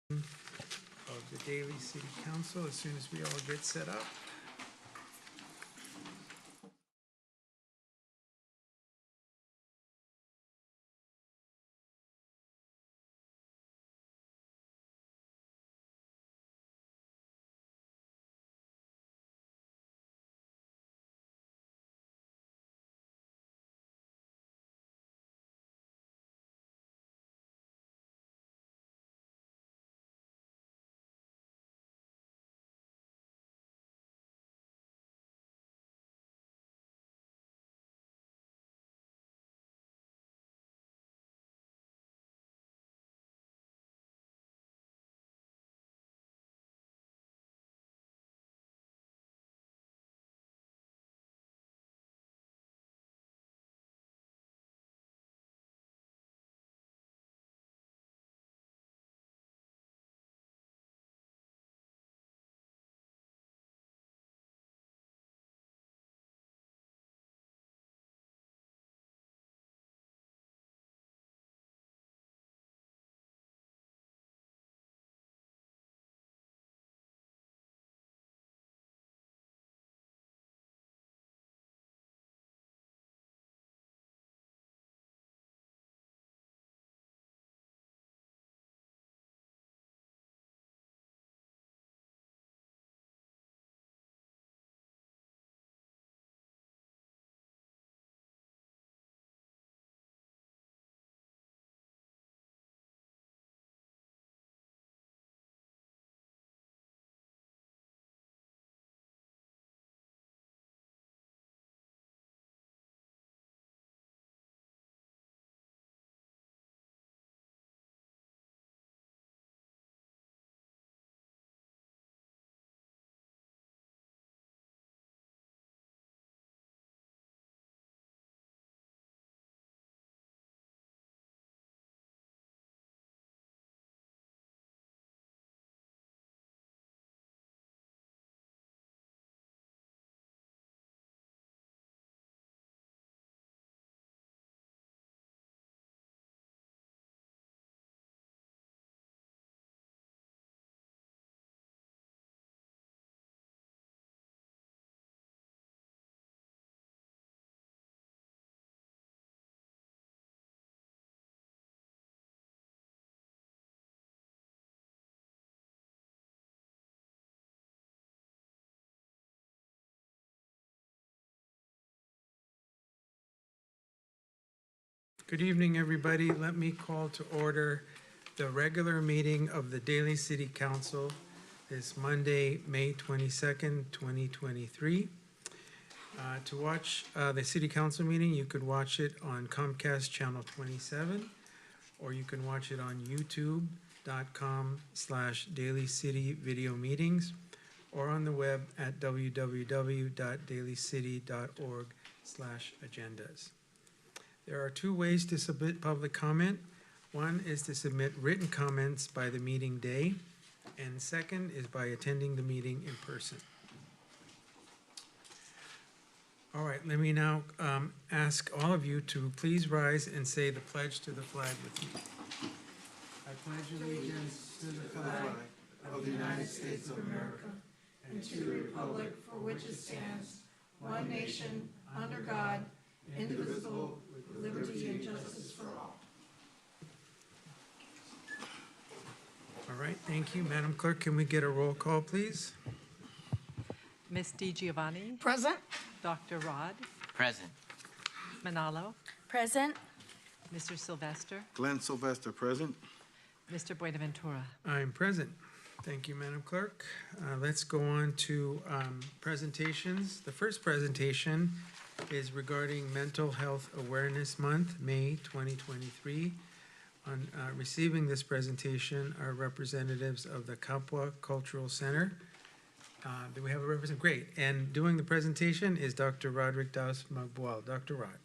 Of the Daly City Council as soon as we all get set up. Good evening, everybody. Let me call to order the regular meeting of the Daly City Council this Monday, May 22nd, 2023. To watch the City Council meeting, you could watch it on Comcast Channel 27, or you can watch it on youtube.com/Daly City Video Meetings, or on the web at www.dalycity.org/agendas. There are two ways to submit public comment. One is to submit written comments by the meeting day, and second is by attending the meeting in person. All right, let me now ask all of you to please rise and say the pledge to the flag with me. I pledge allegiance to the flag of the United States of America and to the republic for which it stands, one nation, under God, indivisible, with liberty and justice for all. All right, thank you. Madam Clerk, can we get a roll call, please? Ms. DiGiovanni. Present. Dr. Rod. Present. Manalo. Present. Mr. Sylvester. Glenn Sylvester, present. Mr. Buenaventura. I'm present. Thank you, Madam Clerk. Let's go on to presentations. The first presentation is regarding Mental Health Awareness Month, May 2023. On receiving this presentation are representatives of the Kapwa Cultural Center. Do we have a representative? Great. And doing the presentation is Dr. Roderick Das Magbual. Dr. Rod.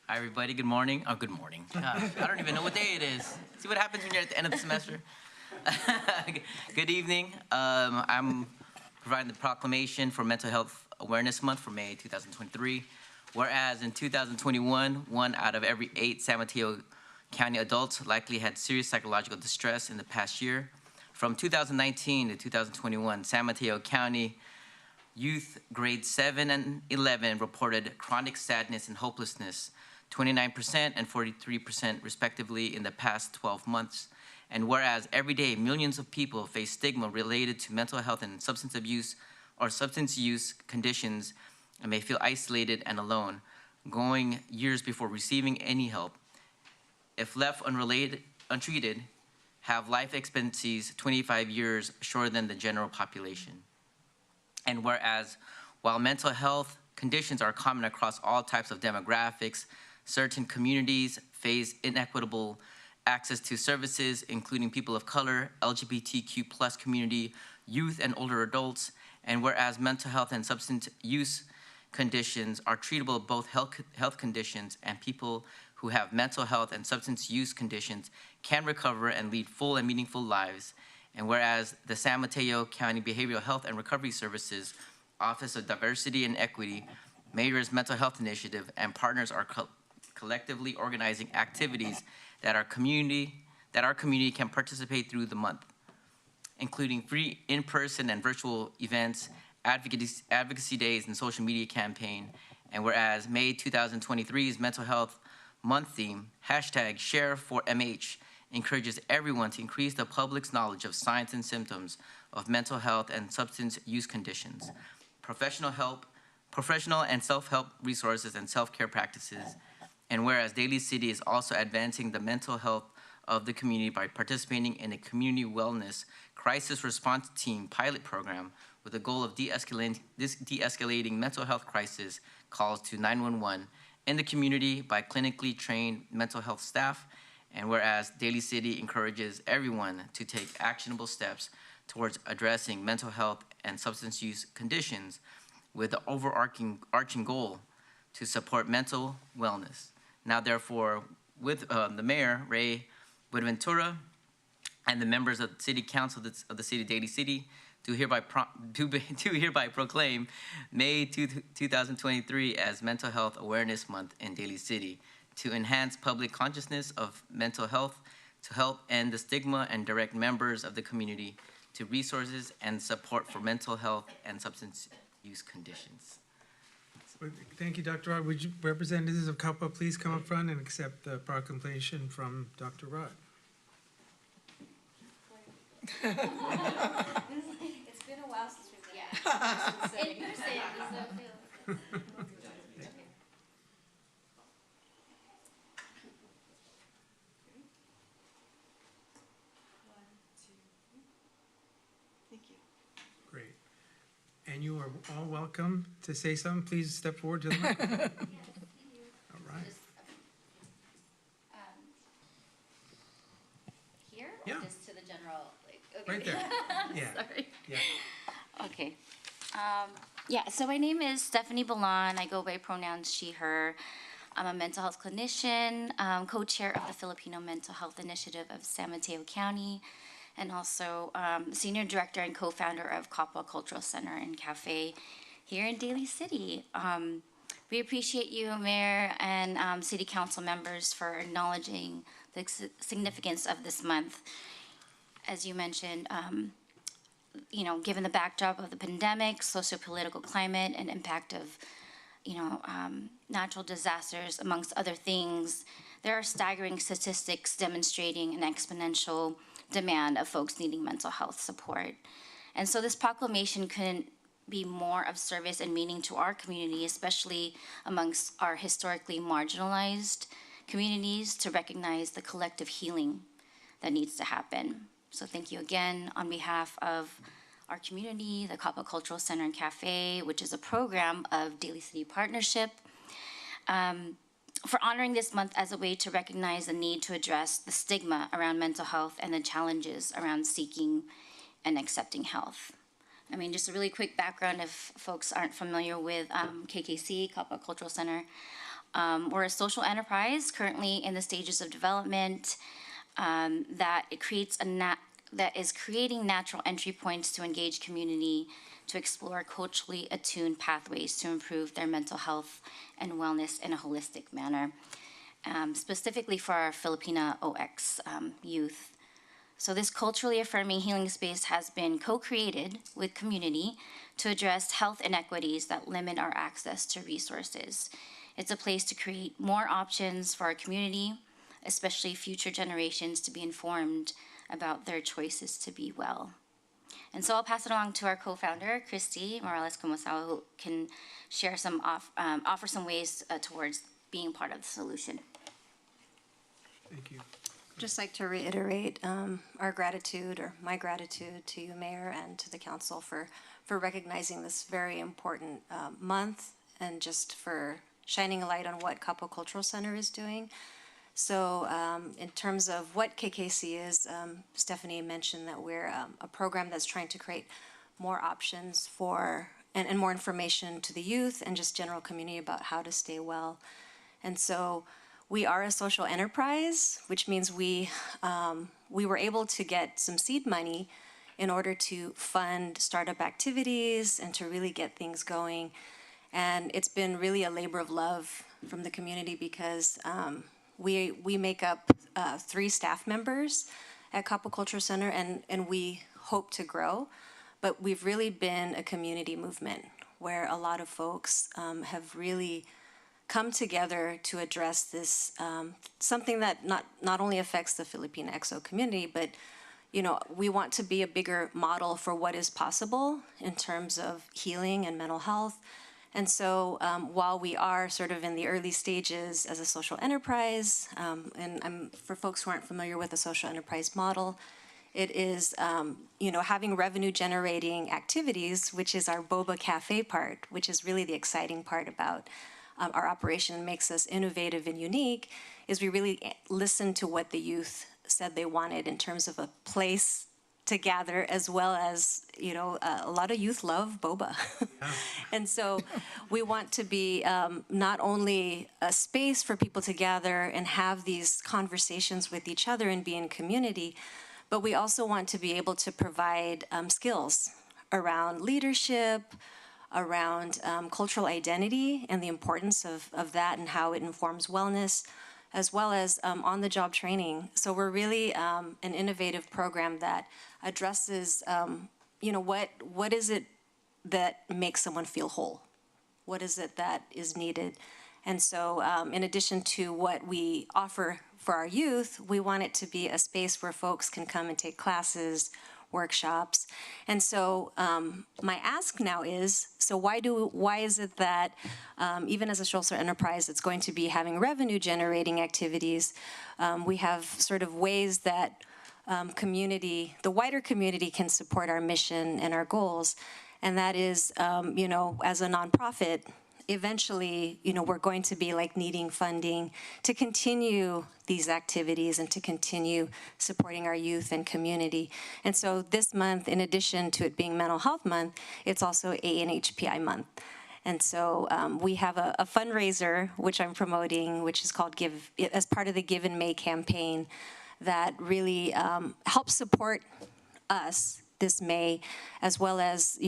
Hi, everybody. Good morning. Oh, good morning. I don't even know what day it is. See what happens when you're at the end of the semester? Good evening. I'm providing the proclamation for Mental Health Awareness Month for May 2023. Whereas in 2021, 1 out of every 8 San Mateo County adults likely had serious psychological distress in the past year. From 2019 to 2021, San Mateo County youth grades 7 and 11 reported chronic sadness and hopelessness, 29% and 43% respectively in the past 12 months. And whereas every day millions of people face stigma related to mental health and substance abuse or substance use conditions and may feel isolated and alone, going years before receiving any help, if left untreated, have life expectancies 25 years shorter than the general population. And whereas while mental health conditions are common across all types of demographics, certain communities face inequitable access to services, including people of color, LGBTQ+ community, youth, and older adults. And whereas mental health and substance use conditions are treatable both health conditions and people who have mental health and substance use conditions can recover and lead full and meaningful lives. And whereas the San Mateo County Behavioral Health and Recovery Services Office of Diversity and Equity, Mayor's Mental Health Initiative, and partners are collectively organizing activities that our community can participate through the month, including free in-person and virtual events, advocacy days, and social media campaign. And whereas May 2023's Mental Health Month theme, #ShareForMH, encourages everyone to increase the public's knowledge of signs and symptoms of mental health and substance use conditions, professional and self-help resources, and self-care practices. And whereas Daly City is also advancing the mental health of the community by participating in a community wellness crisis response team pilot program with the goal of de-escalating mental health crisis calls to 911 in the community by clinically trained mental health staff. And whereas Daly City encourages everyone to take actionable steps towards addressing mental health and substance use conditions with the overarching goal to support mental wellness. Now, therefore, with the Mayor, Ray Buenaventura, and the members of the City Council of the City of Daly City, to hereby proclaim May 2023 as Mental Health Awareness Month in Daly City, to enhance public consciousness of mental health, to help end the stigma and direct members of the community to resources and support for mental health and substance use conditions. Thank you, Dr. Rod. Would you, representatives of CAPA, please come up front and accept the proclamation from Dr. Rod. It's been a while since we've been in person. So Great. And you are all welcome to say something. Please step forward to the microphone. All right. here, Yeah. or just to the general, like, okay. Right there. Yeah. Sorry. Yeah. Okay. Yeah, so my name is Stephanie Balan. I go by pronouns she, her. I'm a mental health clinician, co-chair of the Filipino Mental Health Initiative of San Mateo County, and also senior director and co-founder of Kapwa Cultural Center and Cafe here in Daly City. We appreciate you, Mayor, and City Council members for acknowledging the significance of this month. As you mentioned, you know, given the backdrop of the pandemic, socio-political climate, and impact of, you know, natural disasters, amongst other things, there are staggering statistics demonstrating an exponential demand of folks needing mental health support. And so this proclamation couldn't be more of service and meaning to our community, especially amongst our historically marginalized communities, to recognize the collective healing that needs to happen. So thank you again on behalf of our community, the Kapwa Cultural Center and Cafe, which is a program of Daly City Partnership, for honoring this month as a way to recognize the need to address the stigma around mental health and the challenges around seeking and accepting health. I mean, just a really quick background if folks aren't familiar with KKC, Kapwa Cultural Center. We're a social enterprise currently in the stages of development that is creating natural entry points to engage community to explore culturally attuned pathways to improve their mental health and wellness in a holistic manner. specifically for our Filipina OX youth. So this culturally affirming healing space has been co-created with community to address health inequities that limit our access to resources. It's a place to create more options for our community, especially future generations, to be informed about their choices to be well. And so I'll pass it along to our co-founder, Christy Morales-Comosawa, who can share some offer some ways towards being part of the solution. Thank you. Just like to reiterate our gratitude, or my gratitude, to you, Mayor, and to the council for recognizing this very important month, and just for shining a light on what Capo Cultural Center is doing. So in terms of what KKC is, Stephanie mentioned that we're a program that's trying to create more options for and more information to the youth and just general community about how to stay well. And so we are a social enterprise, which means we were able to get some seed money in order to fund startup activities and to really get things going. And it's been really a labor of love from the community, because we make up 3 staff members at Capo Cultural Center, and we hope to grow. But we've really been a community movement where a lot of folks have really come together to address this, something that not only affects the Filipina EXO community, but we want to be a bigger model for what is possible in terms of healing and mental health. And so while we are sort of in the early stages as a social enterprise, and for folks who aren't familiar with the social enterprise model, it is having revenue generating activities, which is our Boba Cafe part, which is really the exciting part about our operation, makes us innovative and unique, is we really listen to what the youth said they wanted in terms of a place to gather, as well as, a lot of youth love boba. And so we want to be not only a space for people to gather and have these conversations with each other and be in community, but we also want to be able to provide skills around leadership, around cultural identity and the importance of that and how it informs wellness, as well as on-the-job training. So we're really an innovative program that addresses, what is it that makes someone feel whole? What is it that is needed? And so in addition to what we offer for our youth, we want it to be a space where folks can come and take classes, workshops. And so my ask now is, so why is it that even as a social enterprise that's going to be having revenue generating activities, we have sort of ways that the wider community can support our mission and our goals. And that is, as a nonprofit, eventually, we're going to be needing funding to continue these activities and to continue supporting our youth and community. And so this month, in addition to it being Mental Health Month, it's also ANHPI Month. And so we have a fundraiser, which I'm promoting, which is called Give, as part of the Give in May campaign, that really helps support us this May, as well as,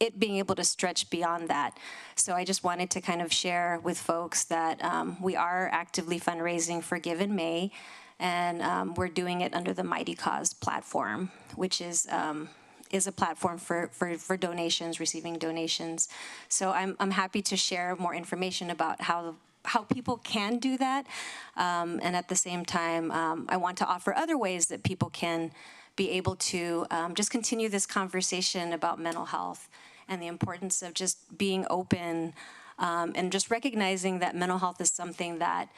it being able to stretch beyond that. So I just wanted to kind of share with folks that we are actively fundraising for Give in May, and we're doing it under the Mighty Cause platform, which is a platform for donations, receiving donations. So I'm happy to share more information about how people can do that. And at the same time, I want to offer other ways that people can be able to just continue this conversation about mental health and the importance of just being open and just recognizing that mental health is something that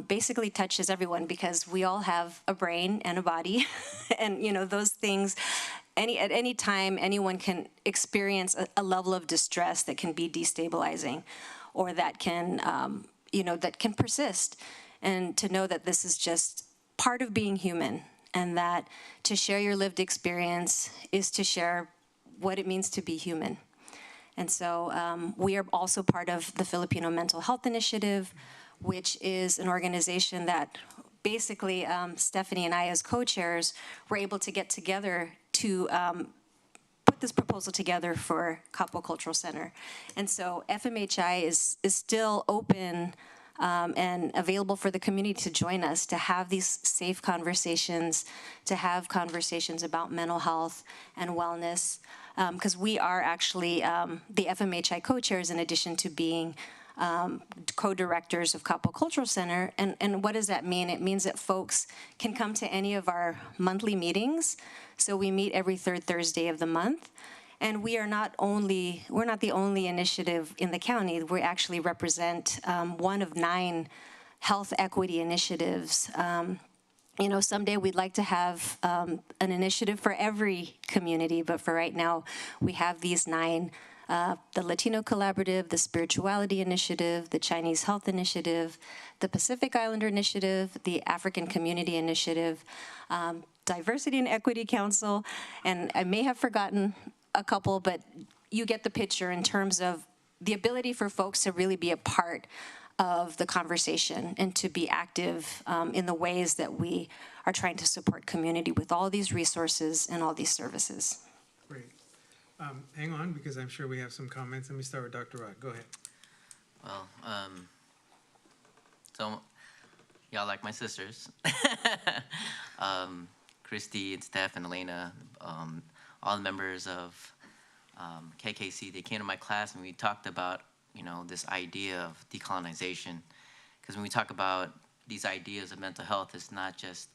basically touches everyone, because we all have a brain and a body. And, those things, at any time, anyone can experience a level of distress that can be destabilizing, or that can, that can persist. And to know that this is just part of being human, and that to share your lived experience is to share what it means to be human. And so we are also part of the Filipino Mental Health Initiative, which is an organization that basically Stephanie and I, as co-chairs, were able to get together to put this proposal together for Capo Cultural Center. And so FMHI is still open and available for the community to join us, to have these safe conversations, to have conversations about mental health and wellness. Because we are actually the FMHI co-chairs in addition to being co-directors of Capo Cultural Center. And what does that mean? It means that folks can come to any of our monthly meetings. So we meet every third Thursday of the month. And we're not the only initiative in the county. We actually represent one of 9 health equity initiatives. Someday we'd like to have an initiative for every community, but for right now, we have these 9, the Latino Collaborative, the Spirituality Initiative, the Chinese Health Initiative, the Pacific Islander Initiative, the African Community Initiative, Diversity and Equity Council, and I may have forgotten a couple, but you get the picture in terms of the ability for folks to really be a part of the conversation and to be active in the ways that we are trying to support community with all these resources and all these services. Great. Hang on, because I'm sure we have some comments. Let me start with Dr. Rod. Go ahead. Well, so y'all like my sisters. Christy and Steph and Elena, all the members of KKC, they came to my class and we talked about, this idea of decolonization. Because when we talk about these ideas of mental health, it's not just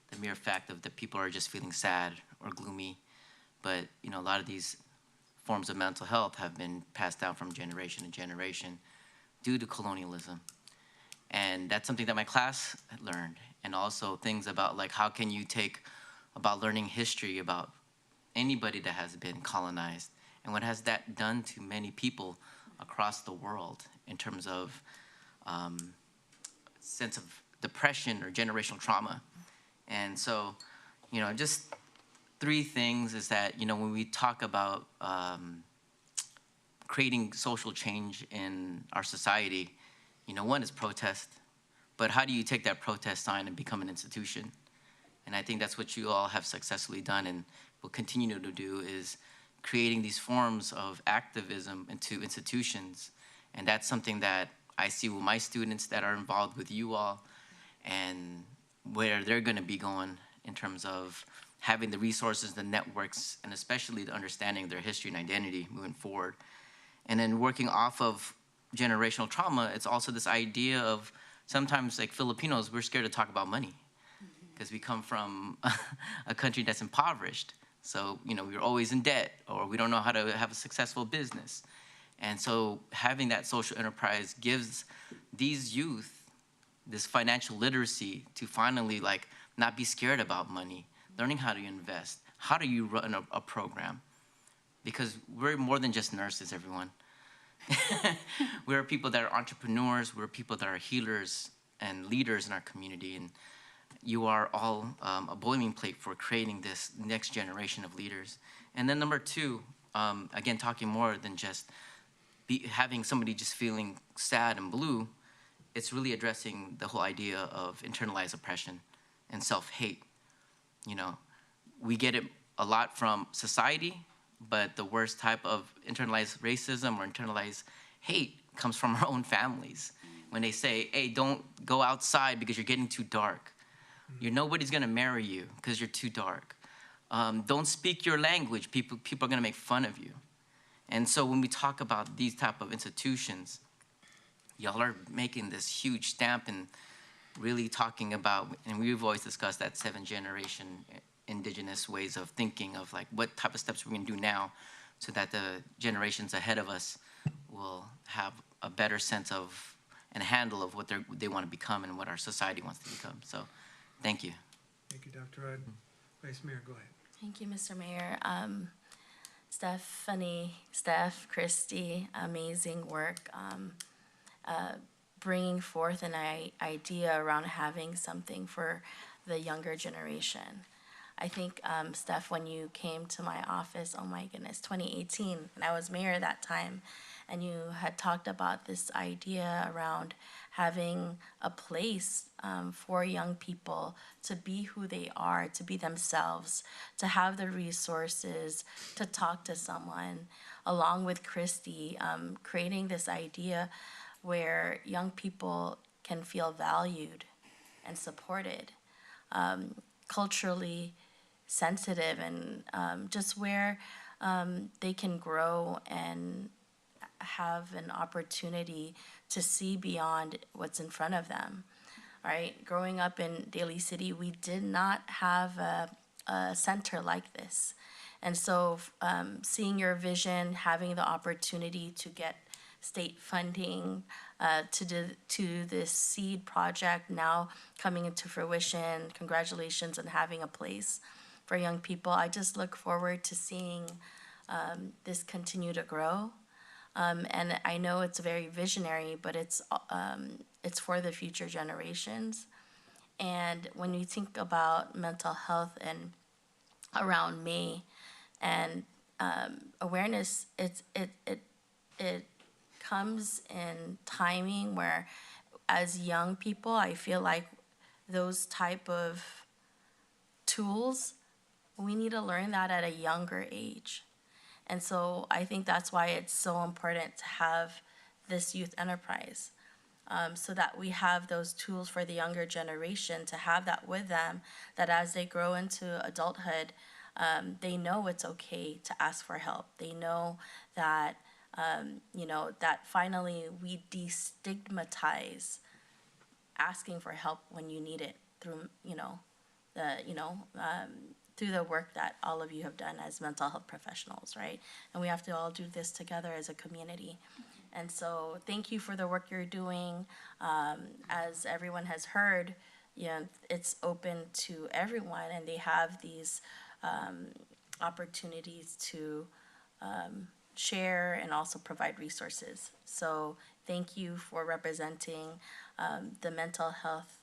the mere fact of that people are just feeling sad or gloomy, but, a lot of these forms of mental health have been passed down from generation to generation due to colonialism. And that's something that my class had learned. And also things about like, how can you take about learning history about anybody that has been colonized, and what has that done to many people across the world in terms of sense of depression or generational trauma. And so, just 3 things is that, when we talk about creating social change in our society, one is protest, but how do you take that protest sign and become an institution? And I think that's what you all have successfully done and will continue to do, is creating these forms of activism into institutions. And that's something that I see with my students that are involved with you all, and where they're going to be going in terms of having the resources, the networks, and especially the understanding of their history and identity moving forward. And then working off of generational trauma, it's also this idea of sometimes, like Filipinos, we're scared to talk about money because we come from a country that's impoverished. So, we're always in debt, or we don't know how to have a successful business. And so having that social enterprise gives these youth this financial literacy to finally not be scared about money, learning how to invest. How do you run a program? Because we're more than just nurses, everyone. We're people that are entrepreneurs. We're people that are healers and leaders in our community. And you are all a boiling plate for creating this next generation of leaders. And then number 2, again, talking more than just having somebody just feeling sad and blue, it's really addressing the whole idea of internalized oppression and self-hate. We get it a lot from society, but the worst type of internalized racism or internalized hate comes from our own families. When they say, hey, don't go outside because you're getting too dark. Nobody's gonna marry you because you're too dark. Don't speak your language, people are gonna make fun of you. And so when we talk about these type of institutions, y'all are making this huge stamp and really talking about, and we've always discussed that 7th generation indigenous ways of thinking of what type of steps we're gonna do now so that the generations ahead of us will have a better sense of and handle of what they wanna become and what our society wants to become. So, thank you. Thank you, Dr. Rod. Vice Mayor, go ahead. Thank you, Mr. Mayor. Steph, Christy, amazing work bringing forth an idea around having something for the younger generation. I think, Steph, when you came to my office, oh my goodness, 2018, and I was mayor that time, and you had talked about this idea around having a place for young people to be who they are, to be themselves, to have the resources to talk to someone, along with Christy, creating this idea where young people can feel valued and supported, culturally sensitive, and just where they can grow and have an opportunity to see beyond what's in front of them. Right? Growing up in Daly City, we did not have a center like this. And so seeing your vision, having the opportunity to get state funding to this seed project now coming into fruition, congratulations on having a place for young people. I just look forward to seeing this continue to grow. And I know it's very visionary, but it's for the future generations. And when you think about mental health and around May and awareness, it comes in timing where, as young people, I feel like those type of tools, we need to learn that at a younger age. And so I think that's why it's so important to have this youth enterprise, so that we have those tools for the younger generation to have that with them, that as they grow into adulthood, they know it's okay to ask for help. They know that, that finally we destigmatize asking for help when you need it through, through the work that all of you have done as mental health professionals, right? And we have to all do this together as a community. And so thank you for the work you're doing. As everyone has heard, it's open to everyone, and they have these opportunities to share and also provide resources. So thank you for representing the mental health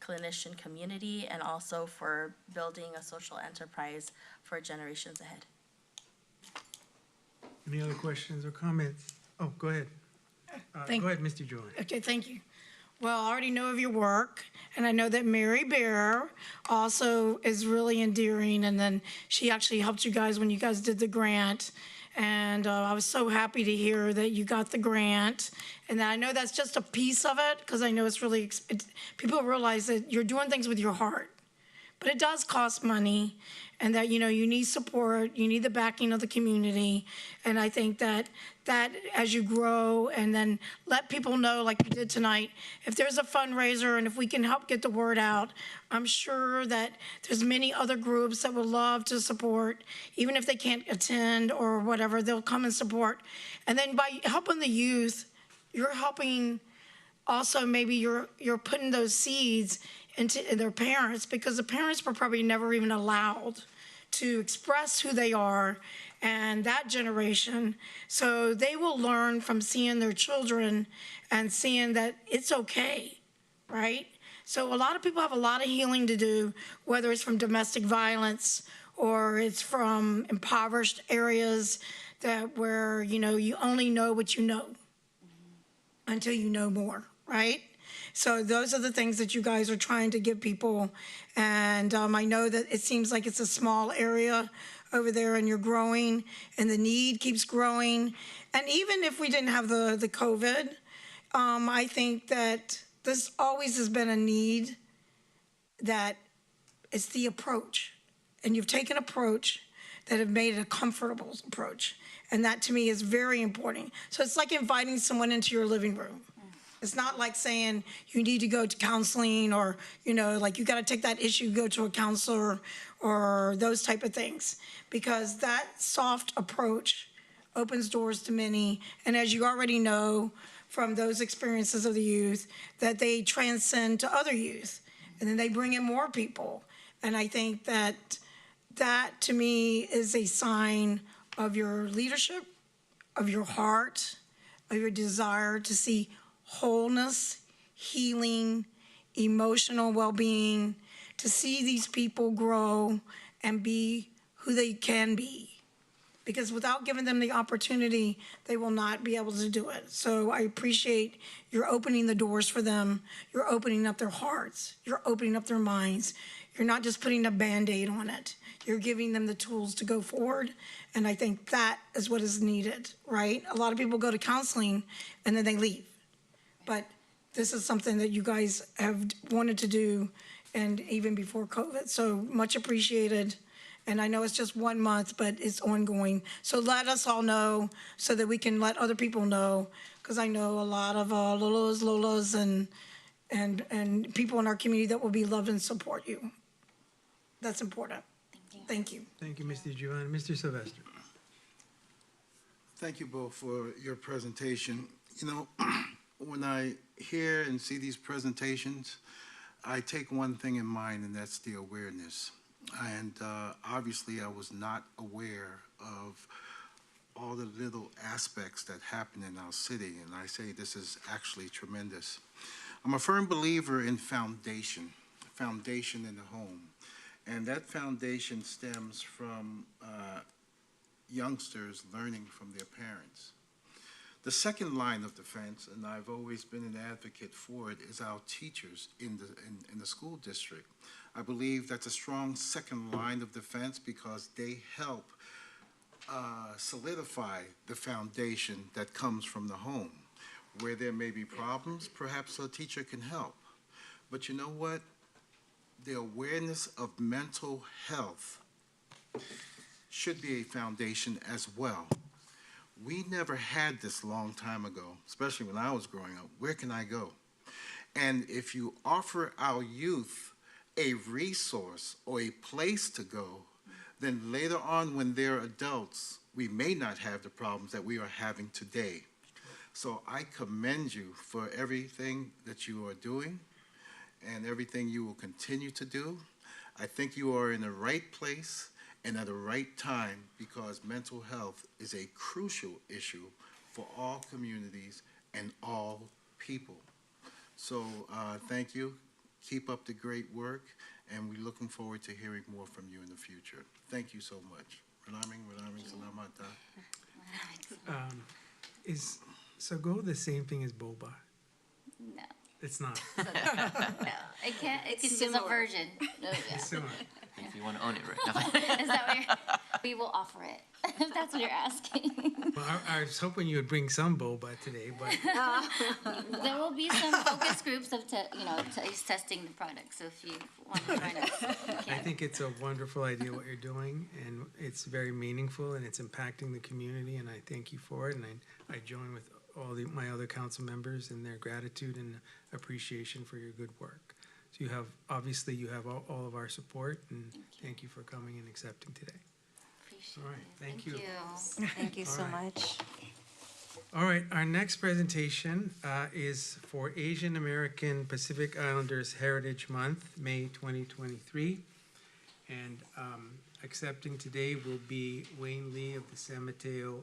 clinician community, and also for building a social enterprise for generations ahead. Any other questions or comments? Oh, go ahead. Go ahead, Mr. Joy. Okay, thank you. Well, I already know of your work, and I know that Mary Bear also is really endearing, and then she actually helped you guys when you guys did the grant. And I was so happy to hear that you got the grant, and I know that's just a piece of it, because I know it's really, people realize that you're doing things with your heart, but it does cost money, and that, you need support, you need the backing of the community. And I think that as you grow, and then let people know, like you did tonight, if there's a fundraiser and if we can help get the word out, I'm sure that there's many other groups that would love to support, even if they can't attend or whatever, they'll come and support. And then by helping the youth, you're helping also, maybe you're putting those seeds into their parents, because the parents were probably never even allowed to express who they are, and that generation. So they will learn from seeing their children and seeing that it's okay, right? So a lot of people have a lot of healing to do, whether it's from domestic violence or it's from impoverished areas where, you only know what you know until you know more, right? So those are the things that you guys are trying to give people. And I know that it seems like it's a small area over there, and you're growing, and the need keeps growing. And even if we didn't have the COVID, I think that this always has been a need, that it's the approach. And you've taken approach that have made it a comfortable approach. And that to me is very important. So it's like inviting someone into your living room. It's not like saying you need to go to counseling, or, like you got to take that issue, go to a counselor, or those type of things. Because that soft approach opens doors to many. And as you already know from those experiences of the youth, that they transcend to other youth. And then they bring in more people. And I think that to me is a sign of your leadership, of your heart, of your desire to see wholeness, healing, emotional well-being, to see these people grow and be who they can be. Because without giving them the opportunity, they will not be able to do it. So I appreciate you're opening the doors for them. You're opening up their hearts. You're opening up their minds. You're not just putting a Band-Aid on it. You're giving them the tools to go forward. And I think that is what is needed, right? A lot of people go to counseling and then they leave. But this is something that you guys have wanted to do, and even before COVID, so much appreciated. And I know it's just 1 month, but it's ongoing. So let us all know so that we can let other people know, because I know a lot of Lolas, and people in our community that will be love and support you. That's important. Thank you. Thank you, Mr. Giovanni. Mr. Sylvester. Thank you both for your presentation. You know, when I hear and see these presentations, I take one thing in mind, and that's the awareness. And obviously, I was not aware of all the little aspects that happen in our city, and I say this is actually tremendous. I'm a firm believer in foundation in the home, and that foundation stems from youngsters learning from their parents. The second line of defense, and I've always been an advocate for it, is our teachers in the school district. I believe that's a strong second line of defense because they help solidify the foundation that comes from the home. Where there may be problems, perhaps a teacher can help. But you know what? The awareness of mental health should be a foundation as well. We never had this long time ago, especially when I was growing up. Where can I go? And if you offer our youth a resource or a place to go, then later on when they're adults, we may not have the problems that we are having today. So I commend you for everything that you are doing and everything you will continue to do. I think you are in the right place and at the right time because mental health is a crucial issue for all communities and all people. So thank you. Keep up the great work, and we're looking forward to hearing more from you in the future. Thank you so much. Maraming salamat. Is Sago the same thing as boba? No, It's not. no, it can't. It's just a version. No, yeah. It's similar. If you want to own it right now. Is that what we will offer it? If that's what you're asking. Well, I was hoping you would bring some boba today, but There will be some focus groups of taste testing the product. So if you want to join us, you I can. think it's a wonderful idea what you're doing, and it's very meaningful, and it's impacting the community, and I thank you for it, and I join with all my other council members in their gratitude and appreciation for your good work. So you have all of our support, and thank you for coming and accepting today. Appreciate All right, it. thank you. Thank you so All right. much. All right, our next presentation is for Asian American Pacific Islanders Heritage Month, May 2023. And accepting today will be Wayne Lee of the San Mateo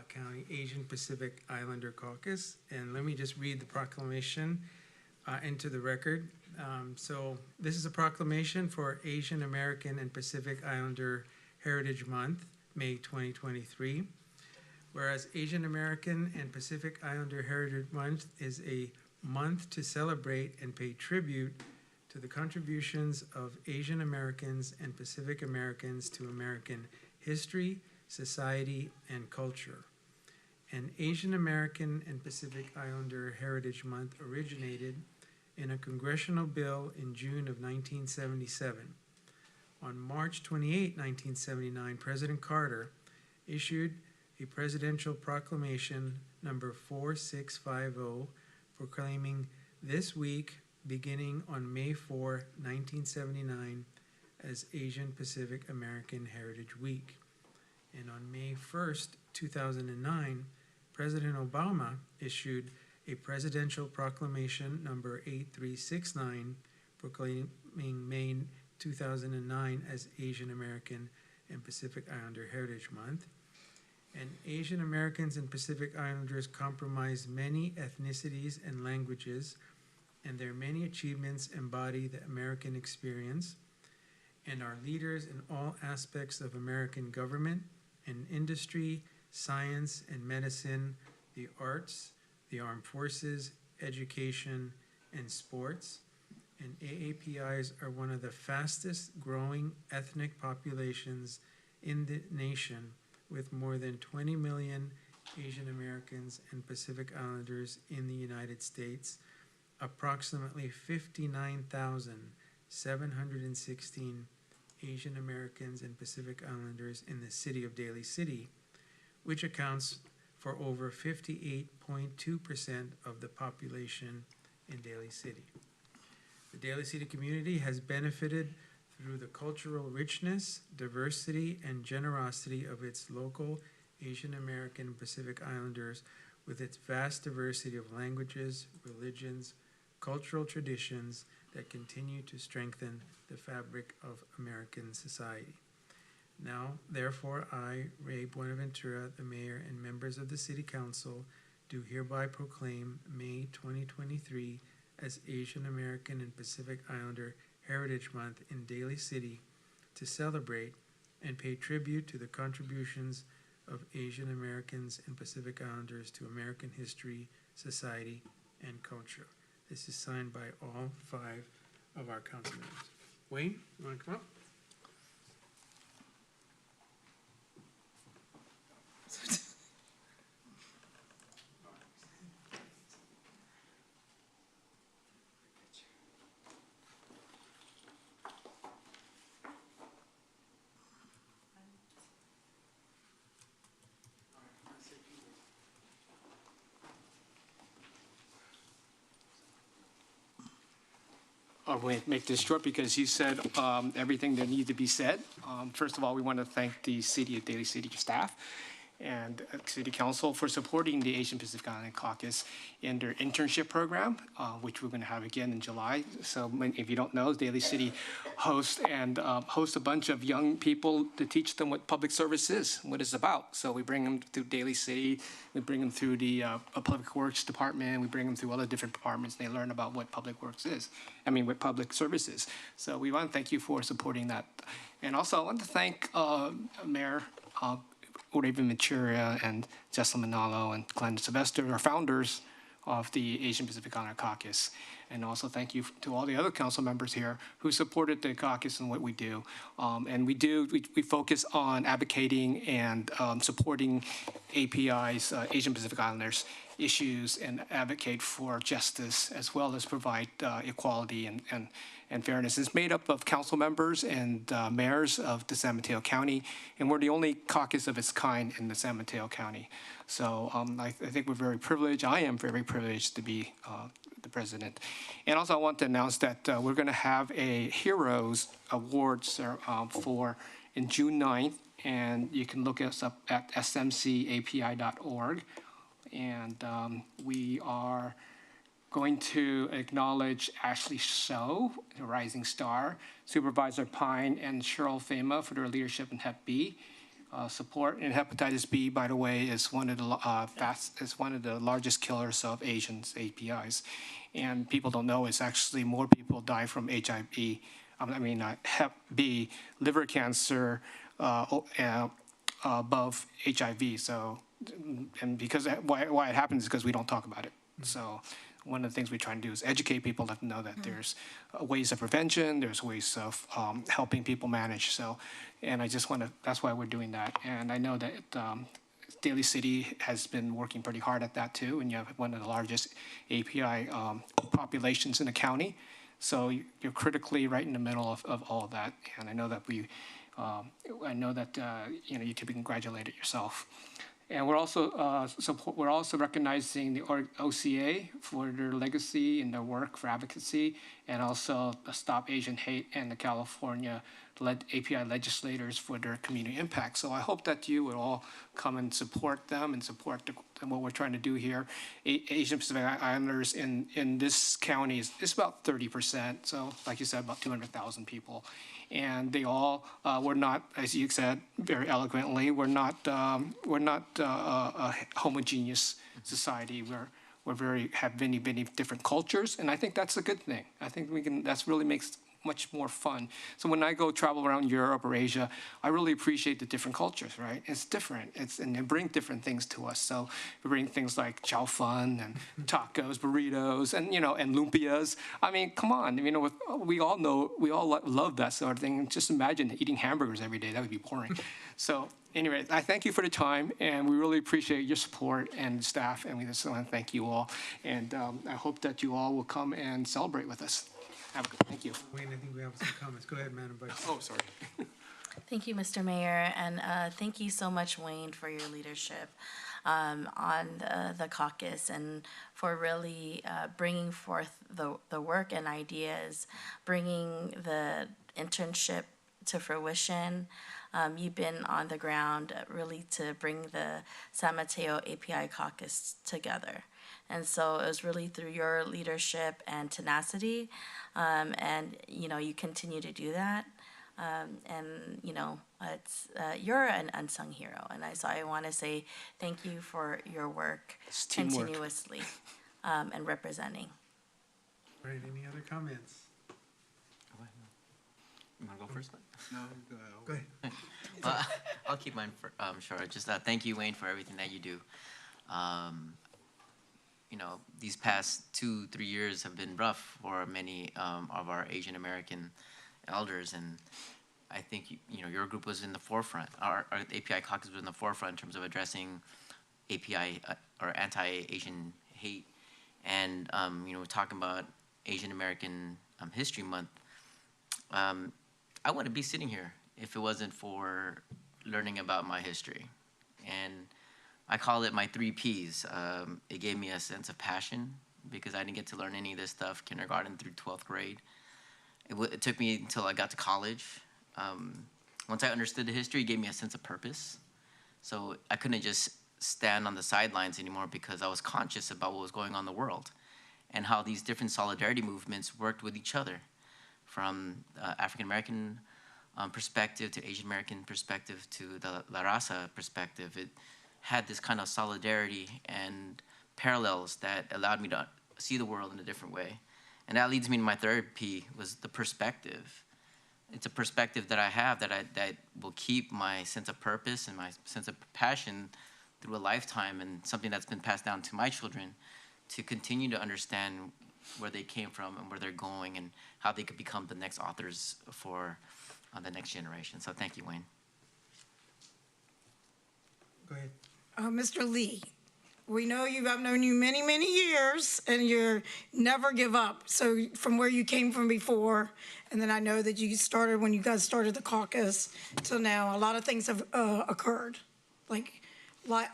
County Asian Pacific Islander Caucus. And let me just read the proclamation into the record. So this is a proclamation for Asian American and Pacific Islander Heritage Month, May 2023. Whereas Asian American and Pacific Islander Heritage Month is a month to celebrate and pay tribute to the contributions of Asian Americans and Pacific Americans to American history, society, and culture. And Asian American and Pacific Islander Heritage Month originated in a congressional bill in June of 1977. On March 28, 1979, President Carter issued a presidential proclamation number 4650 proclaiming this week, beginning on May 4, 1979, as Asian Pacific American Heritage Week. And on May 1st, 2009, President Obama issued a presidential proclamation number 8369 proclaiming May 2009 as Asian American and Pacific Islander Heritage Month. And Asian Americans and Pacific Islanders comprise many ethnicities and languages, and their many achievements embody the American experience and are leaders in all aspects of American government and industry, science and medicine, the arts, the armed forces, education, and sports. And AAPIs are one of the fastest growing ethnic populations in the nation, with more than 20 million Asian Americans and Pacific Islanders in the United States, approximately 59,716 Asian Americans and Pacific Islanders in the city of Daly City, which accounts for over 58.2% of the population in Daly City. The Daly City community has benefited through the cultural richness, diversity, and generosity of its local Asian American and Pacific Islanders, with its vast diversity of languages, religions, cultural traditions that continue to strengthen the fabric of American society. Now, therefore, I, Ray Buenaventura, the mayor and members of the City Council, do hereby proclaim May 2023 as Asian American and Pacific Islander Heritage Month in Daly City to celebrate and pay tribute to the contributions of Asian Americans and Pacific Islanders to American history, society, and culture. This is signed by all 5 of our council members. Wayne, you want to come up? I'm going to make this short because you said everything that needed to be said. First of all, we want to thank the City of Daly City staff and City Council for supporting the Asian Pacific Islander Caucus in their internship program, which we're going to have again in July. So if you don't know, Daly City hosts a bunch of young people to teach them what public service is, what it's about. So we bring them through Daly City, we bring them through the Public Works Department, we bring them through other different departments, and they learn about what public works is. What public service is. So we want to thank you for supporting that. And also I want to thank Mayor Raven Ventura and Jessalyn Manalo and Glenn Sylvester, our founders of the Asian Pacific Islander Caucus. And also thank you to all the other council members here who supported the caucus and what we do. And we focus on advocating and supporting API's, Asian Pacific Islanders issues, and advocate for justice as well as provide equality and fairness. It's made up of council members and mayors of the San Mateo County, and we're the only caucus of its kind in the San Mateo County. So I think we're very privileged. I am very privileged to be the president. And also I want to announce that we're going to have a Heroes Awards for in June 9th, and you can look us up at smcapi.org. And we are going to acknowledge Ashley So, a rising star, Supervisor Pine, and Cheryl Fema for their leadership in Hep B. Support in hepatitis B, by the way, is one of the largest killers of Asians, APIs. And people don't know, it's actually more people die from HIV, Hep B, liver cancer, above HIV. So, and because why it happens is because we don't talk about it. So one of the things we try to do is educate people, let them know that there's ways of prevention, there's ways of helping people manage. So, and I just want to, that's why we're doing that. And I know that Daly City has been working pretty hard at that too, and you have one of the largest API populations in the county. So you're critically right in the middle of all of that. And I know that you can be congratulated yourself. And we're also recognizing the OCA for their legacy and their work for advocacy, and also the Stop Asian Hate and the California API legislators for their community impact. So I hope that you would all come and support them and support what we're trying to do here. Asian Pacific Islanders in this county is about 30%. So like you said, about 200,000 people. And they all, we're not, as you said very eloquently, we're not a homogeneous society. We're have many different cultures, and I think that's a good thing. I think that's really makes much more fun. So when I go travel around Europe or Asia, I really appreciate the different cultures, right? It's different, and they bring different things to us. So we bring things like chow fun and tacos, burritos, and, and lumpias. I mean, come on, we all love that sort of thing. Just imagine eating hamburgers every day. That would be boring. So anyway, I thank you for the time, and we really appreciate your support and staff, and we just want to thank you all. And I hope that you all will come and celebrate with us. Thank you. Wayne, I think we have some comments. Go ahead, Madam Vice. Oh, sorry. Thank you, Mr. Mayor, and thank you so much, Wayne, for your leadership on the caucus and for really bringing forth the work and ideas, bringing the internship to fruition. You've been on the ground really to bring the San Mateo API caucus together. And so it was really through your leadership and tenacity, and you continue to do that. It's you're an unsung hero, and so I want to say thank you for your work It's teamwork. continuously and representing. All right, any other comments? You want to go first? No, Go ahead. I'll keep mine short. Just thank you, Wayne, for everything that you do. These past 2-3 years have been rough for many of our Asian American elders, and I think your group was in the forefront. Our API caucus was in the forefront in terms of addressing API or anti-Asian hate, and talking about Asian American History Month. I wouldn't be sitting here if it wasn't for learning about my history. And I call it my 3 Ps. It gave me a sense of passion because I didn't get to learn any of this stuff, kindergarten through 12th grade. It took me until I got to college. Once I understood the history, it gave me a sense of purpose. So I couldn't just stand on the sidelines anymore because I was conscious about what was going on in the world and how these different solidarity movements worked with each other. From African American perspective to Asian American perspective to the La Raza perspective, it had this kind of solidarity and parallels that allowed me to see the world in a different way. And that leads me to my 3rd P, was the perspective. It's a perspective that I have that will keep my sense of purpose and my sense of passion through a lifetime, and something that's been passed down to my children to continue to understand where they came from and where they're going and how they could become the next authors for the next generation. So thank you, Wayne. Go ahead. Mr. Lee, we know I've known you many, many years, and you're never give up. So from where you came from before, and then I know that you started when you guys started the caucus till now, a lot of things have occurred, like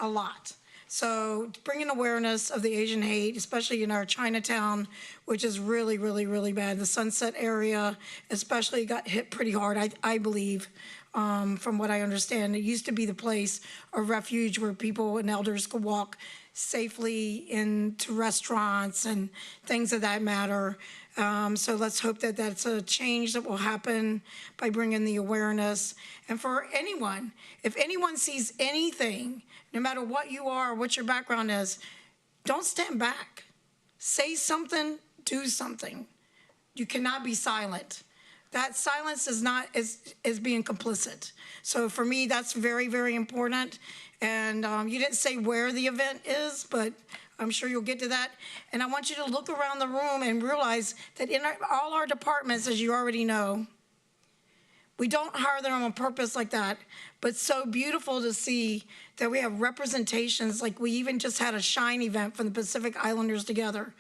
a lot. So bringing awareness of the Asian hate, especially in our Chinatown, which is really, really, really bad. The Sunset area especially got hit pretty hard, I believe, from what I understand. It used to be the place of refuge where people and elders could walk safely into restaurants and things of that matter. So let's hope that that's a change that will happen by bringing the awareness. And for anyone, if anyone sees anything, no matter what you are, what your background is, don't stand back. Say something, do something. You cannot be silent. That silence is being complicit. So for me, that's very, very important. And you didn't say where the event is, but I'm sure you'll get to that. And I want you to look around the room and realize that in all our departments, as you already know, we don't hire them on purpose like that, but so beautiful to see that we have representations. Like we even just had a Shine event from the Pacific Islanders together.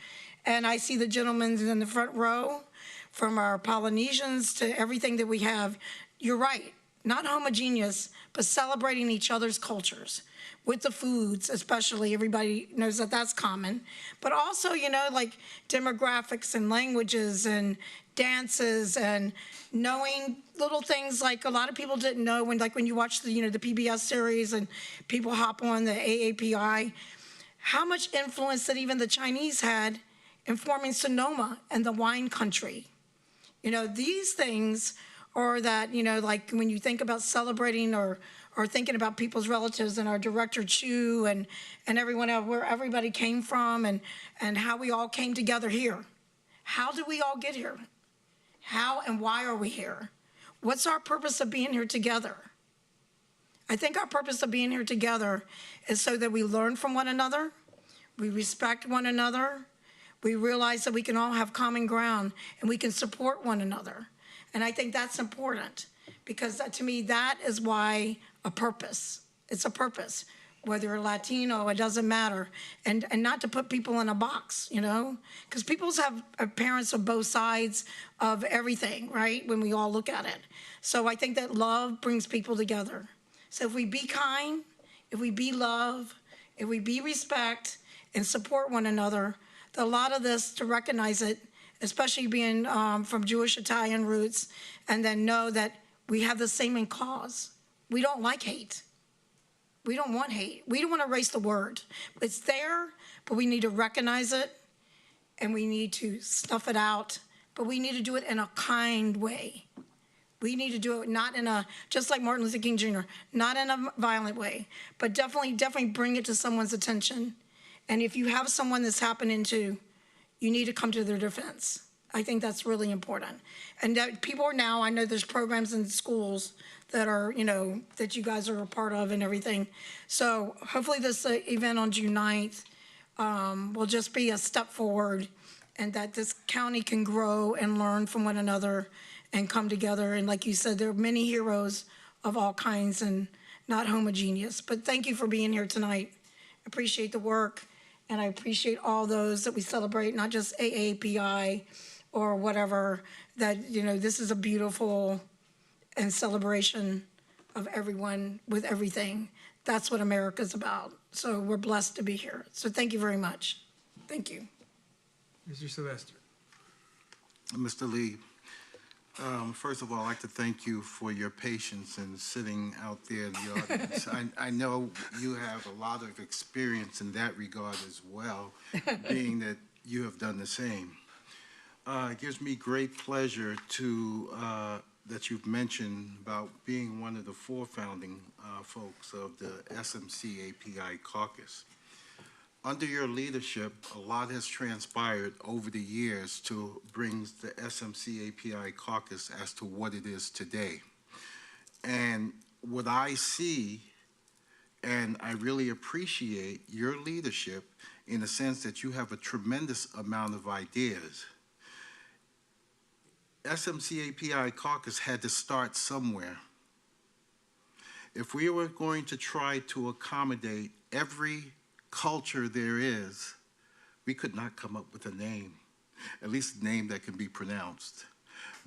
And I see the gentlemen in the front row, from our Polynesians to everything that we have. You're right, not homogeneous, but celebrating each other's cultures with the foods, especially. Everybody knows that that's common. But also, like demographics and languages and dances and knowing little things like a lot of people didn't know when you watch the PBS series and people hop on the AAPI, how much influence that even the Chinese had in forming Sonoma and the wine country. These things are that, like when you think about celebrating or thinking about people's relatives and our director Chu and everyone else, where everybody came from and how we all came together here. How did we all get here? How and why are we here? What's our purpose of being here together? I think our purpose of being here together is so that we learn from one another, we respect one another, we realize that we can all have common ground and we can support one another. And I think that's important because to me, that is why a purpose. It's a purpose. Whether you're Latino, it doesn't matter. And not to put people in a box, you know? Because people have parents of both sides of everything, right? When we all look at it. So I think that love brings people together. So if we be kind, if we be love, if we be respect and support one another, a lot of this to recognize it, especially being from Jewish Italian roots, and then know that we have the same in cause. We don't like hate. We don't want hate. We don't want to erase the word. It's there, but we need to recognize it, and we need to snuff it out, but we need to do it in a kind way. We need to do it not in a, just like Martin Luther King Jr., not in a violent way, but definitely bring it to someone's attention. And if you have someone that's happening to, you need to come to their defense. I think that's really important. And that people are now, I know there's programs in schools that are, you know, that you guys are a part of and everything. So hopefully this event on June 9th will just be a step forward and that this county can grow and learn from one another and come together. And like you said, there are many heroes of all kinds and not homogeneous. But thank you for being here tonight. Appreciate the work. And I appreciate all those that we celebrate, not just AAPI or whatever, that, you know, this is a beautiful and celebration of everyone with everything. That's what America's about. So we're blessed to be here. So thank you very much. Thank you. Mr. Sylvester. Mr. Lee, first of all, I'd like to thank you for your patience in sitting out there in the audience. I know you have a lot of experience in that regard as well, being that you have done the same. It gives me great pleasure to that you've mentioned about being one of the four founding folks of the SMC API caucus. Under your leadership, a lot has transpired over the years to bring the SMC API caucus as to what it is today. And what I see, and I really appreciate your leadership in the sense that you have a tremendous amount of ideas. SMC API caucus had to start somewhere. If we were going to try to accommodate every culture there is, we could not come up with a name, at least a name that can be pronounced.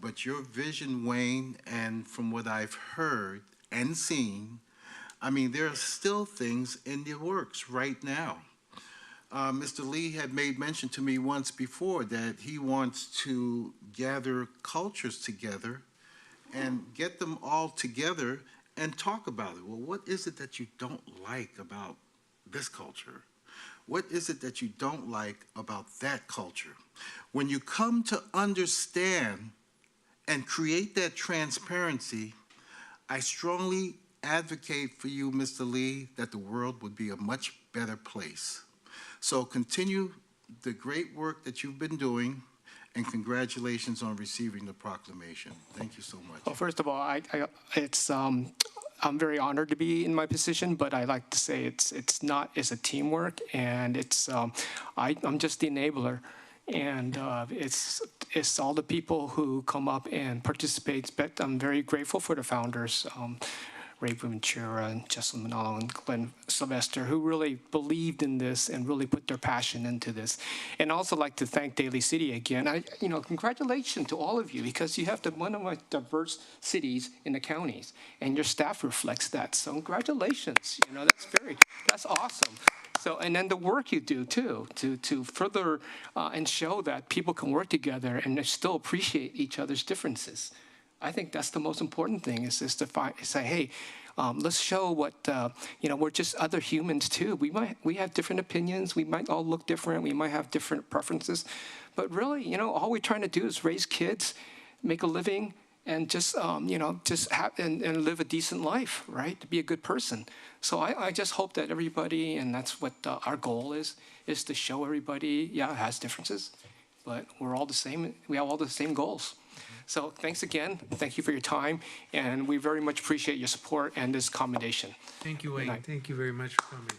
But your vision, Wayne, and from what I've heard and seen, I mean, there are still things in the works right now. Mr. Lee had made mention to me once before that he wants to gather cultures together and get them all together and talk about it. Well, what is it that you don't like about this culture? What is it that you don't like about that culture? When you come to understand and create that transparency, I strongly advocate for you, Mr. Lee, that the world would be a much better place. So continue the great work that you've been doing, and congratulations on receiving the proclamation. Thank you so much. Well, first of all, I'm very honored to be in my position, but I like to say it's a teamwork, and I'm just the enabler, and it's all the people who come up and participate. But I'm very grateful for the founders, Ray Ventura and Jesselyn Manalo and Glenn Sylvester, who really believed in this and really put their passion into this. And I also like to thank Daly City again. Congratulations to all of you, because you have one of the most diverse cities in the counties, and your staff reflects that. So congratulations. That's awesome. So, and then the work you do too, to further and show that people can work together and still appreciate each other's differences. I think that's the most important thing, is just to say, hey, let's show what, we're just other humans too. We have different opinions. We might all look different. We might have different preferences. But really, all we're trying to do is raise kids, make a living, and just have and live a decent life, right? To be a good person. So I just hope that everybody, and that's what our goal is to show everybody, it has differences, but we're all the same. We have all the same goals. So thanks again. Thank you for your time, and we very much appreciate your support and this commendation. Thank you, Good Wayne. night. Thank you very much for coming.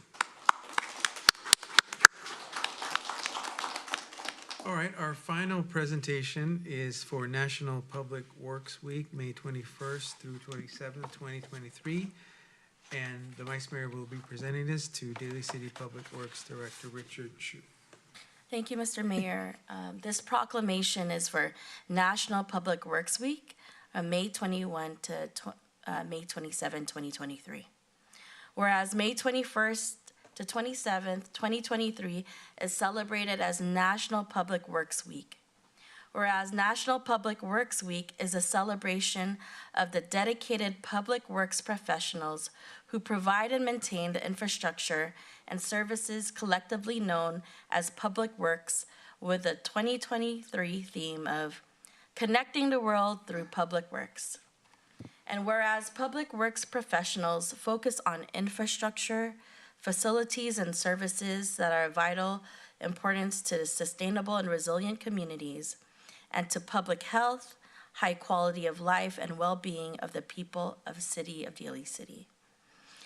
All right, our final presentation is for National Public Works Week, May 21st through 27th, 2023. And the Vice Mayor will be presenting this to Daly City Public Works Director Richard Chu. Thank you, Mr. Mayor. This proclamation is for National Public Works Week, May 21 to May 27, 2023. Whereas May 21st to 27th, 2023 is celebrated as National Public Works Week. Whereas National Public Works Week is a celebration of the dedicated public works professionals who provide and maintain the infrastructure and services collectively known as public works, with the 2023 theme of Connecting the World Through Public Works. And whereas public works professionals focus on infrastructure, facilities, and services that are of vital importance to sustainable and resilient communities, and to public health, high quality of life, and well-being of the people of the city of Daly City.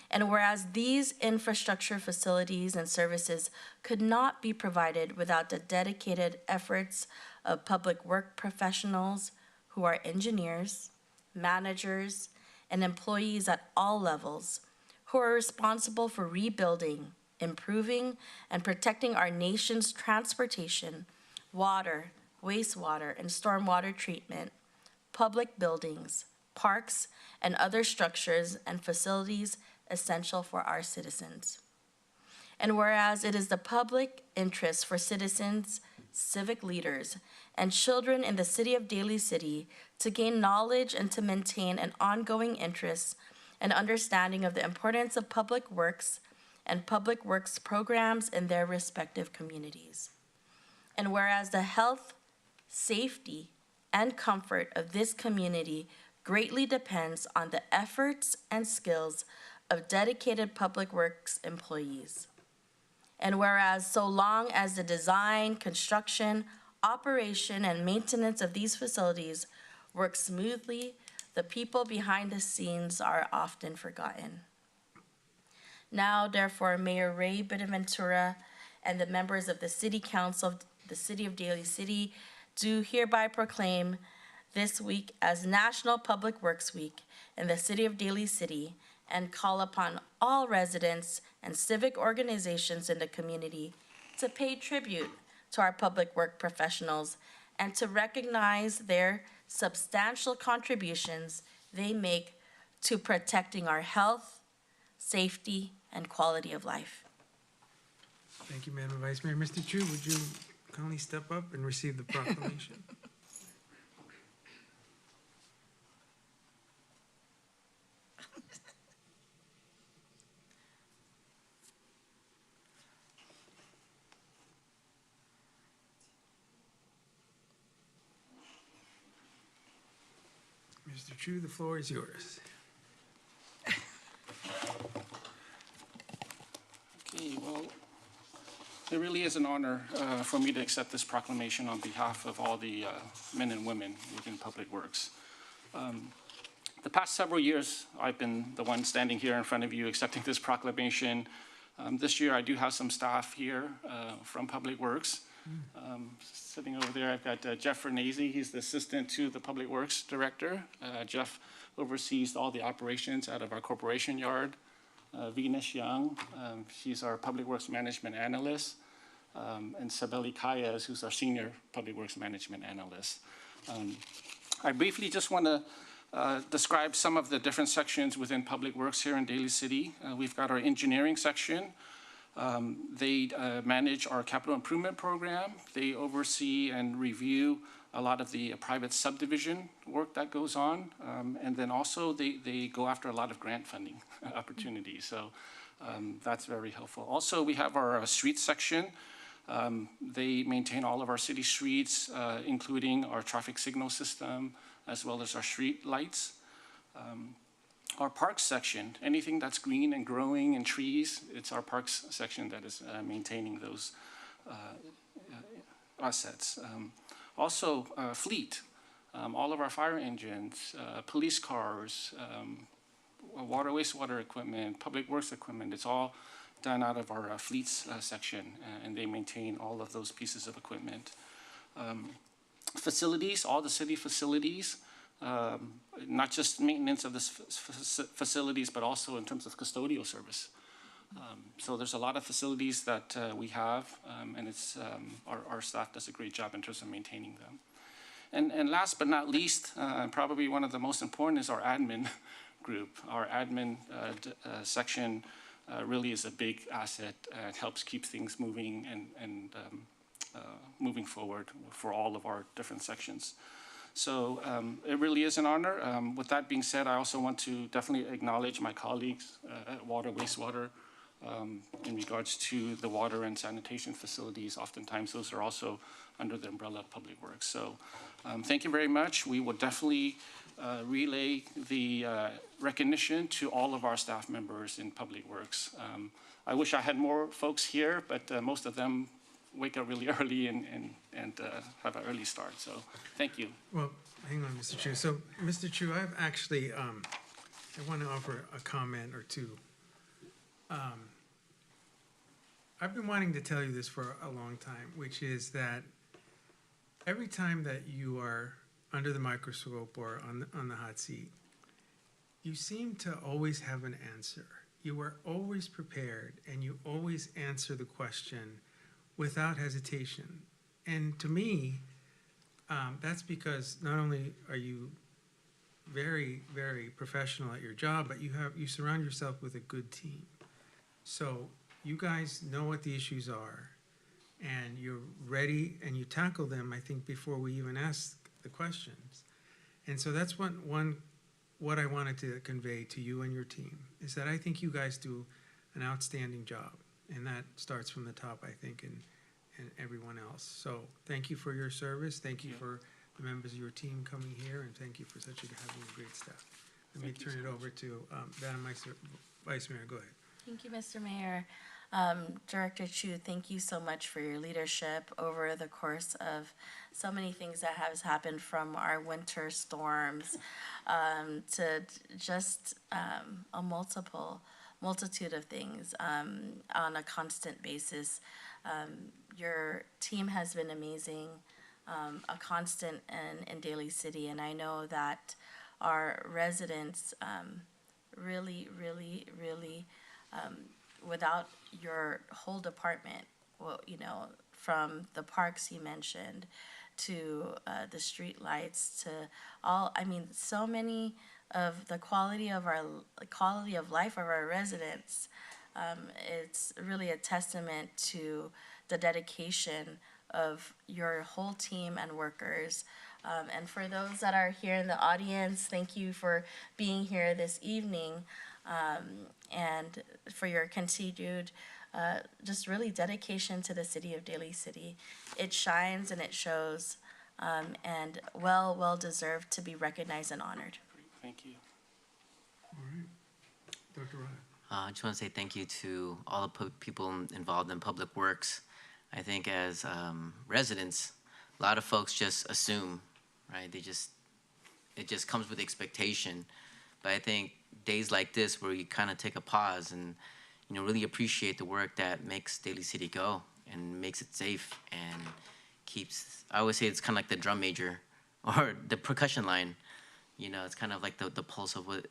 And whereas these infrastructure facilities and services could not be provided without the dedicated efforts of public work professionals who are engineers, managers, and employees at all levels who are responsible for rebuilding, improving, and protecting our nation's transportation, water, wastewater, and stormwater treatment, public buildings, parks, and other structures and facilities essential for our citizens. And whereas it is the public interest for citizens, civic leaders, and children in the city of Daly City to gain knowledge and to maintain an ongoing interest and understanding of the importance of public works and public works programs in their respective communities. And whereas the health, safety, and comfort of this community greatly depends on the efforts and skills of dedicated public works employees. And whereas so long as the design, construction, operation, and maintenance of these facilities work smoothly, the people behind the scenes are often forgotten. Now, therefore, Mayor Ray Bonaventura and the members of the City Council of the City of Daly City do hereby proclaim this week as National Public Works Week in the City of Daly City, and call upon all residents and civic organizations in the community to pay tribute to our public work professionals and to recognize their substantial contributions they make to protecting our health, safety, and quality of life. Thank you, Madam Vice Mayor. Mr. Chu, would you kindly step up and receive the proclamation? Mr. Chu, the floor is yours. Okay, well, it really is an honor for me to accept this proclamation on behalf of all the men and women within Public Works. The past several years, I've been the one standing here in front of you accepting this proclamation. This year, I do have some staff here from Public Works. Sitting over there, I've got Jeff Fernese. He's the assistant to the Public Works Director. Jeff oversees all the operations out of our corporation yard. Venus Young, she's our Public Works Management Analyst. And Sabeli Kayas, who's our Senior Public Works Management Analyst. I briefly just want to describe some of the different sections within Public Works here in Daly City. We've got our engineering section. They manage our capital improvement program. They oversee and review a lot of the private subdivision work that goes on. And then also they go after a lot of grant funding opportunities. So that's very helpful. Also, we have our street section. They maintain all of our city streets, including our traffic signal system, as well as our street lights. Our parks section, anything that's green and growing and trees, it's our parks section that is maintaining those assets. Also, fleet. all of our fire engines, police cars, water, wastewater equipment, public works equipment. It's all done out of our fleets section, and they maintain all of those pieces of equipment. Facilities, all the city facilities, not just maintenance of the facilities, but also in terms of custodial service. So there's a lot of facilities that we have, and it's our staff does a great job in terms of maintaining them. And last but not least, probably one of the most important is our admin group. Our admin section really is a big asset and helps keep things moving and moving forward for all of our different sections. So it really is an honor. With that being said, I also want to definitely acknowledge my colleagues at Water, Wastewater, in regards to the water and sanitation facilities. Oftentimes those are also under the umbrella of Public Works. So thank you very much. We will definitely relay the recognition to all of our staff members in Public Works. I wish I had more folks here, but most of them wake up really early and have an early start. So thank you. Well, hang on, Mr. Chu. So, Mr. Chu, I've actually, I want to offer a comment or two. I've been wanting to tell you this for a long time, which is that every time that you are under the microscope or on the hot seat, you seem to always have an answer. You are always prepared, and you always answer the question without hesitation. And to me, that's because not only are you very, very professional at your job, but you surround yourself with a good team. So you guys know what the issues are, and you're ready, and you tackle them, I think, before we even ask the questions. And so that's what I wanted to convey to you and your team, is that I think you guys do an outstanding job. And that starts from the top, I think, and everyone else. So thank you for your service. Thank you for the members of your team coming here, and thank you for having a great staff. Let me turn it over to Madam Vice Mayor. Go ahead. Thank you, Mr. Mayor. Director Chu, thank you so much for your leadership over the course of so many things that has happened, from our winter storms to just a multitude of things on a constant basis. Your team has been amazing, a constant in Daly City, and I know that our residents really, without your whole department, well, you know, from the parks you mentioned to the street lights to all, I mean, so many of the quality of life of our residents. It's really a testament to the dedication of your whole team and workers. And for those that are here in the audience, thank you for being here this evening, and for your continued just really dedication to the city of Daly City. It shines and it shows, and well deserved to be recognized and honored. Thank you. All right. Dr. Rod. I just want to say thank you to all the people involved in Public Works. I think as residents, a lot of folks just assume, right? It just comes with expectation. But I think days like this, where you kind of take a pause and, you know, really appreciate the work that makes Daly City go and makes it safe and keeps, I always say it's kind of like the drum major or the percussion line. You know, it's kind of like the pulse of what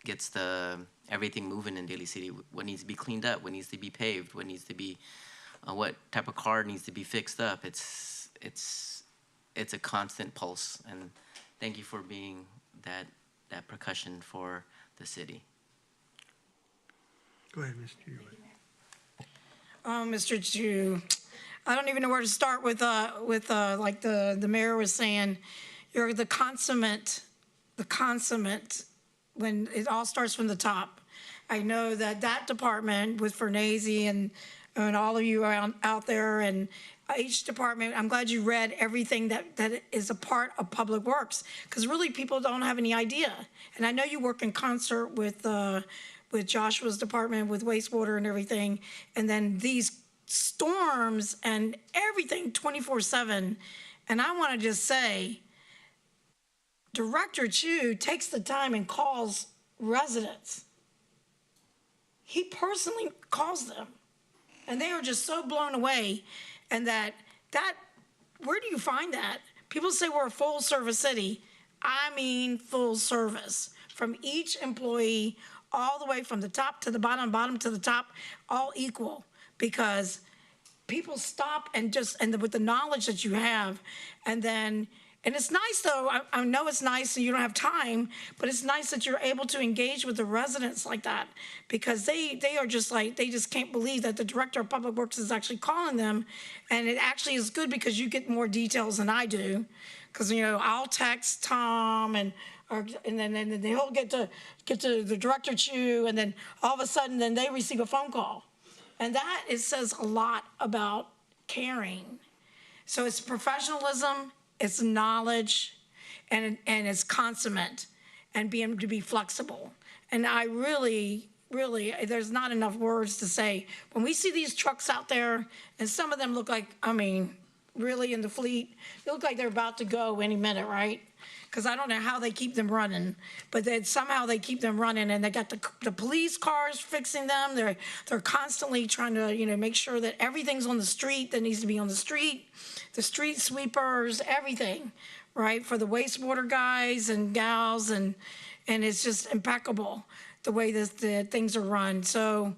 gets everything moving in Daly City. What needs to be cleaned up, what needs to be paved, what needs to be, what type of car needs to be fixed up. It's a constant pulse, and thank you for being that percussion for the city. Go ahead, Mr. Chu. Oh, Mr. Chu, I don't even know where to start with like the mayor was saying, you're the consummate when it all starts from the top. I know that department with Fernese and all of you are out there, and each department, I'm glad you read everything that is a part of Public Works, because really people don't have any idea. And I know you work in concert with Joshua's department, with wastewater and everything, and then these storms and everything 24/7. And I want to just say, Director Chu takes the time and calls residents. He personally calls them. And they are just so blown away. And that, where do you find that? People say we're a full service city. I mean, full service. From each employee, all the way from the top to the bottom, bottom to the top, all equal. Because people stop and with the knowledge that you have, and it's nice though, I know it's nice and you don't have time, but it's nice that you're able to engage with the residents like that, because they are just like, they just can't believe that the director of public works is actually calling them. And it actually is good because you get more details than I do. Because, I'll text Tom and then he'll get to the director Chu, and then all of a sudden then they receive a phone call. And that, it says a lot about caring. So it's professionalism, it's knowledge, and it's consummate, and being able to be flexible. And I really, there's not enough words to say. When we see these trucks out there, and some of them look like, really in the fleet, they look like they're about to go any minute, right? Because I don't know how they keep them running, but then somehow they keep them running, and they got the police cars fixing them. They're constantly trying to make sure that everything's on the street that needs to be on the street sweepers, everything, right? For the wastewater guys and gals, and it's just impeccable the way the things are run. So,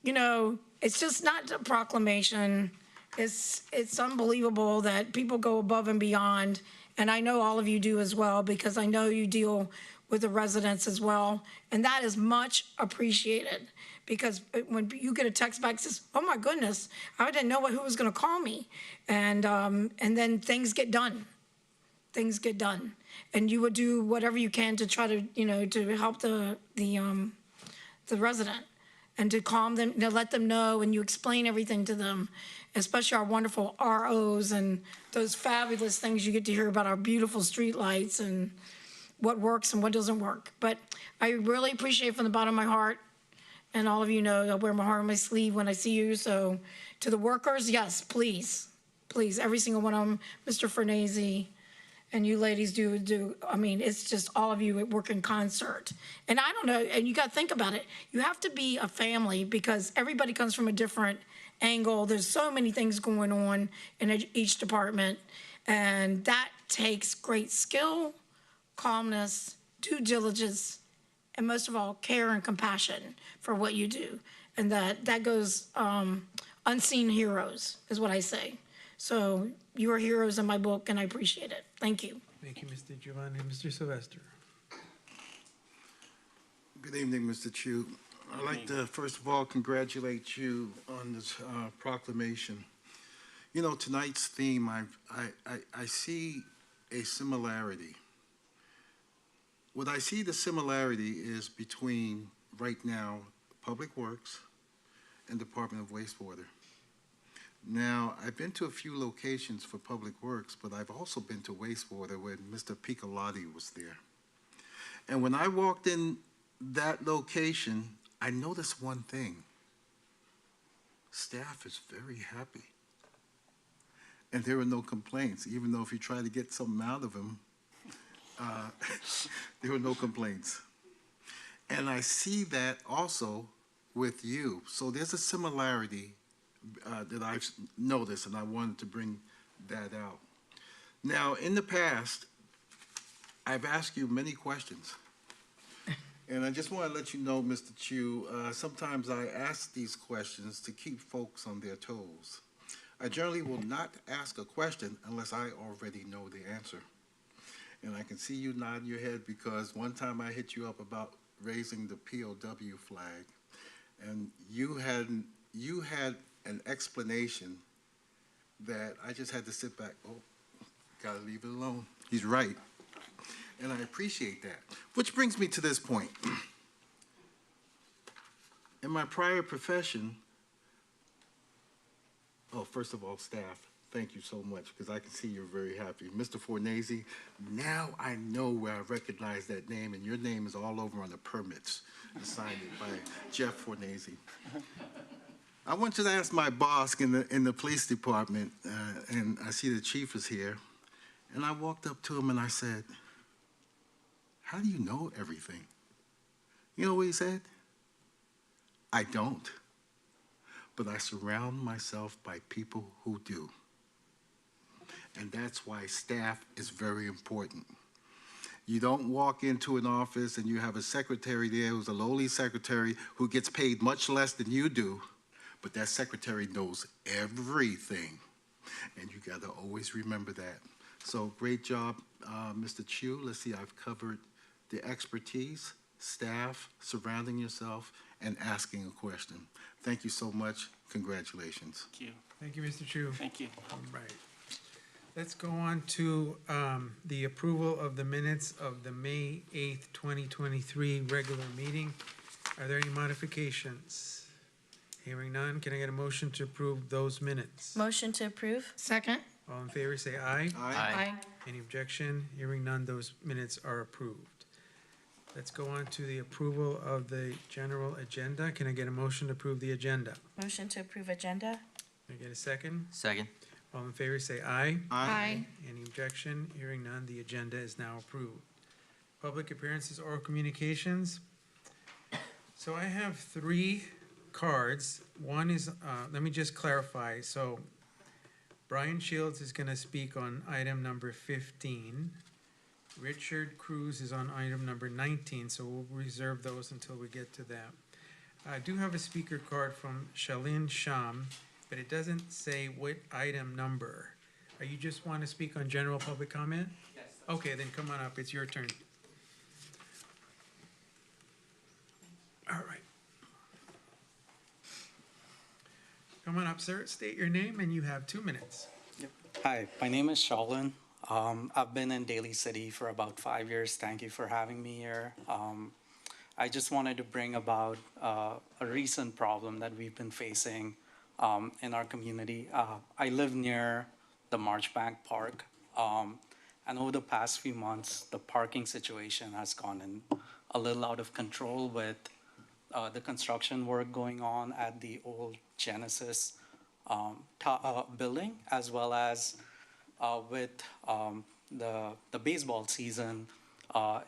it's just not a proclamation. It's unbelievable that people go above and beyond. And I know all of you do as well, because I know you deal with the residents as well. And that is much appreciated, because when you get a text back that says, oh my goodness, I didn't know who was gonna call me. And then things get done. Things get done. And you would do whatever you can to try to, to help the resident, and to calm them, to let them know, and you explain everything to them, especially our wonderful ROs and those fabulous things you get to hear about our beautiful streetlights and what works and what doesn't work. But I really appreciate from the bottom of my heart, and all of you know I wear my heart on my sleeve when I see you. So to the workers, yes, please, every single one of them, Mr. Fernese, and you ladies do, it's just all of you work in concert. And I don't know, and you got to think about it. You have to be a family, because everybody comes from a different angle. There's so many things going on in each department, and that takes great skill, calmness, due diligence, and most of all, care and compassion for what you do. And that goes unseen heroes, is what I say. So you are heroes in my book, and I appreciate it. Thank you. Thank you, Mr. Giovanni. Mr. Sylvester. Good evening, Mr. Chu. I'd like to, first of all, congratulate you on this proclamation. Tonight's theme, I see a similarity. What I see the similarity is between, right now, Public Works and Department of Wastewater. Now, I've been to a few locations for Public Works, but I've also been to wastewater when Mr. Piccolotti was there. And when I walked in that location, I noticed one thing. Staff is very happy. And there were no complaints, even though if you try to get something out of them, there were no complaints. And I see that also with you. So there's a similarity that I've noticed, and I wanted to bring that out. Now, in the past, I've asked you many questions. And I just want to let you know, Mr. Chu, sometimes I ask these questions to keep folks on their toes. I generally will not ask a question unless I already know the answer. And I can see you nodding your head, because one time I hit you up about raising the POW flag, and you had an explanation that I just had to sit back. Oh, gotta leave it alone. He's right. And I appreciate that. Which brings me to this point. In my prior profession, first of all, staff, thank you so much, because I can see you're very happy. Mr. Fornese, now I know where I recognize that name, and your name is all over on the permits, signed by Jeff Fornese. I want you to ask my boss in the police department, and I see the chief is here, and I walked up to him and I said, how do you know everything? You know what he said? I don't. But I surround myself by people who do. And that's why staff is very important. You don't walk into an office and you have a secretary there who's a lowly secretary who gets paid much less than you do, but that secretary knows everything. And you got to always remember that. So great job, Mr. Chu. Let's see, I've covered the expertise, staff, surrounding yourself, and asking a question. Thank you so much. Congratulations. Thank you. Thank you, Mr. Chu. Thank you. All right. Let's go on to the approval of the minutes of the May 8th, 2023 regular meeting. Are there any modifications? Hearing none, can I get a motion to approve those minutes? Motion to approve? Second? All in favor, say aye. Aye. Any objection? Hearing none, those minutes are approved. Let's go on to the approval of the general agenda. Can I get a motion to approve the agenda? Motion to approve agenda? Can I get a second? Second. All in favor, say aye. Aye. Any objection? Hearing none, the agenda is now approved. Public appearances, oral communications. So I have 3 cards. One is, let me just clarify. So Brian Shields is going to speak on item number 15. Richard Cruz is on item number 19, so we'll reserve those until we get to that. I do have a speaker card from Shalin Sham, but it doesn't say what item number. Are you just want to speak on general public comment? Yes. Okay, then come on up. It's your turn. All right. Come on up, sir. State your name, and you have 2 minutes. Hi, my name is Shaolin. I've been in Daly City for about 5 years. Thank you for having me here. I just wanted to bring about a recent problem that we've been facing in our community. I live near the Marchbank Park, and over the past few months, the parking situation has gone in a little out of control with the construction work going on at the old Genesis building, as well as with the baseball season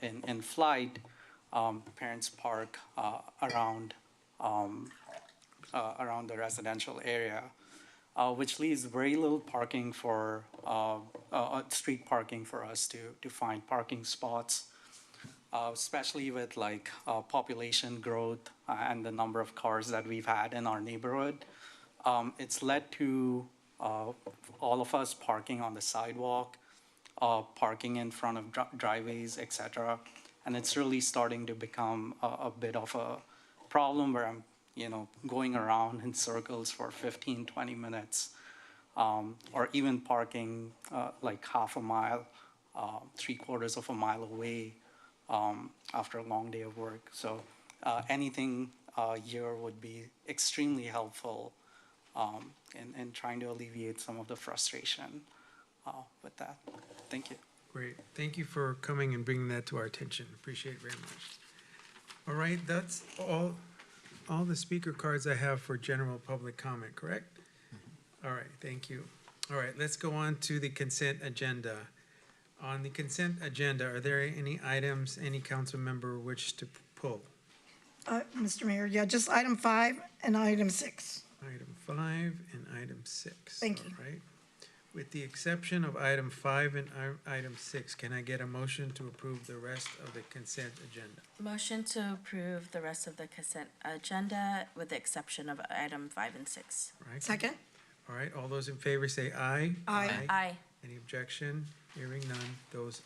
in flight. Parents park around the residential area, which leaves very little parking for street parking for us to find parking spots, especially with like population growth and the number of cars that we've had in our neighborhood. It's led to all of us parking on the sidewalk, parking in front of driveways, etc. And it's really starting to become a bit of a problem where I'm, going around in circles for 15, 20 minutes, or even parking like half a mile, 3/4 of a mile away after a long day of work. So anything here would be extremely helpful in trying to alleviate some of the frustration with that. Thank you. Great. Thank you for coming and bringing that to our attention. Appreciate it very much. All right, that's all the speaker cards I have for general public comment, correct? All right, thank you. All right, let's go on to the consent agenda. On the consent agenda, are there any items any council member wish to pull? Mr. Mayor, yeah, just item 5 and item 6. Item 5 and item 6. Thank you. All right. With the exception of item 5 and item 6, can I get a motion to approve the rest of the consent agenda? Motion to approve the rest of the consent agenda with the exception of item 5 and 6. All right. Second? All right, all those in favor say aye. Aye. Aye. Any objection? Hearing none, those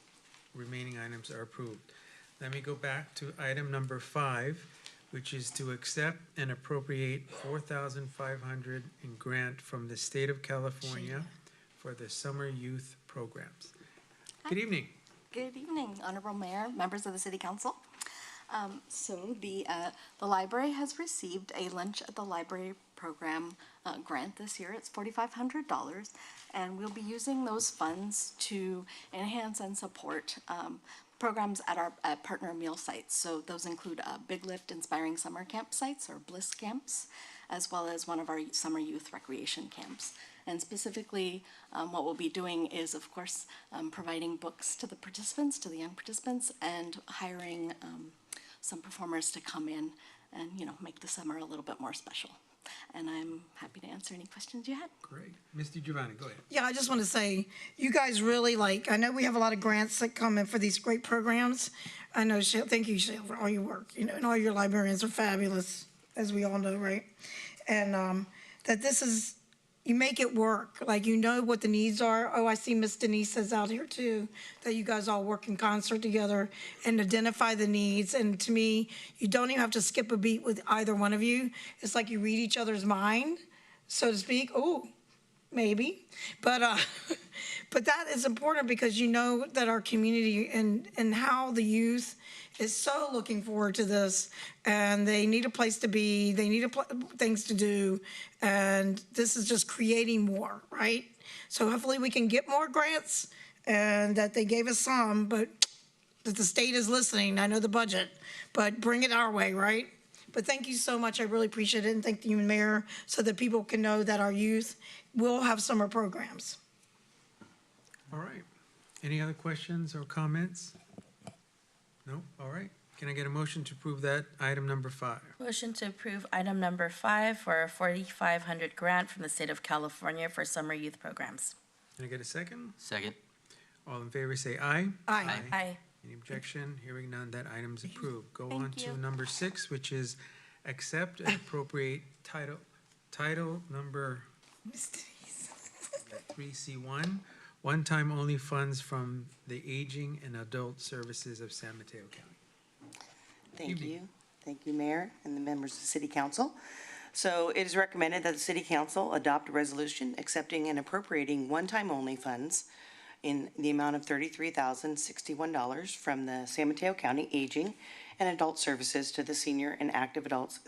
remaining items are approved. Let me go back to item number 5, which is to accept and appropriate $4,500 in grant from the state of California for the summer youth programs. Good evening. Good evening, Honorable Mayor, members of the City Council. So the library has received a Lunch at the Library program grant this year. It's $4,500, and we'll be using those funds to enhance and support programs at our partner meal sites. So those include Big Lift Inspiring Summer Camp sites, or BLISS camps, as well as one of our summer youth recreation camps. And specifically, what we'll be doing is, of course, providing books to the participants, to the young participants, and hiring some performers to come in and, make the summer a little bit more special. And I'm happy to answer any questions you had. Great. Mr. Giovanni, go ahead. Yeah, I just want to say, you guys really I know we have a lot of grants that come in for these great programs. I know, thank you, Shale, for all your work, and all your librarians are fabulous, as we all know, right? And that this is, you make it work, you know what the needs are. Oh, I see Miss Denise is out here too, that you guys all work in concert together and identify the needs. And to me, you don't even have to skip a beat with either one of you. It's like you read each other's mind, so to speak. Oh, maybe. But but that is important because you know that our community and how the youth is so looking forward to this, and they need a place to be, they need things to do, and this is just creating more, right? So hopefully we can get more grants, and that they gave us some, but that the state is listening. I know the budget, but bring it our way, right? But thank you so much. I really appreciate it, and thank you, Mayor, so that people can know that our youth will have summer programs. All right. Any other questions or comments? No? All right. Can I get a motion to approve that item number 5? Motion to approve item number 5 for a $4,500 grant from the state of California for summer youth programs. Can I get a second? Second. All in favor say aye. Aye. Aye. Any objection? Hearing none, that item's approved. Go Thank on to you. number 6, which is accept and appropriate title number 3C1, one-time only funds from the Aging and Adult Services of San Mateo County. Thank Evening. you. Thank you, Mayor and the members of the City Council. So it is recommended that the City Council adopt a resolution accepting and appropriating one-time only funds in the amount of $33,061 from the San Mateo County Aging and Adult Services to the Senior and Active Adults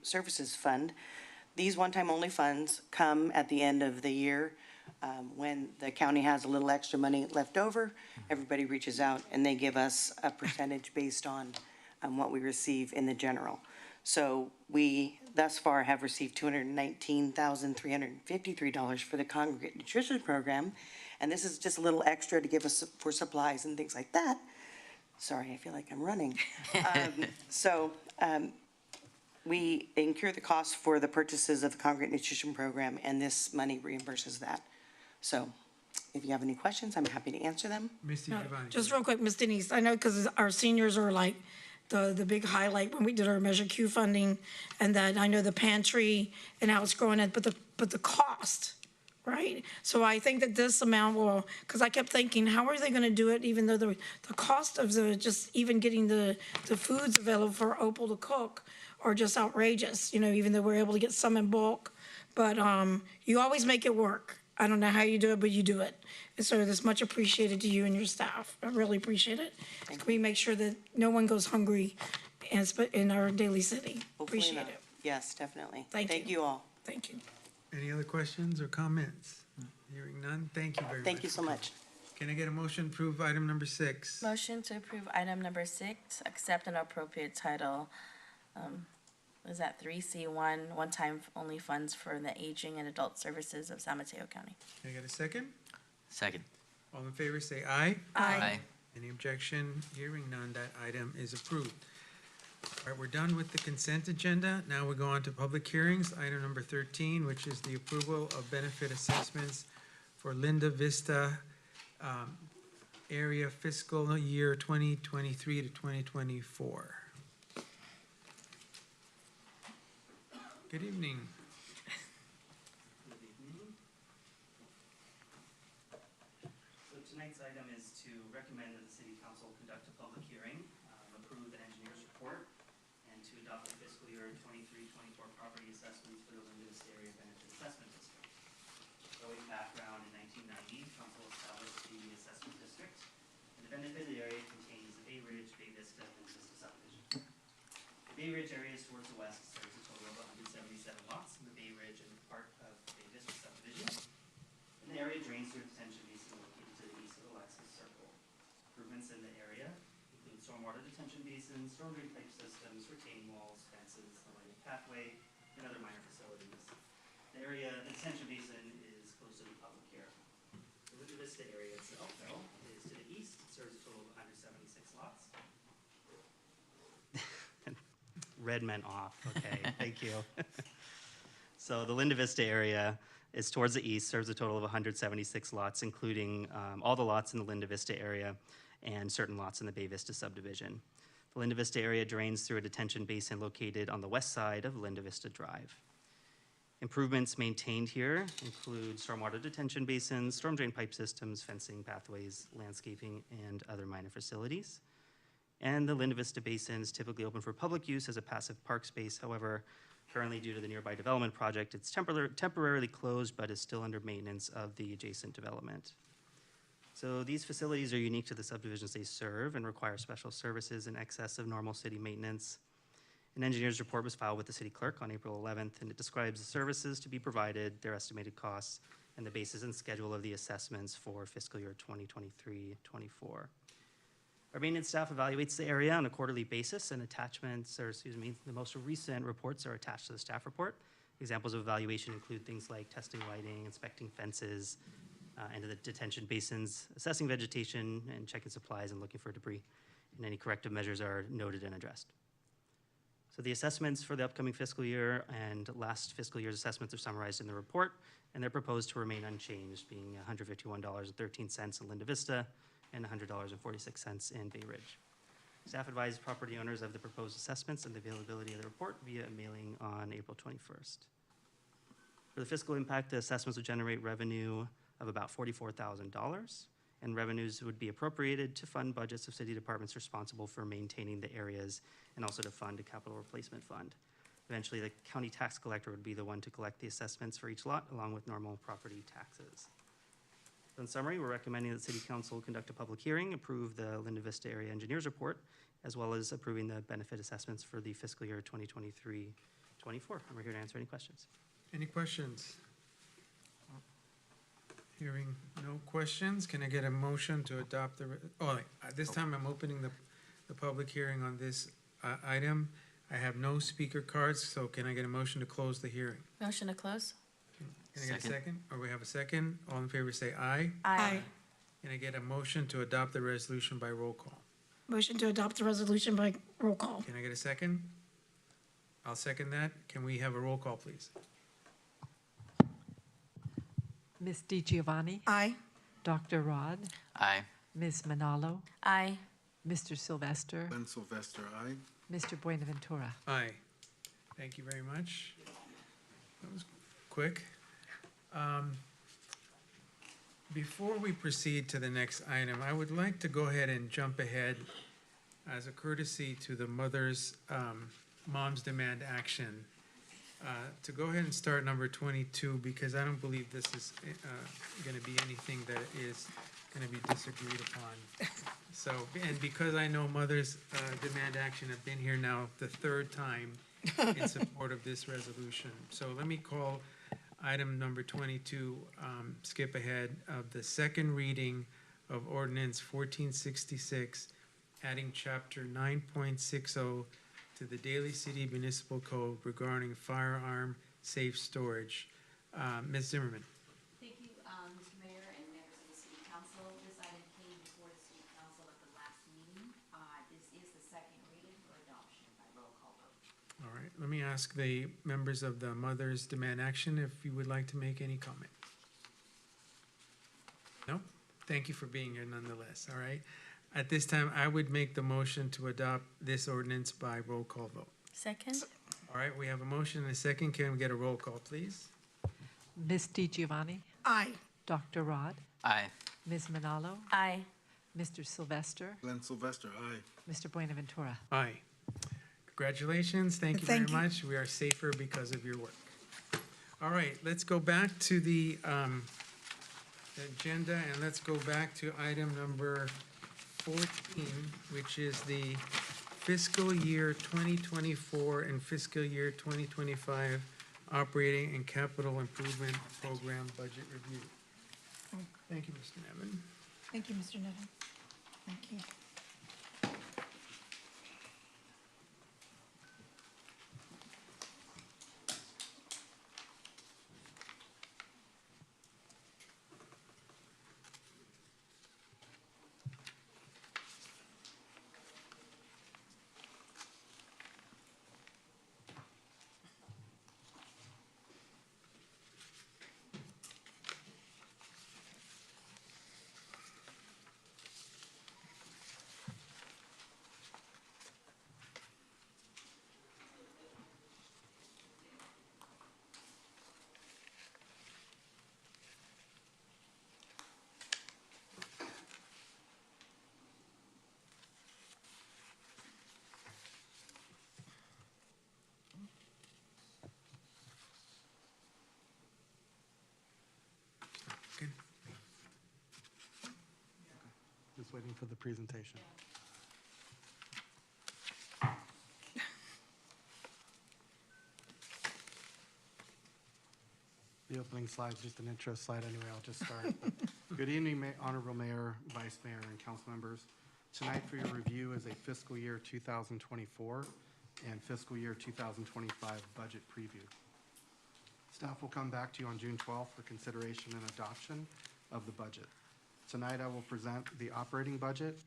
Services Fund. These one-time only funds come at the end of the year when the county has a little extra money left over. Everybody reaches out and they give us a percentage based on what we receive in the general. So we thus far have received $219,353 for the Congregate Nutrition Program. And this is just a little extra to give us for supplies and things like that. Sorry, I feel like I'm running. We incur the cost for the purchases of the Congregate Nutrition Program, and this money reimburses that. So if you have any questions, I'm happy to answer them. Mr. Giovanni. Just real quick, Ms. Denise, I know because our seniors are the big highlight when we did our Measure Q funding, and that I know the pantry and how it's growing, but the cost, right? So I think that this amount will, because I kept thinking, how are they going to do it, even though the cost of just even getting the foods available for Opal to cook are just outrageous, even though we're able to get some in bulk. But you always make it work. I don't know how you do it, but you do it. And so it's much appreciated to you and your staff. I really appreciate it. Can we make sure that no one goes hungry in our Daly City? Hopefully Appreciate not. it. Yes, definitely. Thank you all. Thank you. Any other questions or comments? Hearing none, thank you very much. Thank you so much. Can I get a motion to approve item number 6? Motion to approve item number 6, accept and appropriate title, is that 3C1, one-time only funds for the Aging and Adult Services of San Mateo County. Can I get a second? Second. All in favor say aye. Aye. Any objection? Hearing none, that item is approved. All right, we're done with the consent agenda. Now we go on to public hearings. Item number 13, which is the approval of benefit assessments for Linda Vista area fiscal year 2023 to 2024. Good evening. So tonight's item is to recommend that the City Council conduct a public hearing, approve the engineer's report, and to adopt the fiscal year 23-24 property assessments for the Linda Area Benefit Assessment District. So in background, in 1990, Council established the assessment district, and the benefited area contains the Bay Ridge, Bay Vista, and Vista subdivision. The Bay Ridge area is towards the west, serves a total of 177 lots in the Bay Ridge and part of Bay Vista subdivision. And the area drains through a detention basin located to the east of the Alexis Circle. Improvements in the area include stormwater detention basins, storm drain pipe systems, retaining walls, fences, a lighted pathway, and other minor facilities. The detention basin is close red meant off, okay, thank you. So the Linda Vista area is towards the east, serves a total of 176 lots, including all the lots in the Linda Vista area and certain lots in the Bay Vista subdivision. The Linda Vista area drains through a detention basin located on the west side of Linda Vista Drive. Improvements maintained here include stormwater detention basins, storm drain pipe systems, fencing, pathways, landscaping, and other minor facilities. And the Linda Vista Basin is typically open for public use as a passive park space. However, currently due to the nearby development project, it's temporarily closed, but is still under maintenance of the adjacent development. So these facilities are unique to the subdivisions they serve and require special services in excess of normal city maintenance. An engineer's report was filed with the city clerk on April 11th, and it describes the services to be provided, their estimated costs, and the basis and schedule of the assessments for fiscal year 2023-24. Our maintenance staff evaluates the area on a quarterly basis, and the most recent reports are attached to the staff report. Examples of evaluation include things like testing lighting, inspecting fences, and the detention basins, assessing vegetation, and checking supplies and looking for debris. And any corrective measures are noted and addressed. So the assessments for the upcoming fiscal year and last fiscal year's assessments are summarized in the report, and they're proposed to remain unchanged, being $151.13 in Linda Vista and $100.46 in Bay Ridge. Staff advised property owners of the proposed assessments and the availability of the report via a mailing on April 21st. For the fiscal impact, the assessments would generate revenue of about $44,000, and revenues would be appropriated to fund budgets of city departments responsible for maintaining the areas and also to fund a capital replacement fund. Eventually, the county tax collector would be the one to collect the assessments for each lot along with normal property taxes. So in summary, we're recommending that City Council conduct a public hearing, approve the Linda Vista Area Engineers Report, as well as approving the benefit assessments for the fiscal year 2023-24. And we're here to answer any questions. Any questions? Hearing no questions, can I get a motion to adopt the, this time I'm opening the public hearing on this item. I have no speaker cards, so can I get a motion to close the hearing? Motion to close? Can I get a second? Or we have a second? All in favor say aye. Aye. Can I get a motion to adopt the resolution by roll call? Motion to adopt the resolution by roll call. Can I get a second? I'll second that. Can we have a roll call, please? Ms. DiGiovanni, Aye. Dr. Rod, Aye. Ms. Manalo, Aye. Mr. Sylvester, Glenn Sylvester, aye. Mr. Buenaventura. Aye. Thank you very much. That was quick. Before we proceed to the next item, I would like to go ahead and jump ahead as a courtesy to the Moms Demand Action, to go ahead and start number 22, because I don't believe this is going to be anything that is going to be disagreed upon. So, and because I know Mothers Demand Action have been here now the third time in support of this resolution. So let me call item number 22, skip ahead, of the second reading of ordinance 1466, adding chapter 9.60 to the Daly City Municipal Code regarding firearm safe storage. Ms. Zimmerman. Thank you, Mr. Mayor and members of the City Council. This item came before the City Council at the last meeting. This is the second reading for adoption by roll call vote. All right, let me ask the members of the Mothers Demand Action if you would like to make any comment. No? Thank you for being here nonetheless, all right? At this time, I would make the motion to adopt this ordinance by roll call vote. Second? All right, we have a motion and a second. Can we get a roll call, please? Ms. DiGiovanni, Aye. Dr. Rod, Aye. Ms. Manalo, Aye. Mr. Sylvester, Glenn Sylvester, aye. Mr. Buenaventura. Aye. Congratulations, thank you Thank very you. much. We are safer because of your work. All right, let's go back to the agenda, and let's go back to item number 14, which is the fiscal year 2024 and fiscal year 2025 operating and capital improvement program budget review. Thank you, Mr. Nevin. Thank you, Mr. Nevin. Thank you. waiting for the presentation. The opening slide, just an intro slide anyway, I'll just start. Good evening, Honorable Mayor, Vice Mayor, and council members. Tonight for your review is a fiscal year 2024 and fiscal year 2025 budget preview. Staff will come back to you on June 12th for consideration and adoption of the budget. Tonight I will present the operating budget,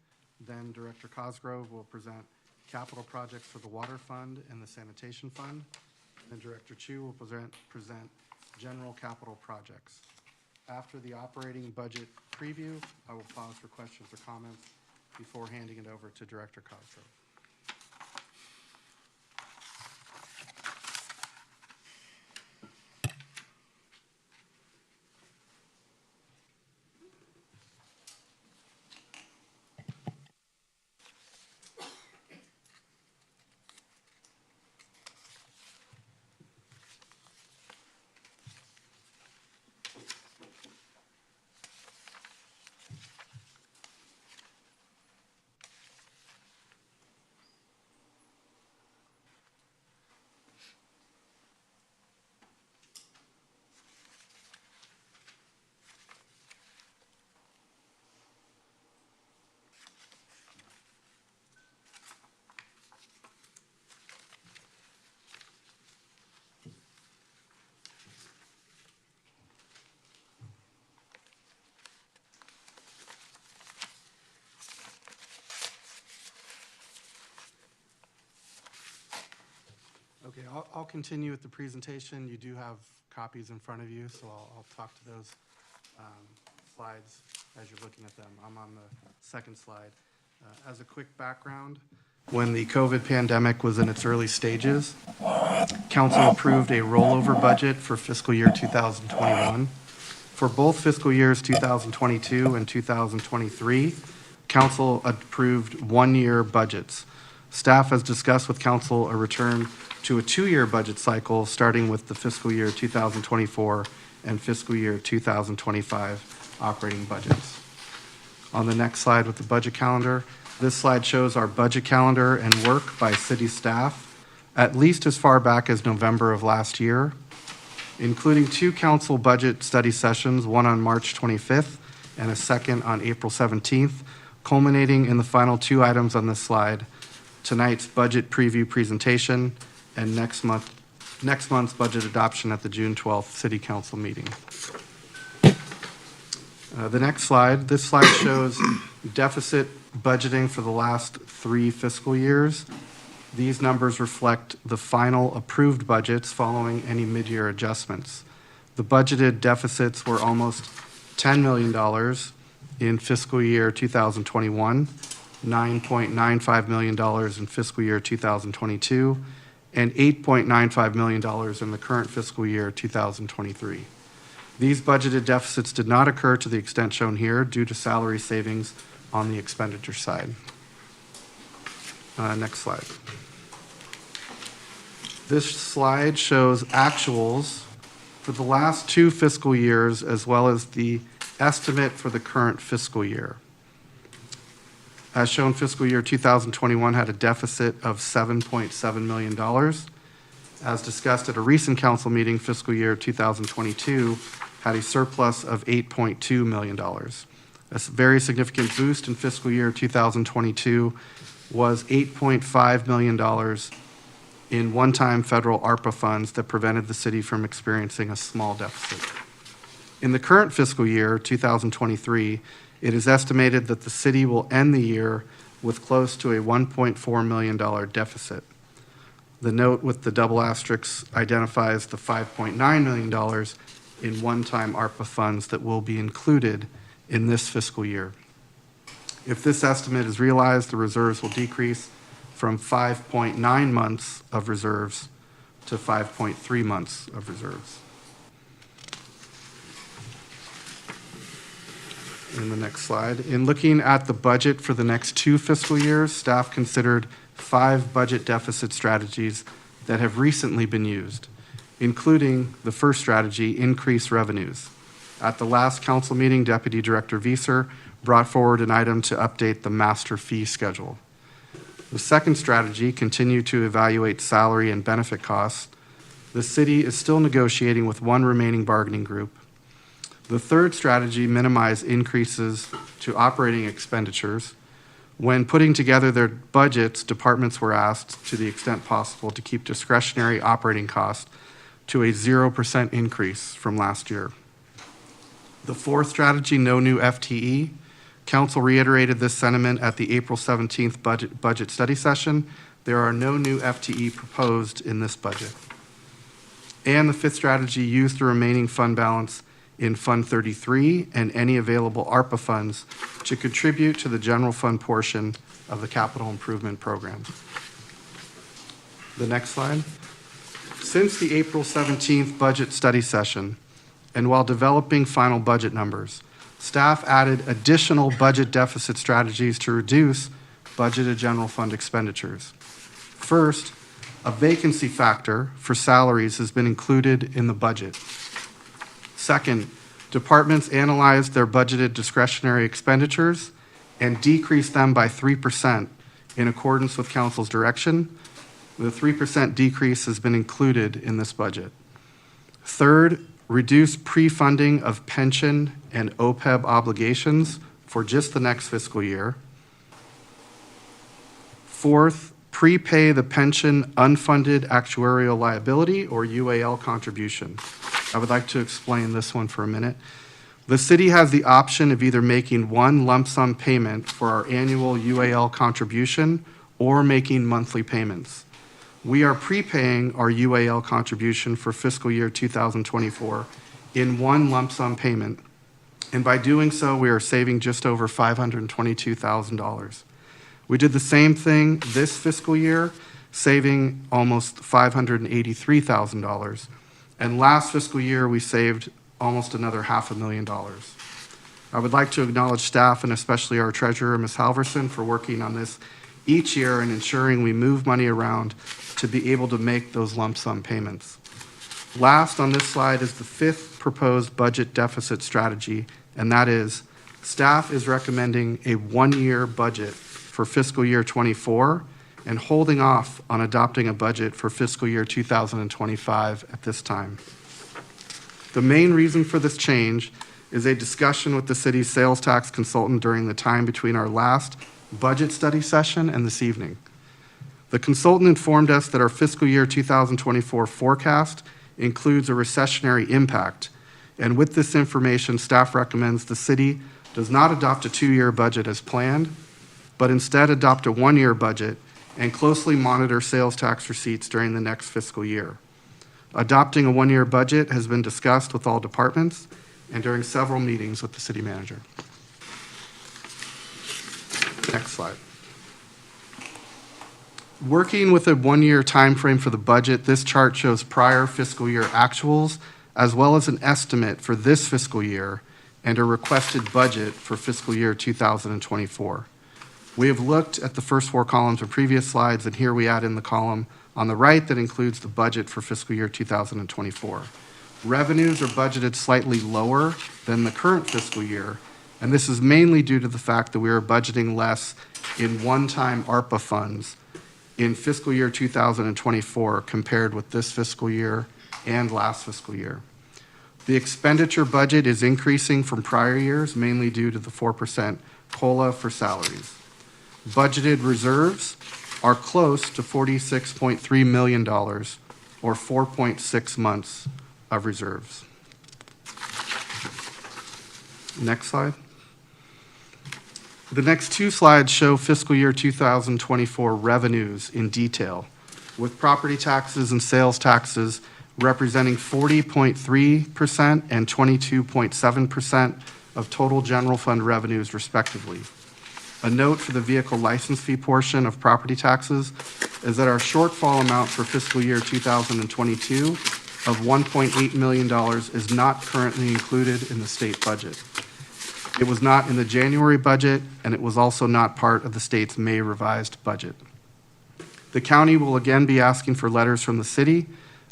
then Director Cosgrove will present capital projects for the Water Fund and the Sanitation Fund, and Director Chu will present general capital projects. After the operating budget preview, I will pause for questions or comments before handing it over to Director Cosgrove. Okay, I'll continue with the presentation. You do have copies in front of you, so I'll talk to those slides as you're looking at them. I'm on the second slide. As a quick background, when the COVID pandemic was in its early stages, Council approved a rollover budget for fiscal year 2021. For both fiscal years 2022 and 2023, Council approved one-year budgets. Staff has discussed with Council a return to a two-year budget cycle, starting with the fiscal year 2024 and fiscal year 2025 operating budgets. On the next slide with the budget calendar, this slide shows our budget calendar and work by city staff, at least as far back as November of last year, including two council budget study sessions, one on March 25th and a second on April 17th, culminating in the final two items on this slide, tonight's budget preview presentation and next month's budget adoption at the June 12th City Council meeting. The next slide, this slide shows deficit budgeting for the last 3 fiscal years. These numbers reflect the final approved budgets following any mid-year adjustments. The budgeted deficits were almost $10 million in fiscal year 2021, $9.95 million in fiscal year 2022, and $8.95 million in the current fiscal year 2023. These budgeted deficits did not occur to the extent shown here due to salary savings on the expenditure side. Next slide. This slide shows actuals for the last 2 fiscal years as well as the estimate for the current fiscal year. As shown, fiscal year 2021 had a deficit of $7.7 million. As discussed at a recent council meeting, fiscal year 2022 had a surplus of $8.2 million. A very significant boost in fiscal year 2022 was $8.5 million in one-time federal ARPA funds that prevented the city from experiencing a small deficit. In the current fiscal year, 2023, it is estimated that the city will end the year with close to a $1.4 million deficit. The note with the double asterisks identifies the $5.9 million in one-time ARPA funds that will be included in this fiscal year. If this estimate is realized, the reserves will decrease from 5.9 months of reserves to 5.3 months of reserves. In the next slide, in looking at the budget for the next 2 fiscal years, staff considered 5 budget deficit strategies that have recently been used, including the first strategy, increase revenues. At the last council meeting, Deputy Director Visser brought forward an item to update the master fee schedule. The second strategy, continue to evaluate salary and benefit costs. The city is still negotiating with one remaining bargaining group. The third strategy, minimize increases to operating expenditures. When putting together their budgets, departments were asked, to the extent possible, to keep discretionary operating costs to a 0% increase from last year. The fourth strategy, no new FTE. Council reiterated this sentiment at the April 17th budget study session. There are no new FTE proposed in this budget. And the fifth strategy, use the remaining fund balance in Fund 33 and any available ARPA funds to contribute to the general fund portion of the capital improvement program. The next slide. Since the April 17th budget study session, and while developing final budget numbers, staff added additional budget deficit strategies to reduce budgeted general fund expenditures. First, a vacancy factor for salaries has been included in the budget. Second, departments analyzed their budgeted discretionary expenditures and decreased them by 3% in accordance with council's direction. The 3% decrease has been included in this budget. Third, reduce pre-funding of pension and OPEB obligations for just the next fiscal year. Fourth, prepay the pension unfunded actuarial liability, or UAL contribution. I would like to explain this one for a minute. The city has the option of either making one lump sum payment for our annual UAL contribution or making monthly payments. We are prepaying our UAL contribution for fiscal year 2024 in one lump sum payment, and by doing so, we are saving just over $522,000. We did the same thing this fiscal year, saving almost $583,000. And last fiscal year, we saved almost another $500,000. I would like to acknowledge staff and especially our treasurer, Ms. Halverson, for working on this each year and ensuring we move money around to be able to make those lump sum payments. Last on this slide is the fifth proposed budget deficit strategy, and that is staff is recommending a one-year budget for fiscal year 24 and holding off on adopting a budget for fiscal year 2025 at this time. The main reason for this change is a discussion with the city's sales tax consultant during the time between our last budget study session and this evening. The consultant informed us that our fiscal year 2024 forecast includes a recessionary impact, and with this information, staff recommends the city does not adopt a two-year budget as planned, but instead adopt a one-year budget and closely monitor sales tax receipts during the next fiscal year. Adopting a one-year budget has been discussed with all departments and during several meetings with the city manager. Next slide. Working with a one-year time frame for the budget, this chart shows prior fiscal year actuals as well as an estimate for this fiscal year and a requested budget for fiscal year 2024. We have looked at the first four columns of previous slides, and here we add in the column on the right that includes the budget for fiscal year 2024. Revenues are budgeted slightly lower than the current fiscal year, and this is mainly due to the fact that we are budgeting less in one-time ARPA funds in fiscal year 2024 compared with this fiscal year and last fiscal year. The expenditure budget is increasing from prior years, mainly due to the 4% COLA for salaries. Budgeted reserves are close to $46.3 million, or 4.6 months of reserves. Next slide. The next two slides show fiscal year 2024 revenues in detail, with property taxes and sales taxes representing 40.3% and 22.7% of total general fund revenues respectively. A note for the vehicle license fee portion of property taxes is that our shortfall amount for fiscal year 2022 of $1.8 million is not currently included in the state budget. It was not in the January budget, and it was also not part of the state's May revised budget. The county will again be asking for letters from the city,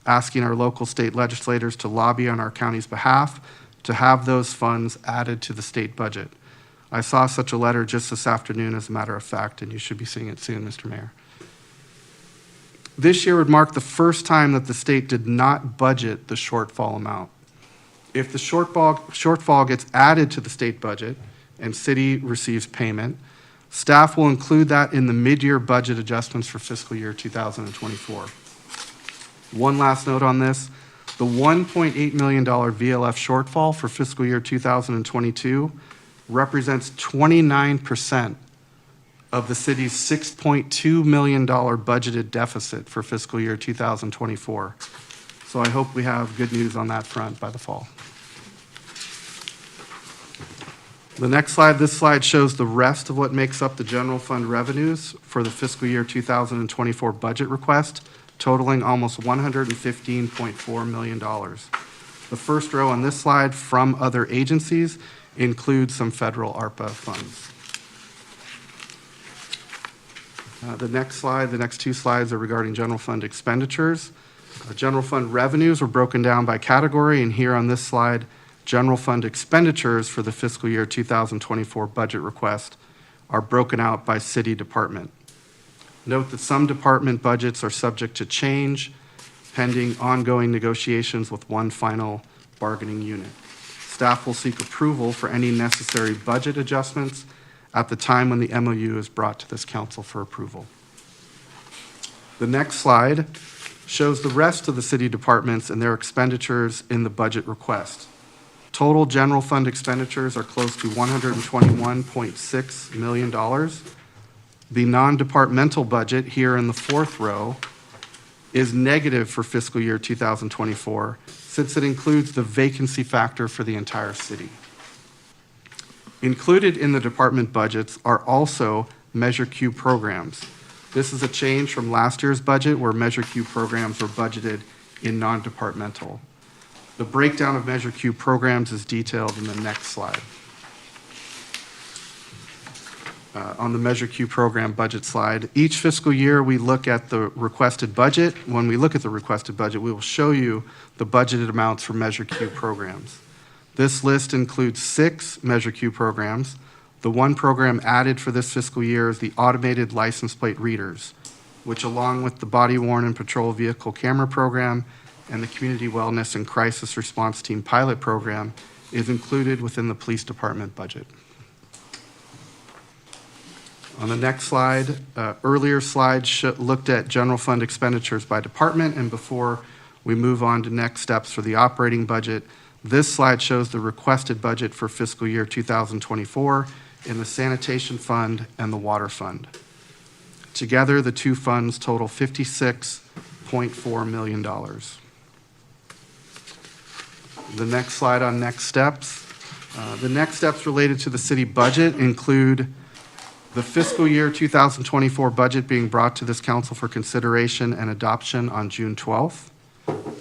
asking our local state legislators to lobby on our county's behalf to have those funds added to the state budget. I saw such a letter just this afternoon, as a matter of fact, and you should be seeing it soon, Mr. Mayor. This year would mark the first time that the state did not budget the shortfall amount. If the shortfall gets added to the state budget and city receives payment, staff will include that in the mid-year budget adjustments for fiscal year 2024. One last note on this, the $1.8 million VLF shortfall for fiscal year 2022 represents 29% of the city's $6.2 million budgeted deficit for fiscal year 2024. So I hope we have good news on that front by the fall. The next slide, this slide shows the rest of what makes up the general fund revenues for the fiscal year 2024 budget request, totaling almost $115.4 million. The first row on this slide from other agencies includes some federal ARPA funds. The next slide, the next two slides are regarding general fund expenditures. General fund revenues were broken down by category, and here on this slide, general fund expenditures for the fiscal year 2024 budget request are broken out by city department. Note that some department budgets are subject to change pending ongoing negotiations with one final bargaining unit. Staff will seek approval for any necessary budget adjustments at the time when the MOU is brought to this council for approval. The next slide shows the rest of the city departments and their expenditures in the budget request. Total general fund expenditures are close to $121.6 million. The non-departmental budget here in the fourth row is negative for fiscal year 2024, since it includes the vacancy factor for the entire city. Included in the department budgets are also Measure Q programs. This is a change from last year's budget where Measure Q programs were budgeted in non-departmental. The breakdown of Measure Q programs is detailed in the next slide. On the Measure Q program budget slide, each fiscal year we look at the requested budget. When we look at the requested budget, we will show you the budgeted amounts for Measure Q programs. This list includes 6 Measure Q programs. The one program added for this fiscal year is the automated license plate readers, which along with the body worn and patrol vehicle camera program and the Community Wellness and Crisis Response Team pilot program is included within the police department budget. On the next slide, earlier slides looked at general fund expenditures by department, and before we move on to next steps for the operating budget, this slide shows the requested budget for fiscal year 2024 in the sanitation fund and the water fund. Together, the two funds total $56.4 million. The next slide on next steps. The next steps related to the city budget include the fiscal year 2024 budget being brought to this council for consideration and adoption on June 12th.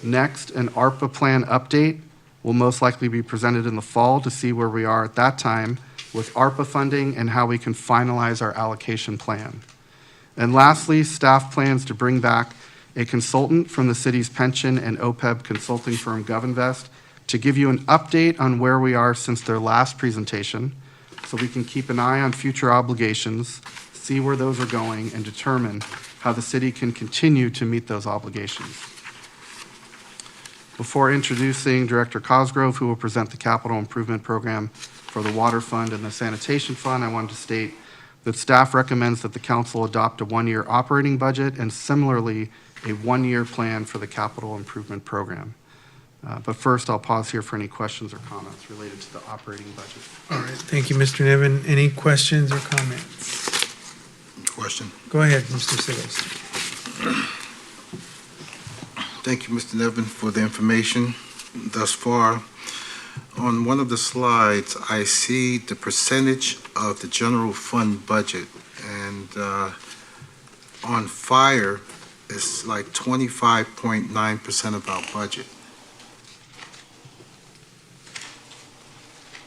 Next, an ARPA plan update will most likely be presented in the fall to see where we are at that time with ARPA funding and how we can finalize our allocation plan. And lastly, staff plans to bring back a consultant from the city's pension and OPEB consulting firm GovInvest to give you an update on where we are since their last presentation, so we can keep an eye on future obligations, see where those are going, and determine how the city can continue to meet those obligations. Before introducing Director Cosgrove, who will present the capital improvement program for the water fund and the sanitation fund, I wanted to state that staff recommends that the council adopt a one-year operating budget and similarly a one-year plan for the capital improvement program. But first, I'll pause here for any questions or comments related to the operating budget. All right, thank you, Mr. Nevin. Any questions or comments? Question. Go ahead, Mr. Sylvester. Thank you, Mr. Nevin, for the information thus far. On one of the slides, I see the percentage of the general fund budget, and on fire, it's like 25.9% of our budget.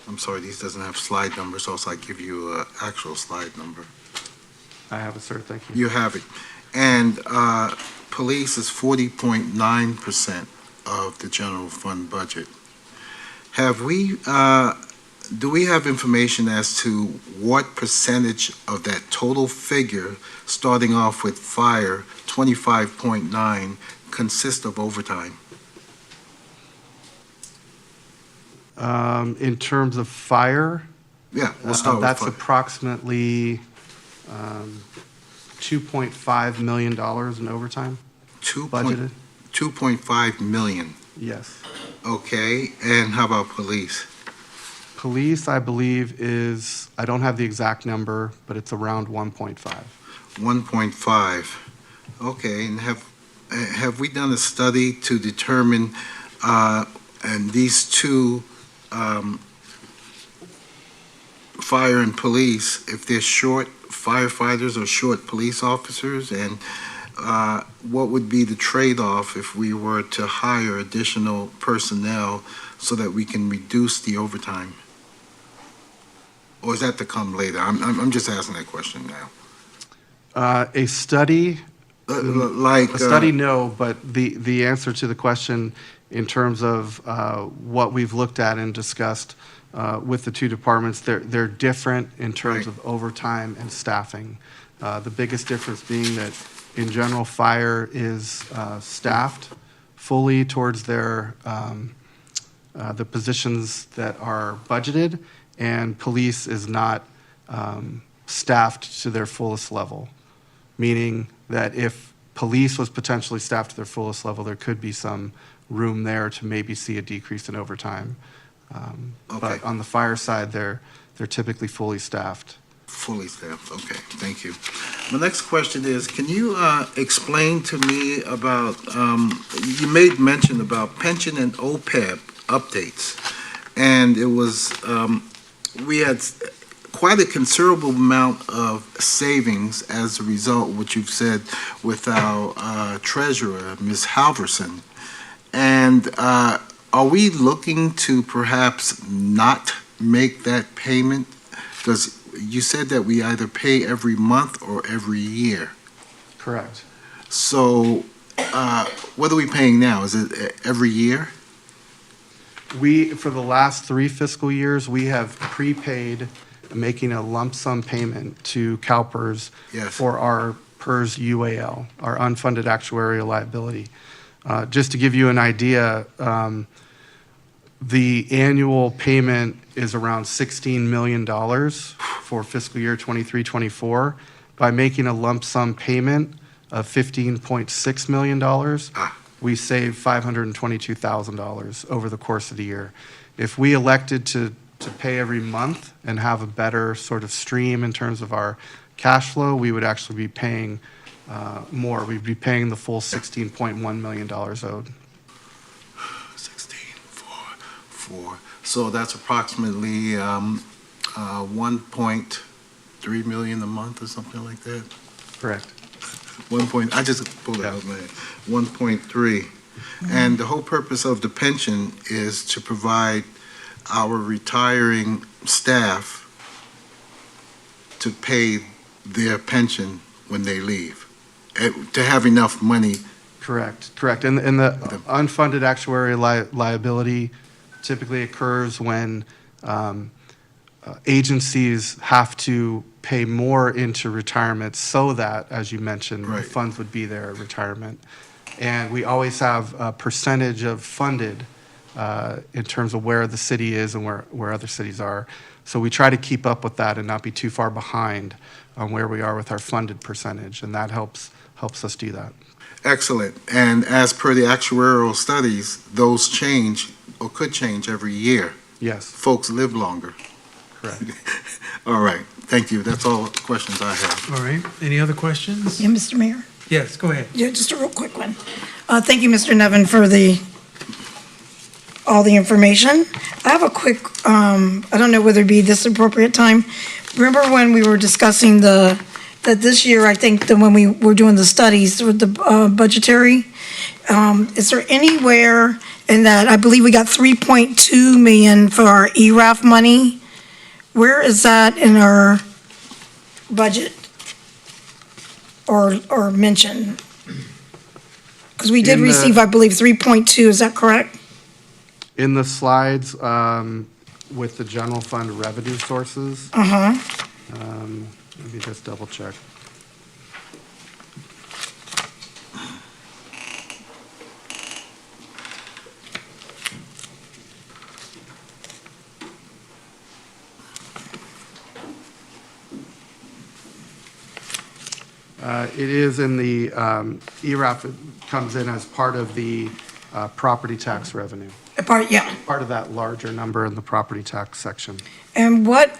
I'm sorry, these doesn't have slide numbers, so I'll give you an actual slide number. I have it, sir, thank you. You have it. And police is 40.9% of the general fund budget. have we, do we have information as to what percentage of that total figure, starting off with fire, 25.9, consists of overtime? In terms of fire, Yeah, we'll start with that's fire. approximately $2.5 million in overtime budgeted. 2.5 million. Yes. Okay, and how about police? Police, I believe, is, I don't have the exact number, but it's around 1.5. 1.5. Okay, and have we done a study to determine, and these two, fire and police, if they're short firefighters or short police officers, and what would be the trade-off if we were to hire additional personnel so that we can reduce the overtime? Or is that to come later? I'm just asking that question now. A study, Like, a study, no, but the answer to the question in terms of what we've looked at and discussed with the two departments, they're different in terms of overtime and staffing. The biggest difference being that in general, fire is staffed fully towards their the positions that are budgeted, and police is not staffed to their fullest level, meaning that if police was potentially staffed to their fullest level, there could be some room there to maybe see a decrease in overtime. But on the fire side, they're typically fully staffed. Fully staffed, okay, thank you. My next question is, can you explain to me about, you made mention about pension and OPEB updates, and it was, we had quite a considerable amount of savings as a result, what you've said, with our treasurer, Ms. Halverson. And are we looking to perhaps not make that payment? Because you said that we either pay every month or every year. Correct. So what are we paying now? Is it every year? For the last 3 fiscal years, we have prepaid, making a lump sum payment to CalPERS for our PERS UAL, our unfunded actuarial liability. Just to give you an idea, the annual payment is around $16 million for fiscal year 23-24. By making a lump sum payment of $15.6 million, we save $522,000 over the course of the year. If we elected to pay every month and have a better sort of stream in terms of our cash flow, we would actually be paying more. We'd be paying the full $16.1 million owed. 16.4. So that's approximately 1.3 million a month or something like that? Correct. I just pulled it out, man. 1.3. And the whole purpose of the pension is to provide our retiring staff to pay their pension when they leave, to have enough money. Correct. And the unfunded actuarial liability typically occurs when agencies have to pay more into retirement so that, as you mentioned, the funds would be there at retirement. And we always have a percentage of funded in terms of where the city is and where other cities are. So we try to keep up with that and not be too far behind on where we are with our funded percentage, and that helps us do that. Excellent. And as per the actuarial studies, those change or could change every year. Yes. Folks live longer. Correct. All right. Thank you. That's all the questions I have. All right. Any other questions? Yeah, Mr. Mayor? Yes, go ahead. Yeah, just a real quick one. Thank you, Mr. Nevin, for all the information. I have a quick, I don't know whether it be this appropriate time. Remember when we were discussing that this year, I think that when we were doing the studies with the budgetary, is there anywhere in that, I believe we got 3.2 million for our ERAF money? Where is that in our budget or mention? Because we did receive, I believe, 3.2, is that correct? In the slides, with the general fund revenue sources, Uh-huh. let me just double check. It is in the, ERAF, it comes in as part of the property tax revenue, Yeah. part of that larger number in the property tax section. And what is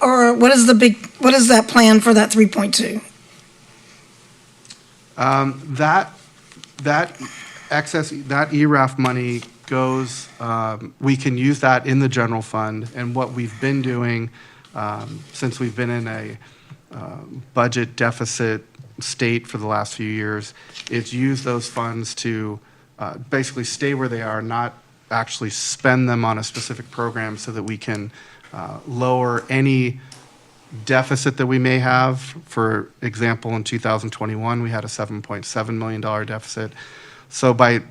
what is that plan for that 3.2? That excess, that ERAF money goes, we can use that in the general fund. And what we've been doing, since we've been in a budget deficit state for the last few years, is use those funds to basically stay where they are, not actually spend them on a specific program, so that we can lower any deficit that we may have. For example, in 2021, we had a $7.7 million deficit. So by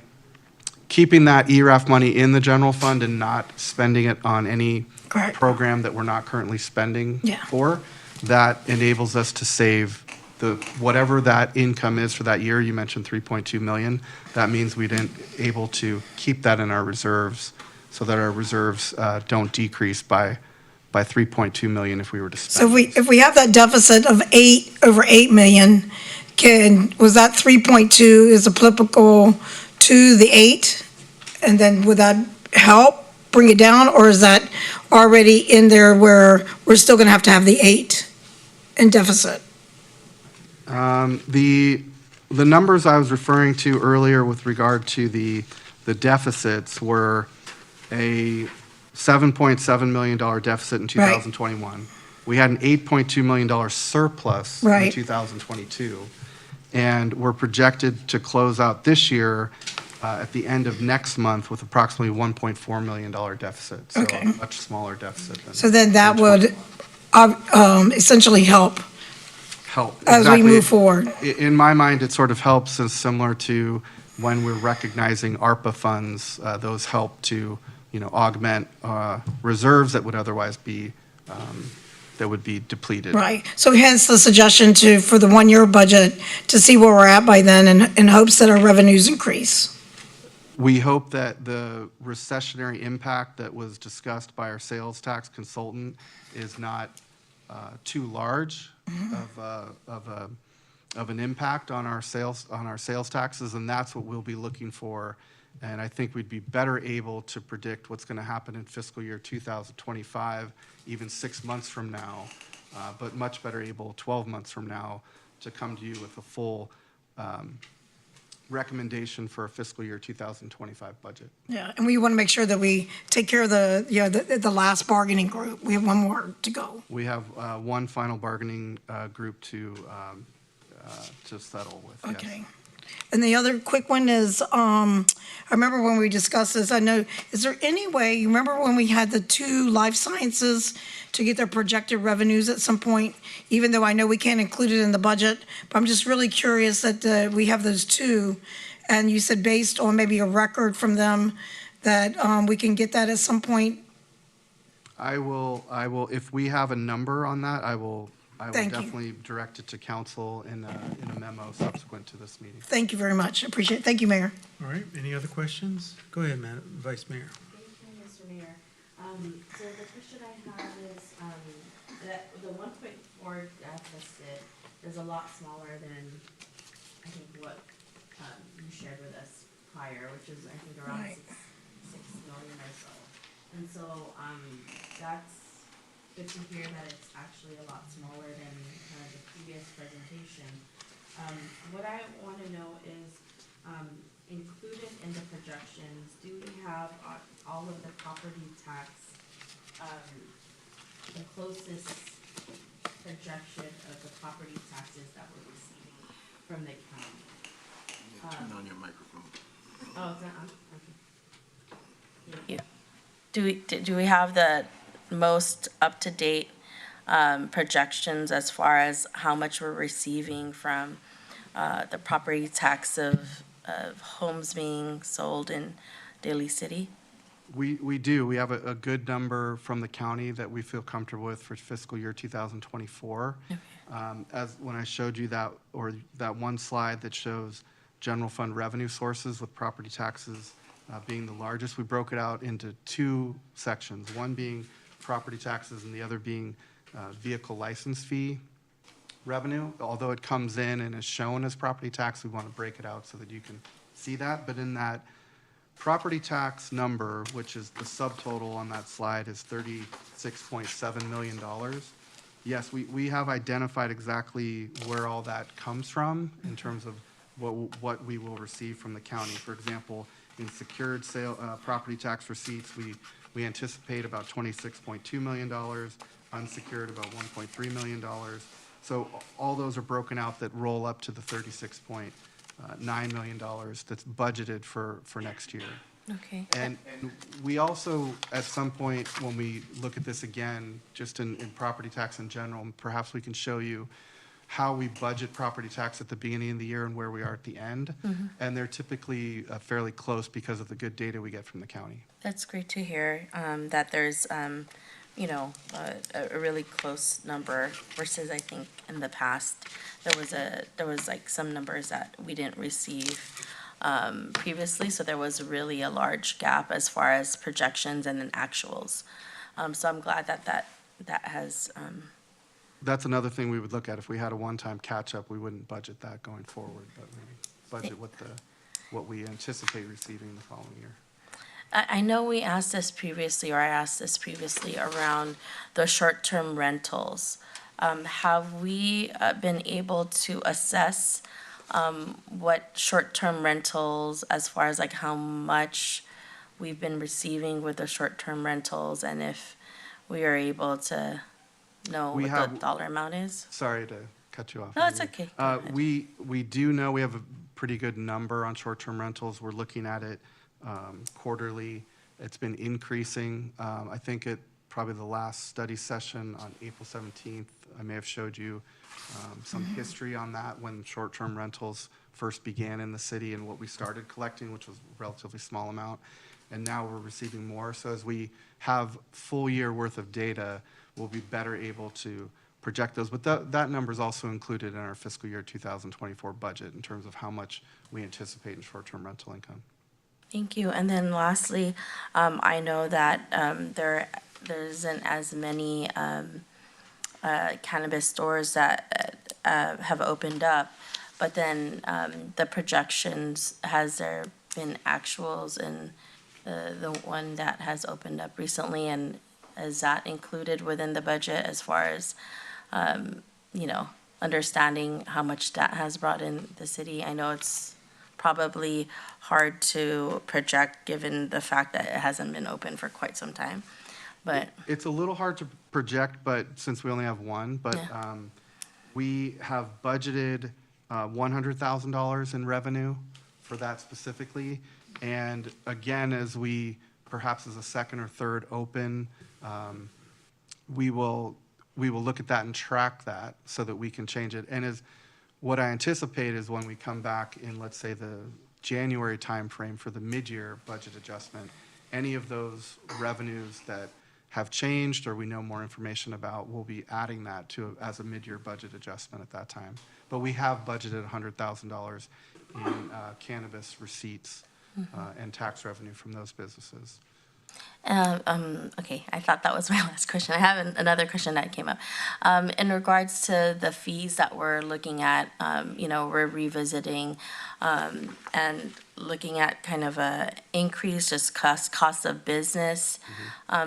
keeping that ERAF money in the general fund and not spending it on any Correct. program that we're not currently spending Yeah. for, that enables us to save whatever that income is for that year. You mentioned 3.2 million. That means we didn't able to keep that in our reserves, so that our reserves don't decrease by 3.2 million if we were to spend. So if we have that deficit of over 8 million, was that 3.2 is applicable to the 8? And then would that help bring it down, or is that already in there where we're still gonna have to have the 8 in deficit? The numbers I was referring to earlier with regard to the deficits were a $7.7 million deficit in 2021. We had an $8.2 million surplus in 2022. And we're projected to close out this year at the end of next month with approximately $1.4 million deficit. So a much smaller deficit than. So then that would essentially help as we move forward. In my mind, it sort of helps, and similar to when we're recognizing ARPA funds, those help to, augment reserves that would otherwise be, that would be depleted. Right. So hence the suggestion for the 1-year budget to see where we're at by then in hopes that our revenues increase. We hope that the recessionary impact that was discussed by our sales tax consultant is not too large of an impact on our sales taxes, and that's what we'll be looking for. And I think we'd be better able to predict what's going to happen in fiscal year 2025, even 6 months from now, but much better able 12 months from now to come to you with a full recommendation for a fiscal year 2025 budget. Yeah, and we want to make sure that we take care of the last bargaining group. We have one more to go. We have one final bargaining group to settle with. Okay. Yes. And the other quick one is, I remember when we discussed this, is there any way, you remember when we had the 2 life sciences to get their projected revenues at some point, even though I know we can't include it in the budget, but I'm just really curious that we have those 2, and you said based on maybe a record from them, that we can get that at some point? I will, if we have a number on that, I will Thank you. definitely direct it to council in a memo subsequent to this meeting. Thank you very much. Appreciate it. Thank you, Mayor. All right, any other questions? Go ahead, Madam Vice Mayor. Thank you, Mr. Mayor. So the question I have is, that the 1.4 deficit is a lot smaller than, I think, what you shared with us prior, which is, I think, around Right. 6 million or so. And so, that's good to hear that it's actually a lot smaller than the previous presentation. What I want to know is, included in the projections, do we have all of the property tax, the closest projection of the property taxes that we're receiving from the county? Turn on your microphone. Oh, is that on? Okay. Do we have the most up-to-date projections as far as how much we're receiving from the property tax of homes being sold in Daly City? We do. We have a good number from the county that we feel comfortable with for fiscal year 2024. As when I showed you that, or that one slide that shows general fund revenue sources with property taxes being the largest, we broke it out into two sections, one being property taxes and the other being vehicle license fee revenue. Although it comes in and is shown as property tax, we want to break it out so that you can see that. But in that property tax number, which is the subtotal on that slide, is $36.7 million. Yes, we have identified exactly where all that comes from in terms of what we will receive from the county. For example, in secured sale property tax receipts, we anticipate about $26.2 million, unsecured about $1.3 million. So all those are broken out that roll up to the $36.9 million that's budgeted for next year. Okay. And we also, at some point, when we look at this again, just in property tax in general, perhaps we can show you how we budget property tax at the beginning of the year and where we are at the end. And they're typically fairly close because of the good data we get from the county. That's great to hear, that there's, you know, a really close number versus I think in the past, there was like some numbers that we didn't receive previously, so there was really a large gap as far as projections and then actuals. So I'm glad that has, That's another thing we would look at. If we had a one-time catch-up, we wouldn't budget that going forward, but we budget what we anticipate receiving the following year. I know we asked this previously, or I asked this previously around the short-term rentals. Have we been able to assess what short-term rentals, as far as like how much we've been receiving with the short-term rentals, and if we are able to know what the dollar amount is? Sorry to cut you off. No, it's okay. Go ahead. We do know we have a pretty good number on short-term rentals. We're looking at it quarterly. It's been increasing. I think at probably the last study session on April 17th, I may have showed you some history on that when short-term rentals first began in the city and what we started collecting, which was a relatively small amount. And now we're receiving more. So as we have full year worth of data, we'll be better able to project those. But that number is also included in our fiscal year 2024 budget in terms of how much we anticipate in short-term rental income. Thank you. And then lastly, I know that there isn't as many cannabis stores that have opened up, but then the projections, has there been actuals in the one that has opened up recently, and is that included within the budget as far as, you know, understanding how much that has brought in the city? I know it's probably hard to project given the fact that it hasn't been open for quite some time, but. It's a little hard to project, but since we only have one, but we have budgeted $100,000 in revenue for that specifically. And again, as we, perhaps as a second or third open, we will look at that and track that so that we can change it. And as what I anticipate is when we come back in, let's say, the January timeframe for the mid-year budget adjustment, any of those revenues that have changed or we know more information about, we'll be adding that to as a mid-year budget adjustment at that time. But we have budgeted $100,000 in cannabis receipts and tax revenue from those businesses. Okay, I thought that was my last question. I have another question that came up. In regards to the fees that we're looking at, you know, we're revisiting and looking at kind of a increase, just cost of business,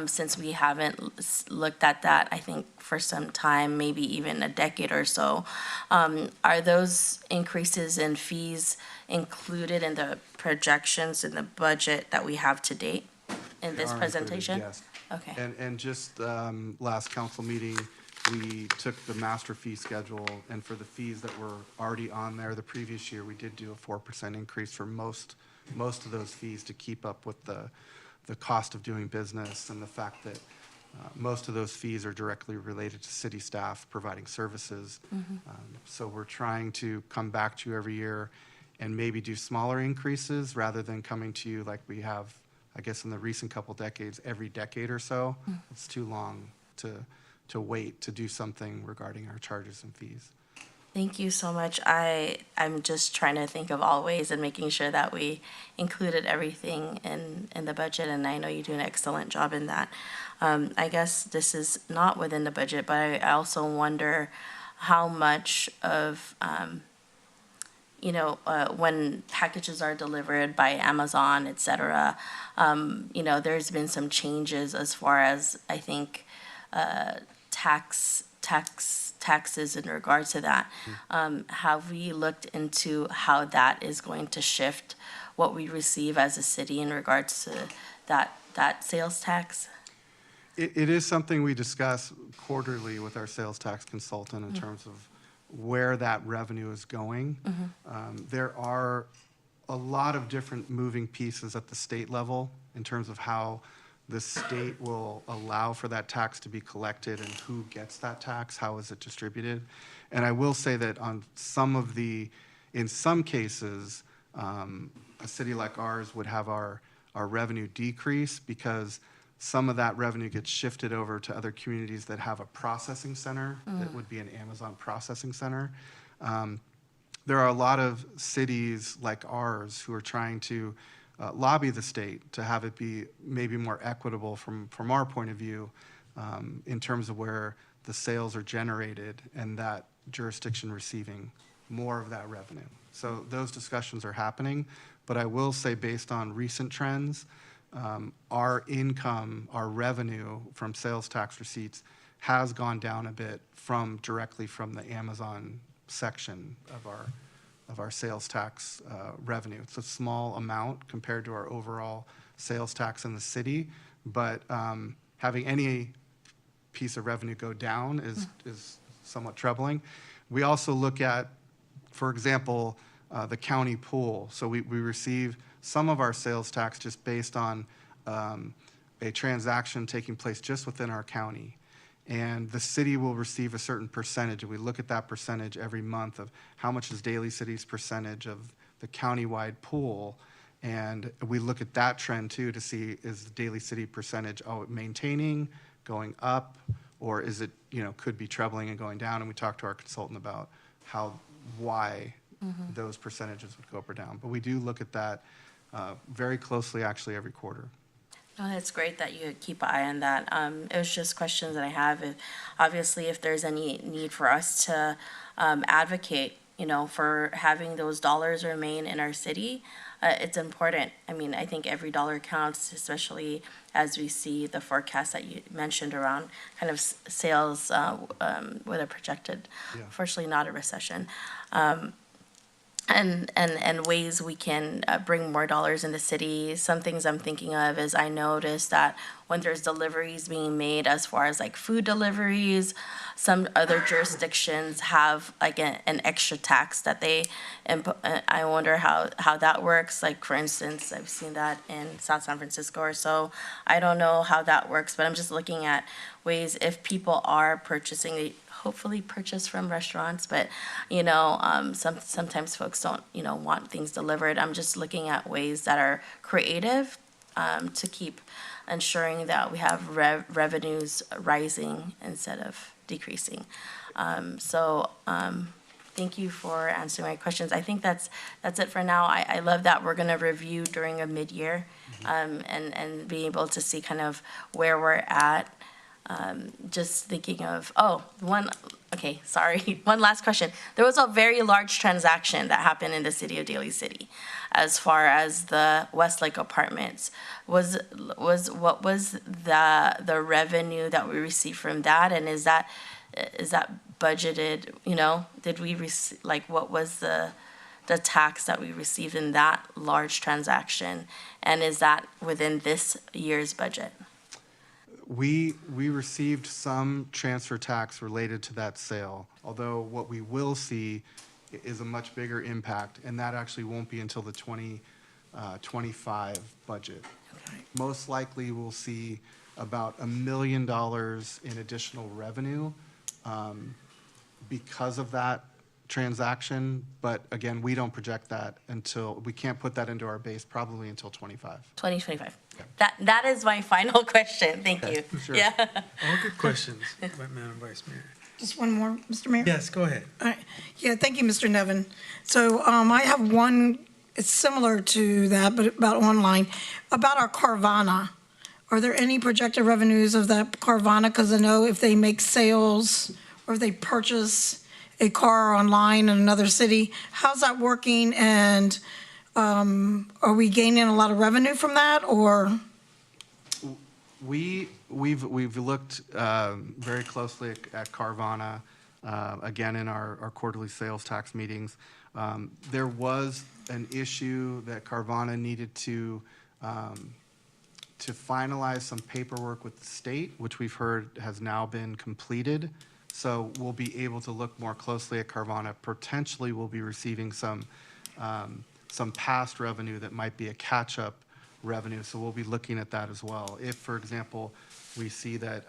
since we haven't looked at that, I think, for some time, maybe even a decade or so. Are those increases in fees included in the projections in the budget that we have to date in this presentation? Yes. Okay. And just last council meeting, we took the master fee schedule, and for the fees that were already on there the previous year, we did do a 4% increase for most of those fees to keep up with the cost of doing business and the fact that most of those fees are directly related to city staff providing services. So we're trying to come back to you every year and maybe do smaller increases rather than coming to you like we have I guess in the recent couple decades, every decade or so. It's too long to wait to do something regarding our charges and fees. Thank you so much. I'm just trying to think of all ways and making sure that we included everything in the budget, and I know you do an excellent job in that. I guess this is not within the budget, but I also wonder how much of, when packages are delivered by Amazon, et cetera, there's been some changes as far as, I think, taxes in regards to that. Have we looked into how that is going to shift what we receive as a city in regards to that sales tax? It is something we discuss quarterly with our sales tax consultant in terms of where that revenue is going. There are a lot of different moving pieces at the state level in terms of how the state will allow for that tax to be collected and who gets that tax, how is it distributed. And I will say that on in some cases, a city like ours would have our revenue decrease because some of that revenue gets shifted over to other communities that have a processing center that would be an Amazon processing center. There are a lot of cities like ours who are trying to lobby the state to have it be maybe more equitable from our point of view in terms of where the sales are generated and that jurisdiction receiving more of that revenue. So those discussions are happening, but I will say based on recent trends, our income, our revenue from sales tax receipts has gone down a bit directly from the Amazon section of our sales tax revenue. It's a small amount compared to our overall sales tax in the city, but having any piece of revenue go down is somewhat troubling. We also look at, for example, the county pool. So we receive some of our sales tax just based on a transaction taking place just within our county. And the city will receive a certain percentage, and we look at that percentage every month of how much is Daly City's percentage of the countywide pool, and we look at that trend too to see is the Daly City percentage maintaining, going up, or is it could be trebling and going down, and we talk to our consultant about why those percentages would go up or down. But we do look at that very closely actually every quarter. Oh, that's great that you keep an eye on that. It was just questions that I have. Obviously, if there's any need for us to advocate, for having those dollars remain in our city, it's important. I mean, I think every dollar counts, especially as we see the forecast that you mentioned around kind of sales with a projected, fortunately not a recession. And ways we can bring more dollars in the city. Some things I'm thinking of is I noticed that when there's deliveries being made as far as like food deliveries, some other jurisdictions have like an extra tax that they I wonder how that works. Like for instance, I've seen that in South San Francisco or so. I don't know how that works, but I'm just looking at ways if people are purchasing, they hopefully purchase from restaurants, but sometimes folks don't want things delivered. I'm just looking at ways that are creative to keep ensuring that we have revenues rising instead of decreasing. Thank you for answering my questions. I think that's it for now. I love that we're going to review during a mid-year and be able to see kind of where we're at. Just thinking of, one last question. There was a very large transaction that happened in the city of Daly City as far as the Westlake Apartments. What was the revenue that we received from that, and is that budgeted, did we receive, what was the tax that we received in that large transaction, and is that within this year's budget? We received some transfer tax related to that sale, although what we will see is a much bigger impact, and that actually won't be until the 2025 budget. Okay. Most likely we'll see about $1 million in additional revenue because of that transaction, but again, we don't project that we can't put that into our base probably until 2025. That is my final question. Thank you. Sure. Yeah. All good questions, Madam Vice Mayor. Just one more, Mr. Mayor? Yes, go ahead. All right. Yeah, thank you, Mr. Nevin. So I have one, it's similar to that, but about online, about our Carvana. Are there any projected revenues of that Carvana? Because I know if they make sales or if they purchase a car online in another city, how's that working? And are we gaining a lot of revenue from that, or? We've looked very closely at Carvana, again, in our quarterly sales tax meetings. There was an issue that Carvana needed to finalize some paperwork with the state, which we've heard has now been completed. So we'll be able to look more closely at Carvana. Potentially, we'll be receiving some past revenue that might be a catch-up revenue, so we'll be looking at that as well. If, for example, we see that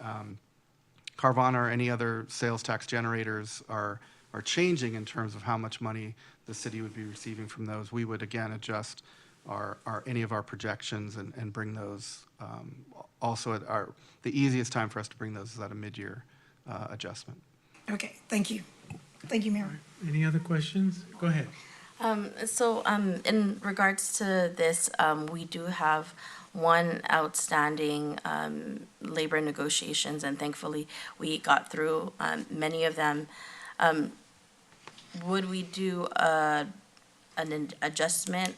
Carvana or any other sales tax generators are changing in terms of how much money the city would be receiving from those, we would again adjust any of our projections and bring those. Also, the easiest time for us to bring those is at a mid-year adjustment. Okay, thank you. Thank you, Mayor. Any other questions? Go ahead. In regards to this, we do have one outstanding labor negotiations, and thankfully we got through many of them. Would we do an adjustment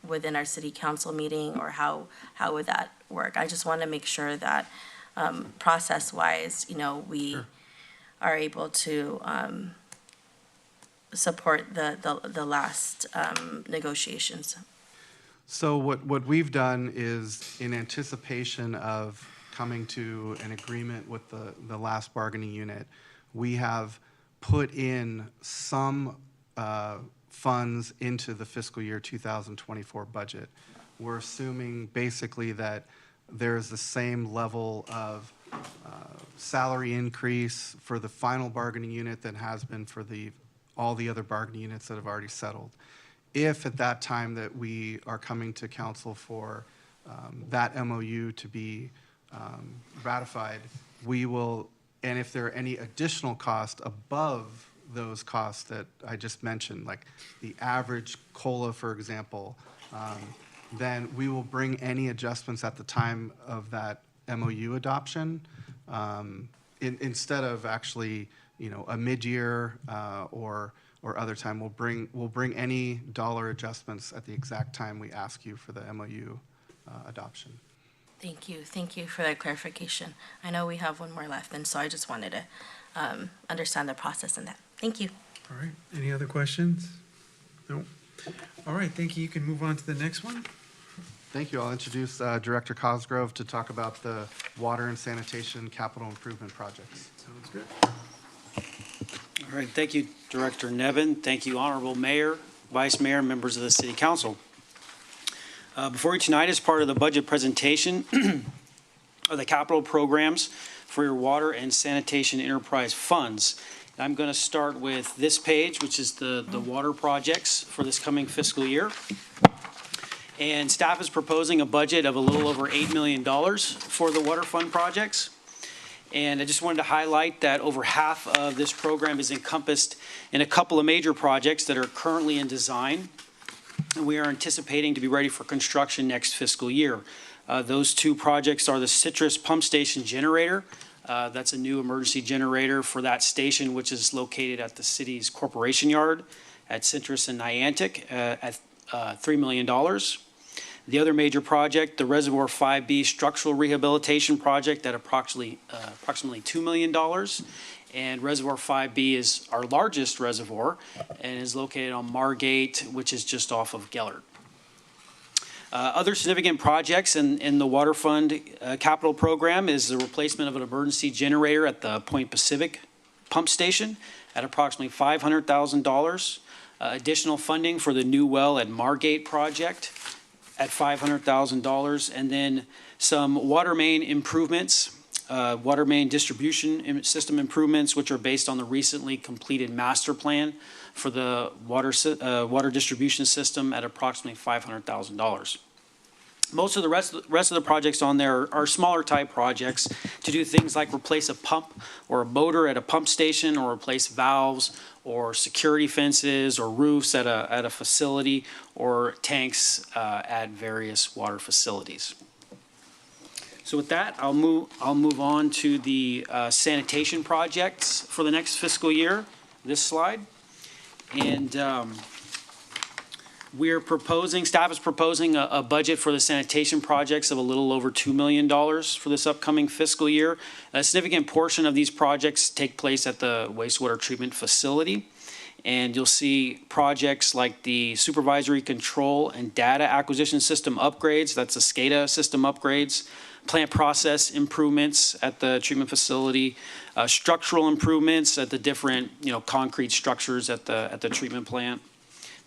within our city council meeting, or how would that work? I just want to make sure that process-wise, we are able to support the last negotiations. So what we've done is, in anticipation of coming to an agreement with the last bargaining unit, we have put in some funds into the fiscal year 2024 budget. We're assuming basically that there's the same level of salary increase for the final bargaining unit that has been for all the other bargaining units that have already settled. If at that time that we are coming to council for that MOU to be ratified, we will, and if there are any additional costs above those costs that I just mentioned, like the average COLA, for example, then we will bring any adjustments at the time of that MOU adoption, instead of actually, a mid-year or other time. We'll bring any dollar adjustments at the exact time we ask you for the MOU adoption. Thank you for that clarification. I know we have one more left, and so I just wanted to understand the process in that. Thank you. All right, any other questions? No? All right, thank you. You can move on to the next one. Thank you. I'll introduce Director Cosgrove to talk about the water and sanitation capital improvement projects. Sounds good. All right, thank you, Director Nevin. Thank you, Honorable Mayor, Vice Mayor, members of the City Council. Before you tonight, as part of the budget presentation of the capital programs for your water and sanitation enterprise funds. I'm going to start with this page, which is the water projects for this coming fiscal year. And staff is proposing a budget of a little over $8 million for the water fund projects. And I just wanted to highlight that over half of this program is encompassed in a couple of major projects that are currently in design. And we are anticipating to be ready for construction next fiscal year. Those two projects are the Citrus Pump Station Generator. That's a new emergency generator for that station, which is located at the city's corporation yard at Citrus and Niantic at $3 million. The other major project, the Reservoir 5B structural rehabilitation project at approximately $2 million. And Reservoir 5B is our largest reservoir and is located on Margate, which is just off of Gellert. Other significant projects in the water fund capital program is the replacement of an emergency generator at the Point Pacific pump station at approximately $500,000. Additional funding for the new well at Margate project at $500,000, and then some water main improvements, water main distribution system improvements, which are based on the recently completed master plan for the water distribution system at approximately $500,000. most of the rest of the projects on there are smaller type projects to do things like replace a pump or a motor at a pump station, or replace valves or security fences or roofs at a facility, or tanks at various water facilities. So with that, I'll move on to the sanitation projects for the next fiscal year. This slide. And staff is proposing a budget for the sanitation projects of a little over $2 million for this upcoming fiscal year. A significant portion of these projects take place at the wastewater treatment facility. And you'll see projects like the supervisory control and data acquisition system upgrades, that's the SCADA system upgrades, plant process improvements at the treatment facility, structural improvements at the different, concrete structures at the treatment plant.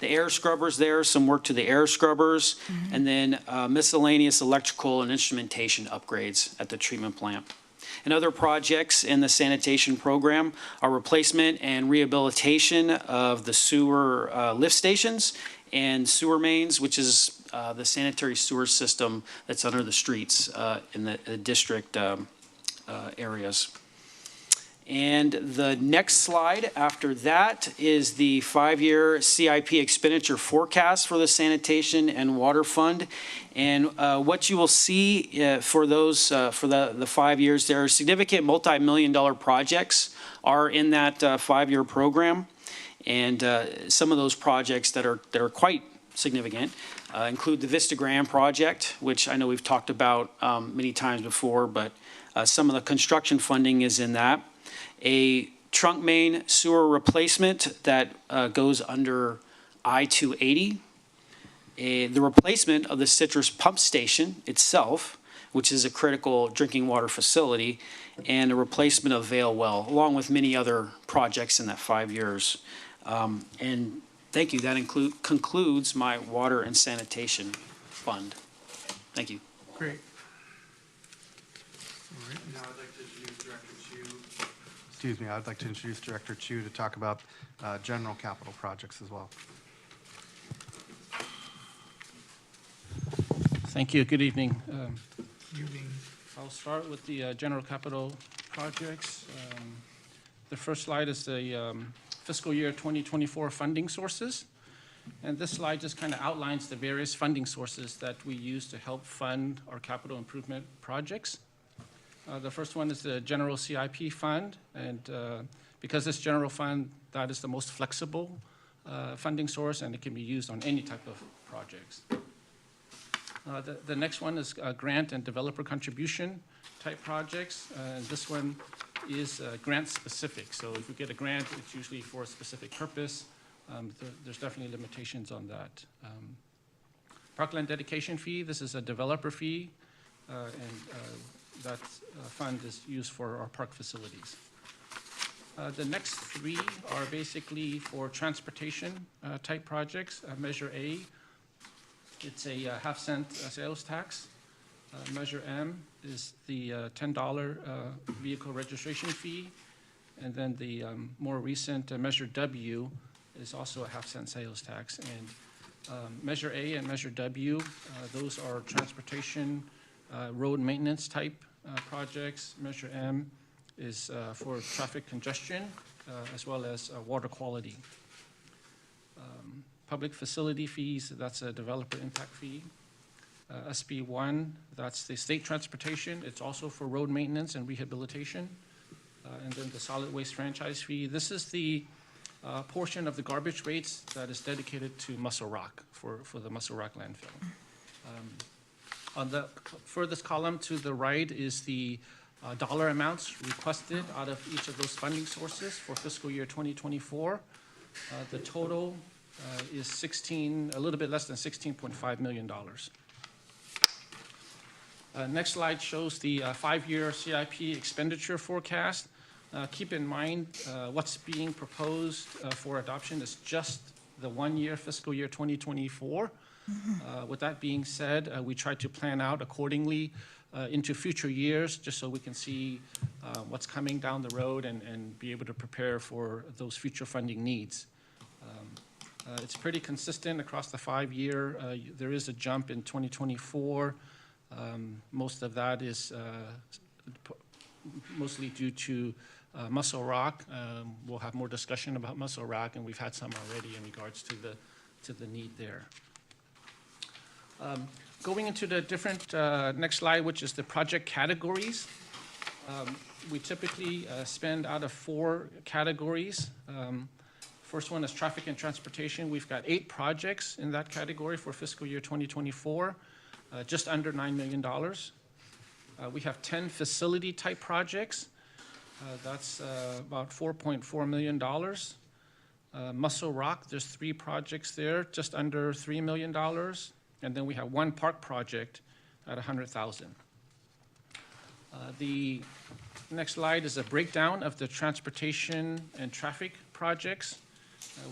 The air scrubbers there, some work to the air scrubbers, and then miscellaneous electrical and instrumentation upgrades at the treatment plant. And other projects in the sanitation program are replacement and rehabilitation of the sewer lift stations and sewer mains, which is the sanitary sewer system that's under the streets in the district areas. And the next slide after that is the 5-year CIP expenditure forecast for the sanitation and water fund. And what you will see for those for the 5 years, there are significant multi-million-dollar projects are in that 5-year program. And some of those projects that are quite significant include the Vistagram project, which I know we've talked about many times before, but some of the construction funding is in that. A trunk main sewer replacement that goes under I-280. The replacement of the Citrus pump station itself, which is a critical drinking water facility, and a replacement of Vale Well, along with many other projects in that 5 years. And thank you. That concludes my water and sanitation fund. Thank you. Great. Now I'd like to introduce Director Chu. Excuse me, I'd like to introduce Director Chu to talk about general capital projects as well. Thank you. Good evening. Evening. I'll start with the general capital projects. The first slide is the fiscal year 2024 funding sources. And this slide just kind of outlines the various funding sources that we use to help fund our capital improvement projects. The first one is the general CIP fund. And because this general fund, that is the most flexible funding source, and it can be used on any type of projects. The next one is grant and developer contribution type projects. This one is grant specific. So if we get a grant, it's usually for a specific purpose. There's definitely limitations on that. Parkland dedication fee, this is a developer fee, and that fund is used for our park facilities. The next three are basically for transportation type projects. Measure A, it's a half-cent sales tax. Measure M is the $10 vehicle registration fee. And then the more recent Measure W is also a half-cent sales tax. And Measure A and Measure W, those are transportation road maintenance type projects. Measure M is for traffic congestion as well as water quality. Public facility fees, that's a developer impact fee. SB1, that's the state transportation. It's also for road maintenance and rehabilitation. And then the solid waste franchise fee. This is the portion of the garbage rates that is dedicated to Muscle Rock for the Muscle Rock landfill. On the furthest column to the right is the dollar amounts requested out of each of those funding sources for fiscal year 2024. The total is a little bit less than $16.5 million. Next slide shows the 5-year CIP expenditure forecast. Keep in mind what's being proposed for adoption is just the 1-year fiscal year 2024. With that being said, we try to plan out accordingly into future years just so we can see what's coming down the road and be able to prepare for those future funding needs. It's pretty consistent across the 5-year. There is a jump in 2024. Most of that is mostly due to Muscle Rock. We'll have more discussion about Muscle Rock, and we've had some already in regards to the need there. Going into the different, next slide, which is the project categories. We typically spend out of 4 categories. First one is traffic and transportation. We've got 8 projects in that category for fiscal year 2024, just under $9 million. We have 10 facility type projects. That's about $4.4 million. Muscle Rock, there's 3 projects there, just under $3 million. And then we have 1 park project at $100,000. The next slide is a breakdown of the transportation and traffic projects.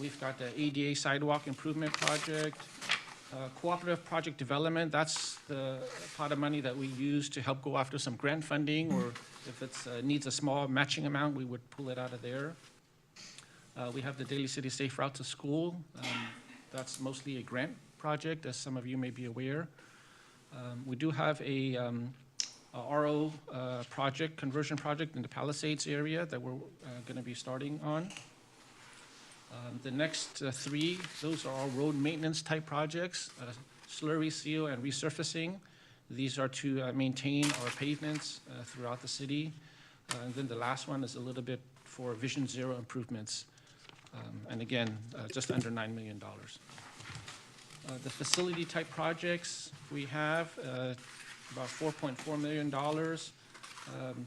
We've got the ADA sidewalk improvement project, cooperative project development. That's the pot of money that we use to help go after some grant funding, or if it needs a small matching amount, we would pull it out of there. We have the Daly City Safe Route to School. That's mostly a grant project, as some of you may be aware. We do have a RO project, conversion project in the Palisades area that we're going to be starting on. The next 3, those are all road maintenance type projects, slurry seal and resurfacing. These are to maintain our pavements throughout the city. And then the last one is a little bit for Vision Zero improvements. And again, just under $9 million. The facility type projects, we have about $4.4 million.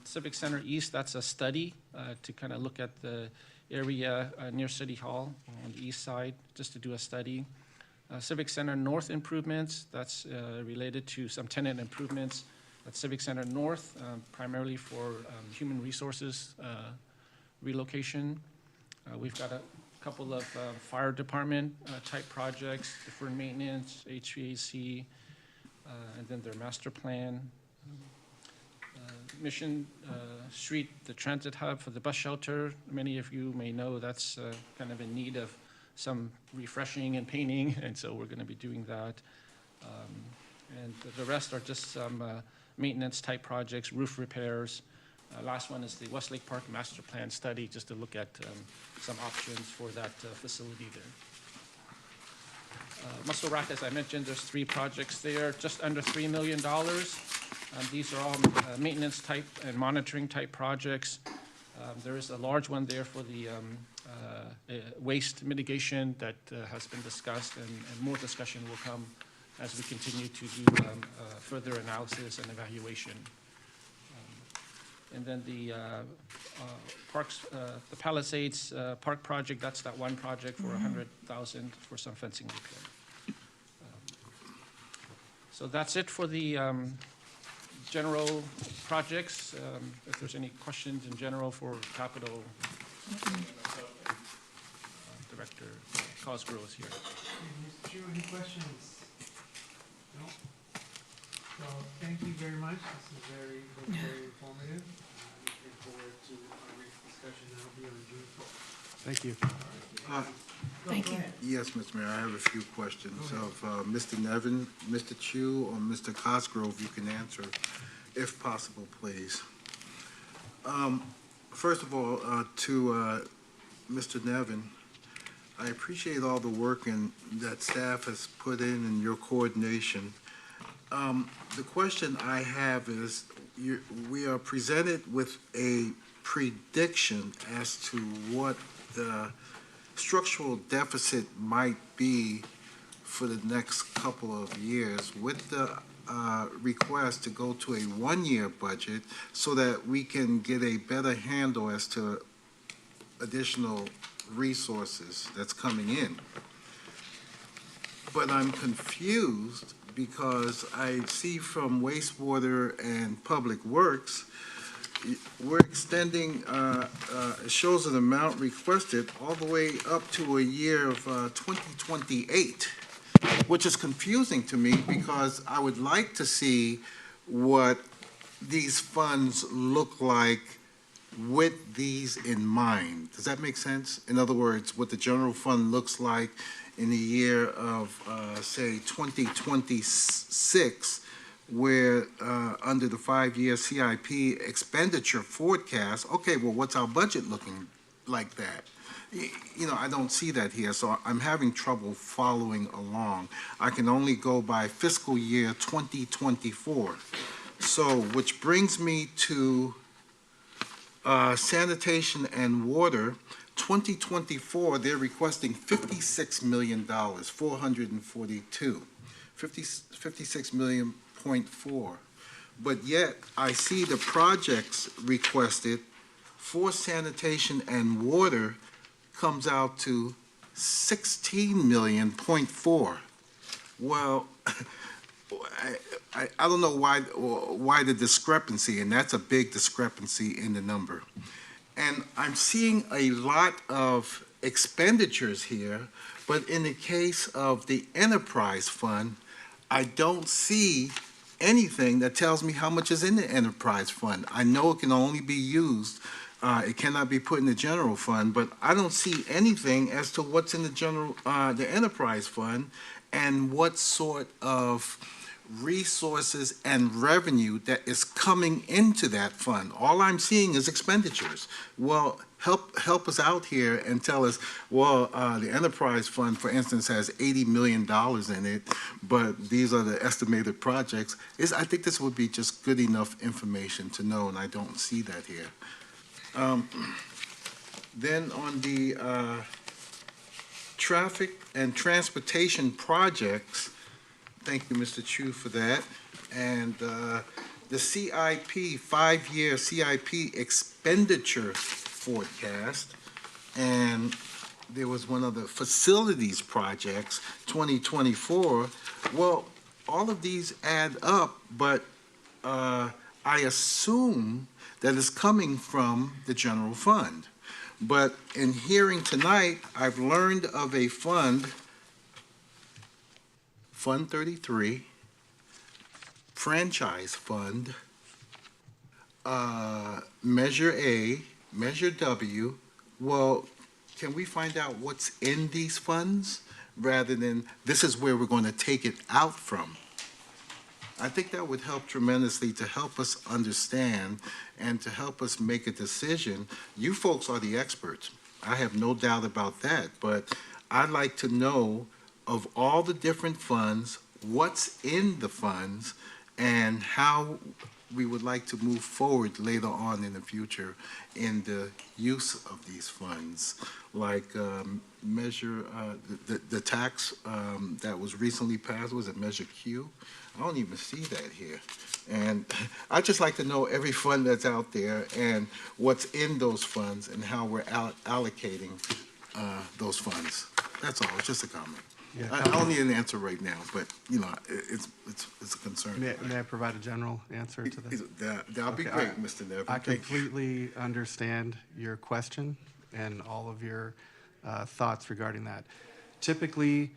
Civic Center East, that's a study to kind of look at the area near City Hall on the east side, just to do a study. Civic Center North improvements, that's related to some tenant improvements at Civic Center North, primarily for human resources relocation. We've got a couple of fire department type projects, deferred maintenance, HVAC, and then their master plan. Mission Street, the transit hub for the bus shelter. Many of you may know that's kind of in need of some refreshing and painting, and so we're going to be doing that. And the rest are just some maintenance type projects, roof repairs. Last one is the Westlake Park Master Plan study, just to look at some options for that facility there. Muscle Rock, as I mentioned, there's 3 projects there, just under $3 million. These are all maintenance type and monitoring type projects. There is a large one there for the waste mitigation that has been discussed, and more discussion will come as we continue to do further analysis and evaluation. And then the parks, the Palisades Park project, that's that 1 project for $100,000 for some fencing repair. So that's it for the general projects. If there's any questions in general for capital, Director Cosgrove is here. Mr. Chu, any questions? No? So thank you very much. This is very informative. Looking forward to our next discussion. That'll be on June 4th. Thank you. Thank you. Yes, Mr. Mayor, I have a few questions of Mr. Nevin, Mr. Chu, or Mr. Cosgrove. You can answer, if possible, please. First of all, to Mr. Nevin, I appreciate all the work that staff has put in your coordination. The question I have is, we are presented with a prediction as to what the structural deficit might be for the next couple of years, with the request to go to a 1-year budget so that we can get a better handle as to additional resources that's coming in. But I'm confused because I see from wastewater and public works, we're extending, it shows an amount requested all the way up to a year of 2028, which is confusing to me because I would like to see what these funds look like with these in mind. Does that make sense? In other words, what the general fund looks like in the year of, say, 2026, where under the 5-year CIP expenditure forecast, okay, well, what's our budget looking like that? You know, I don't see that here, so I'm having trouble following along. I can only go by fiscal year 2024. So, which brings me to sanitation and water. 2024, they're requesting $56 million, 442. 56 million point four. But yet, I see the projects requested for sanitation and water comes out to 16 million point four. Well, I don't know why the discrepancy, and that's a big discrepancy in the number. And I'm seeing a lot of expenditures here, but in the case of the enterprise fund, I don't see anything that tells me how much is in the enterprise fund. I know it can only be used, it cannot be put in the general fund, but I don't see anything as to what's in the enterprise fund and what sort of resources and revenue that is coming into that fund. All I'm seeing is expenditures. Well, help us out here and tell us, well, the enterprise fund, for instance, has $80 million in it, but these are the estimated projects. I think this would be just good enough information to know, and I don't see that here. Then on the traffic and transportation projects, thank you, Mr. Chu, for that. And the CIP, 5-year CIP expenditure forecast, and there was one of the facilities projects, 2024. Well, all of these add up, but I assume that is coming from the general fund. But in hearing tonight, I've learned of a fund, Fund 33, Franchise Fund, Measure A, Measure W. Well, can we find out what's in these funds rather than this is where we're going to take it out from? I think that would help tremendously to help us understand and to help us make a decision. You folks are the experts. I have no doubt about that, but I'd like to know of all the different funds, what's in the funds, and how we would like to move forward later on in the future in the use of these funds, like the tax that was recently passed, was it Measure Q? I don't even see that here. And I'd just like to know every fund that's out there and what's in those funds and how we're allocating those funds. That's all, it's just a comment. Yeah, I don't need an answer right now, but, you know, it's a concern. May I provide a general answer to this? That'll be Okay, great, Mr. Nevin. I Thank you. completely understand your question and all of your thoughts regarding that. Typically,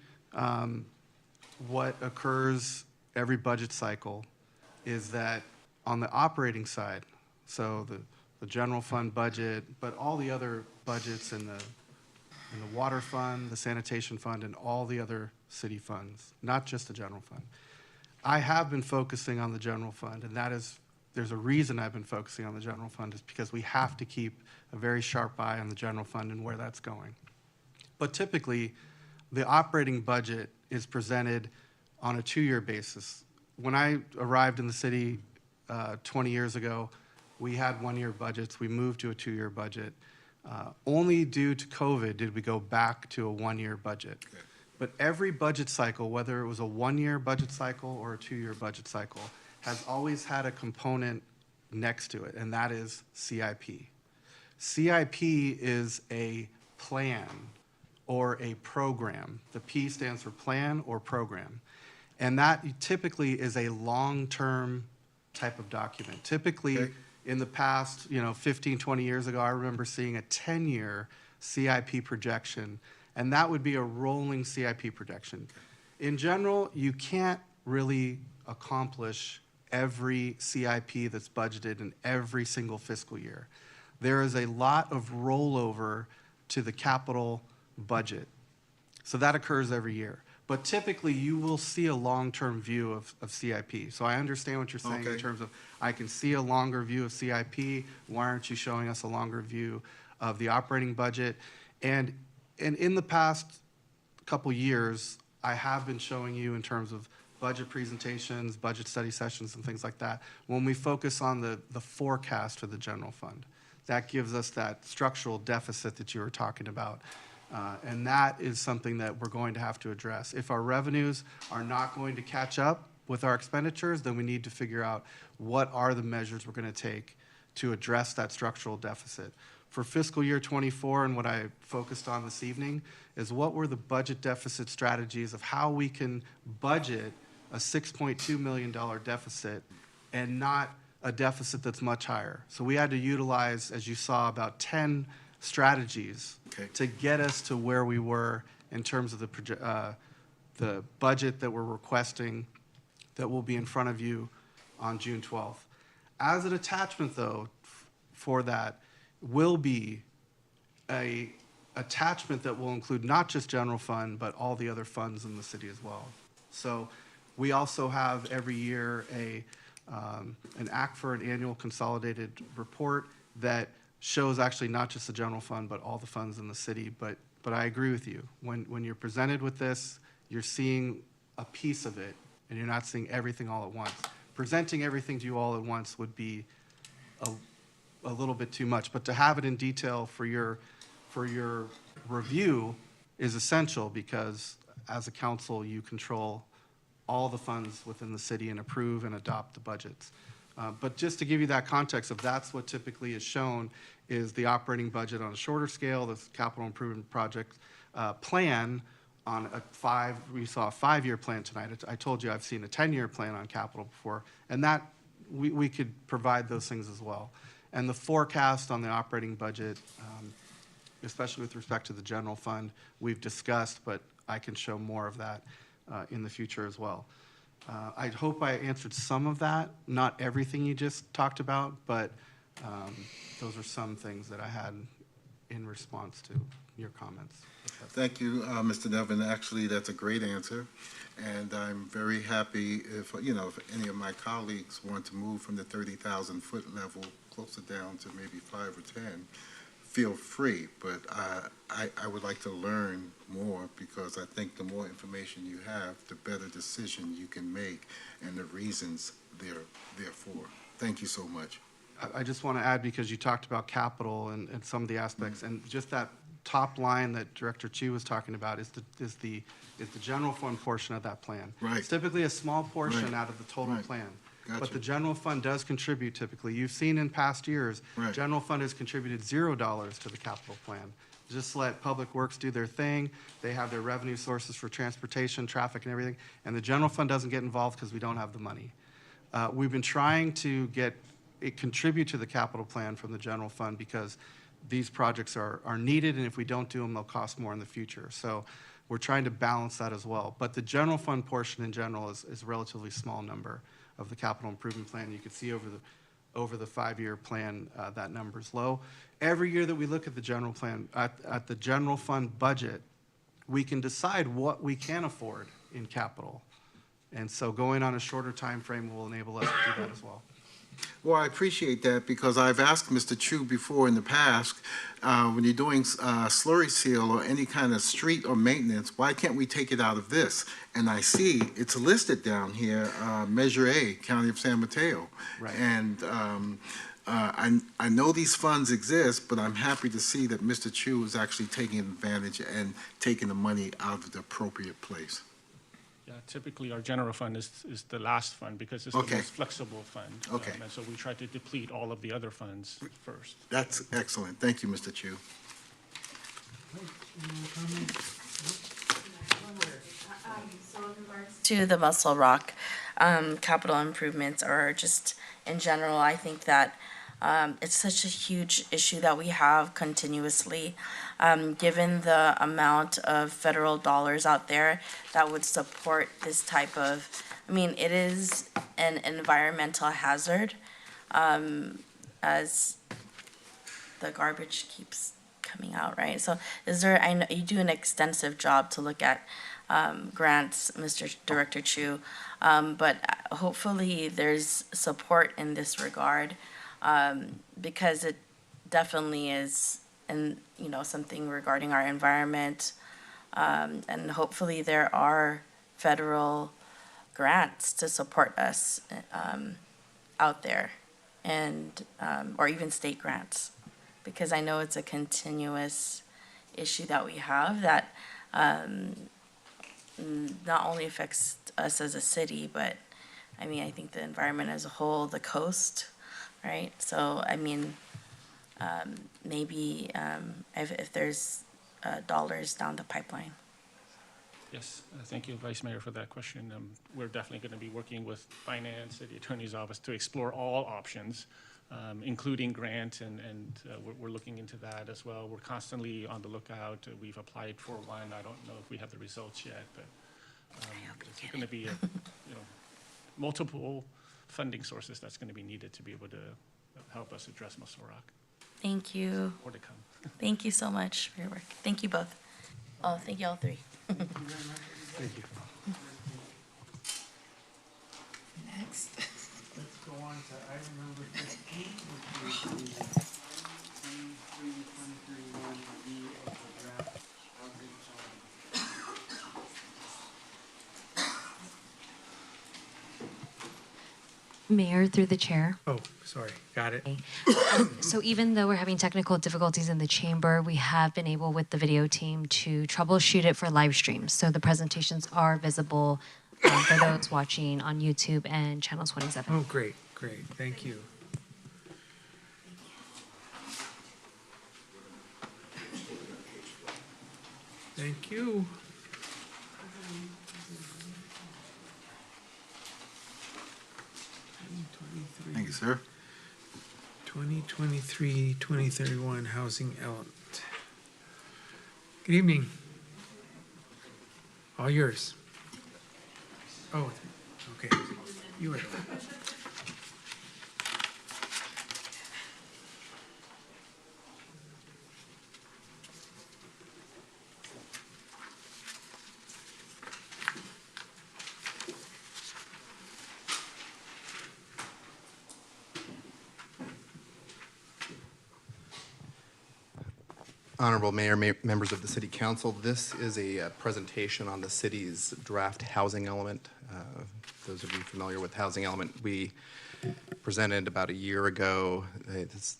what occurs every budget cycle is that on the operating side, so the general fund budget, but all the other budgets in the water fund, the sanitation fund, and all the other city funds, not just the general fund. I have been focusing on the general fund, and there's a reason I've been focusing on the general fund, is because we have to keep a very sharp eye on the general fund and where that's going. But typically, the operating budget is presented on a 2-year basis. When I arrived in the city 20 years ago, we had 1-year budgets. We moved to a 2-year budget. Only due to COVID did we go back to a 1-year budget. Okay. But every budget cycle, whether it was a 1-year budget cycle or a 2-year budget cycle, has always had a component next to it, and that is CIP. CIP is a plan or a program. The P stands for plan or program. And that typically is a long-term type of document. Typically, okay, in the past, 15, 20 years ago, I remember seeing a 10-year CIP projection, and that would be a rolling CIP projection. In general, you can't really accomplish every CIP that's budgeted in every single fiscal year. There is a lot of rollover to the capital budget. So that occurs every year. But typically, you will see a long-term view of CIP. So I understand what you're saying in Okay. terms of, I can see a longer view of CIP. Why aren't you showing us a longer view of the operating budget? And in the past couple years, I have been showing you in terms of budget presentations, budget study sessions, and things like that, when we focus on the forecast for the general fund. That gives us that structural deficit that you were talking about. And that is something that we're going to have to address. If our revenues are not going to catch up with our expenditures, then we need to figure out what are the measures we're going to take to address that structural deficit. For fiscal year 24, and what I focused on this evening, is what were the budget deficit strategies of how we can budget a $6.2 million deficit and not a deficit that's much higher. So we had to utilize, as you saw, about 10 strategies to get us to where we were in terms of the budget that we're requesting that will be in front of you on June 12th. As an attachment, though, for that will be a attachment that will include not just general fund, but all the other funds in the city as well. So we also have every year an act for an annual consolidated report that shows actually not just the general fund, but all the funds in the city. But I agree with you. When you're presented with this, you're seeing a piece of it, and you're not seeing everything all at once. Presenting everything to you all at once would be a little bit too much. But to have it in detail for your review is essential, because as a council, you control all the funds within the city and approve and adopt the budgets. But just to give you that context of that's what typically is shown is the operating budget on a shorter scale, the capital improvement project plan on we saw a 5-year plan tonight. I told you I've seen a 10-year plan on capital before, and that we could provide those things as well. And the forecast on the operating budget, especially with respect to the general fund, we've discussed, but I can show more of that in the future as well. I hope I answered some of that, not everything you just talked about, but those are some things that I had in response to your comments. Thank you, Mr. Nevin. Actually, that's a great answer. And I'm very happy if any of my colleagues want to move from the 30,000 foot level closer down to maybe 5 or 10, feel free. But I would like to learn more, because I think the more information you have, the better decision you can make and the reasons therefore. Thank you so much. I just want to add, because you talked about capital and some of the aspects, and just that top line that Director Chu was talking about is the general fund portion of that plan. Right. It's typically a small portion Right. out of the total Right. plan. Gotcha. But the general fund does contribute typically. You've seen in past years, Right. general fund has contributed $0 to the capital plan. Just let Public Works do their thing. They have their revenue sources for transportation, traffic, and everything, and the general fund doesn't get involved because we don't have the money. We've been trying to get it contribute to the capital plan from the general fund, because these projects are needed, and if we don't do them, they'll cost more in the future. So we're trying to balance that as well. But the general fund portion in general is a relatively small number of the capital improvement plan. You can see over the 5-year plan, that number's low. Every year that we look at the general plan, at the general fund budget, we can decide what we can afford in capital. And so going on a shorter time frame will enable us to do that as well. Well, I appreciate that, because I've asked Mr. Chu before in the past, when you're doing slurry seal or any kind of street or maintenance, why can't we take it out of this? And I see it's listed down here, Measure A, County of San Mateo. Right. And I know these funds exist, but I'm happy to see that Mr. Chu is actually taking advantage and taking the money out of the appropriate place. Yeah, typically our general fund is the last fund, because it's Okay. the most flexible fund. Okay. And so we try to deplete all of the other funds first. That's excellent. Thank you, Mr. Chu. So in regards to the Muscle Rock capital improvements, or just in general, I think that it's such a huge issue that we have continuously. Given the amount of federal dollars out there that would support this type of, it is an environmental hazard, as the garbage keeps coming out, right? So is there, I know you do an extensive job to look at grants, Mr. Director Chu, but hopefully there's support in this regard, because it definitely is, and something regarding our environment, and hopefully there are federal grants to support us out there, and or even state grants, because I know it's a continuous issue that we have that not only affects us as a city, but I mean, I think the environment as a whole, the coast, right? So, I mean, maybe if there's dollars down the pipeline. Yes, thank you, Vice Mayor, for that question. We're definitely going to be working with Finance, City Attorney's Office to explore all options, including grant, and we're looking into that as well. We're constantly on the lookout. We've applied for one. I don't know if we have the results yet, but it's going to be multiple funding sources that's going to be needed to be able to help us address Muscle Rock. Thank you. More to come. Thank you so much for your work. Thank you both. Oh, thank you all three. Thank you. Next. Let's go on to item number 15, which is the 23-2031 review of the draft housing element. Mayor, through the chair. Oh, sorry, got it. So even though we're having technical difficulties in the chamber, we have been able with the video team to troubleshoot it for live streams. So the presentations are visible for those watching on YouTube and Channel 27. Oh, great, thank you. Thank you. Thank you, sir. 2023-2031 housing element. Good evening. All yours. Oh, okay. You are. Honorable Mayor, members of the City Council, this is a presentation on the city's draft housing element. Those of you familiar with housing element, we presented about a year ago. It was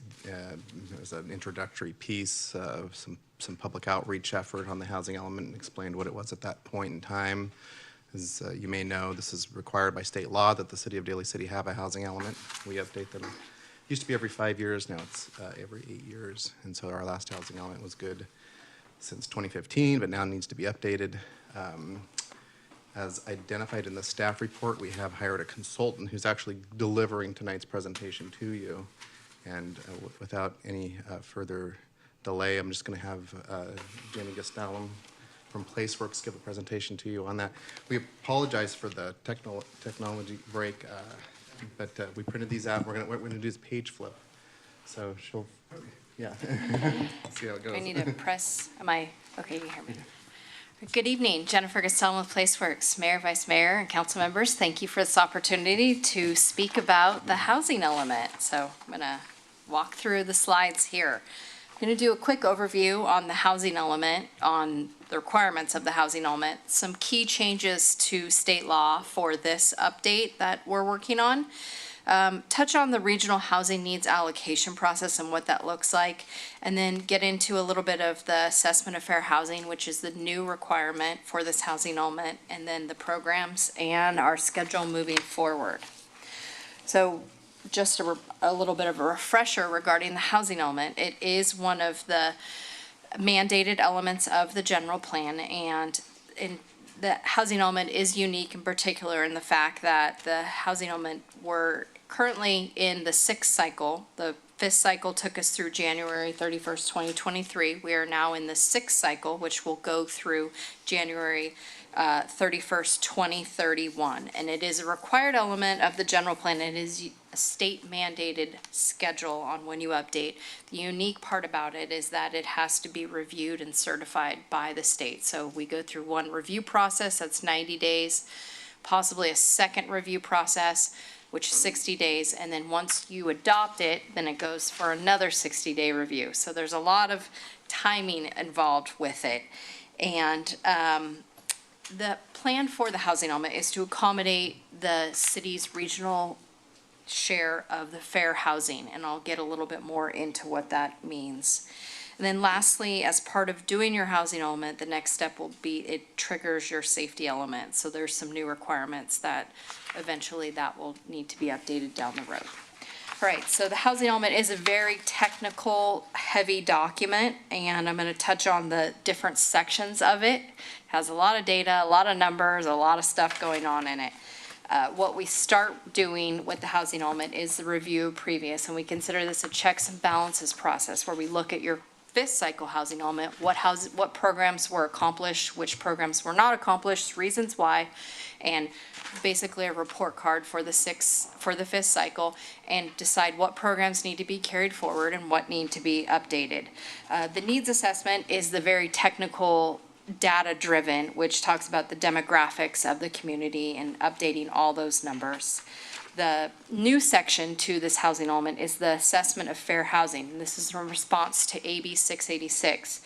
an introductory piece, some public outreach effort on the housing element, and explained what it was at that point in time. As you may know, this is required by state law that the City of Daly City have a housing element. We update them. Used to be every 5 years, now it's every 8 years. And so our last housing element was good since 2015, but now needs to be updated. As identified in the staff report, we have hired a consultant who's actually delivering tonight's presentation to you. And without any further delay, I'm just going to have Jamie Gastalum from Placeworks give a presentation to you on that. We apologize for the technology break. But we printed these out. What we're gonna do is page flip. So she'll, yeah. See how it goes. I need to press. Am I okay? You hear me? Good evening, Jennifer Gastelum with Placeworks. Mayor, Vice Mayor, and council members. Thank you for this opportunity to speak about the housing element. So I'm gonna walk through the slides here. I'm going to do a quick overview on the housing element, on the requirements of the housing element, some key changes to state law for this update that we're working on, touch on the regional housing needs allocation process and what that looks like, and then get into a little bit of the assessment of fair housing, which is the new requirement for this housing element, and then the programs and our schedule moving forward. So just a little bit of a refresher regarding the housing element. It is one of the mandated elements of the general plan, and the housing element is unique in particular in the fact that the housing element, we're currently in the 6th cycle. The 5th cycle took us through January 31st, 2023. We are now in the 6th cycle, which will go through January 31st, 2031. And it is a required element of the general plan. It is a state mandated schedule on when you update. The unique part about it is that it has to be reviewed and certified by the state. So we go through one review process, that's 90 days, possibly a second review process, which is 60 days. And then once you adopt it, then it goes for another 60-day review. So there's a lot of timing involved with it. And the plan for the housing element is to accommodate the city's regional share of the fair housing, and I'll get a little bit more into what that means. And then lastly, as part of doing your housing element, the next step will be it triggers your safety element. So there's some new requirements that eventually that will need to be updated down the road. All right, so the housing element is a very technical, heavy document, and I'm going to touch on the different sections of it. It has a lot of data, a lot of numbers, a lot of stuff going on in it. What we start doing with the housing element is the review of previous, and we consider this a checks and balances process where we look at your fifth cycle housing element, what programs were accomplished, which programs were not accomplished, reasons why, and basically a report card for the fifth cycle, and decide what programs need to be carried forward and what need to be updated. The needs assessment is the very technical data-driven, which talks about the demographics of the community and updating all those numbers. The new section to this housing element is the assessment of fair housing. And this is in response to AB 686.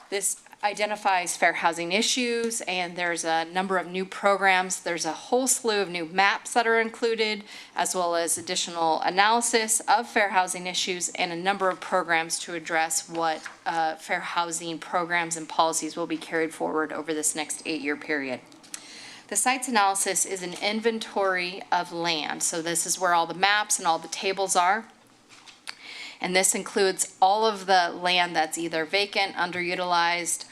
This identifies fair housing issues, and there's a number of new programs. There's a whole slew of new maps that are included, as well as additional analysis of fair housing issues and a number of programs to address what fair housing programs and policies will be carried forward over this next 8-year period. The sites analysis is an inventory of land. So this is where all the maps and all the tables are. And this includes all of the land that's either vacant, underutilized,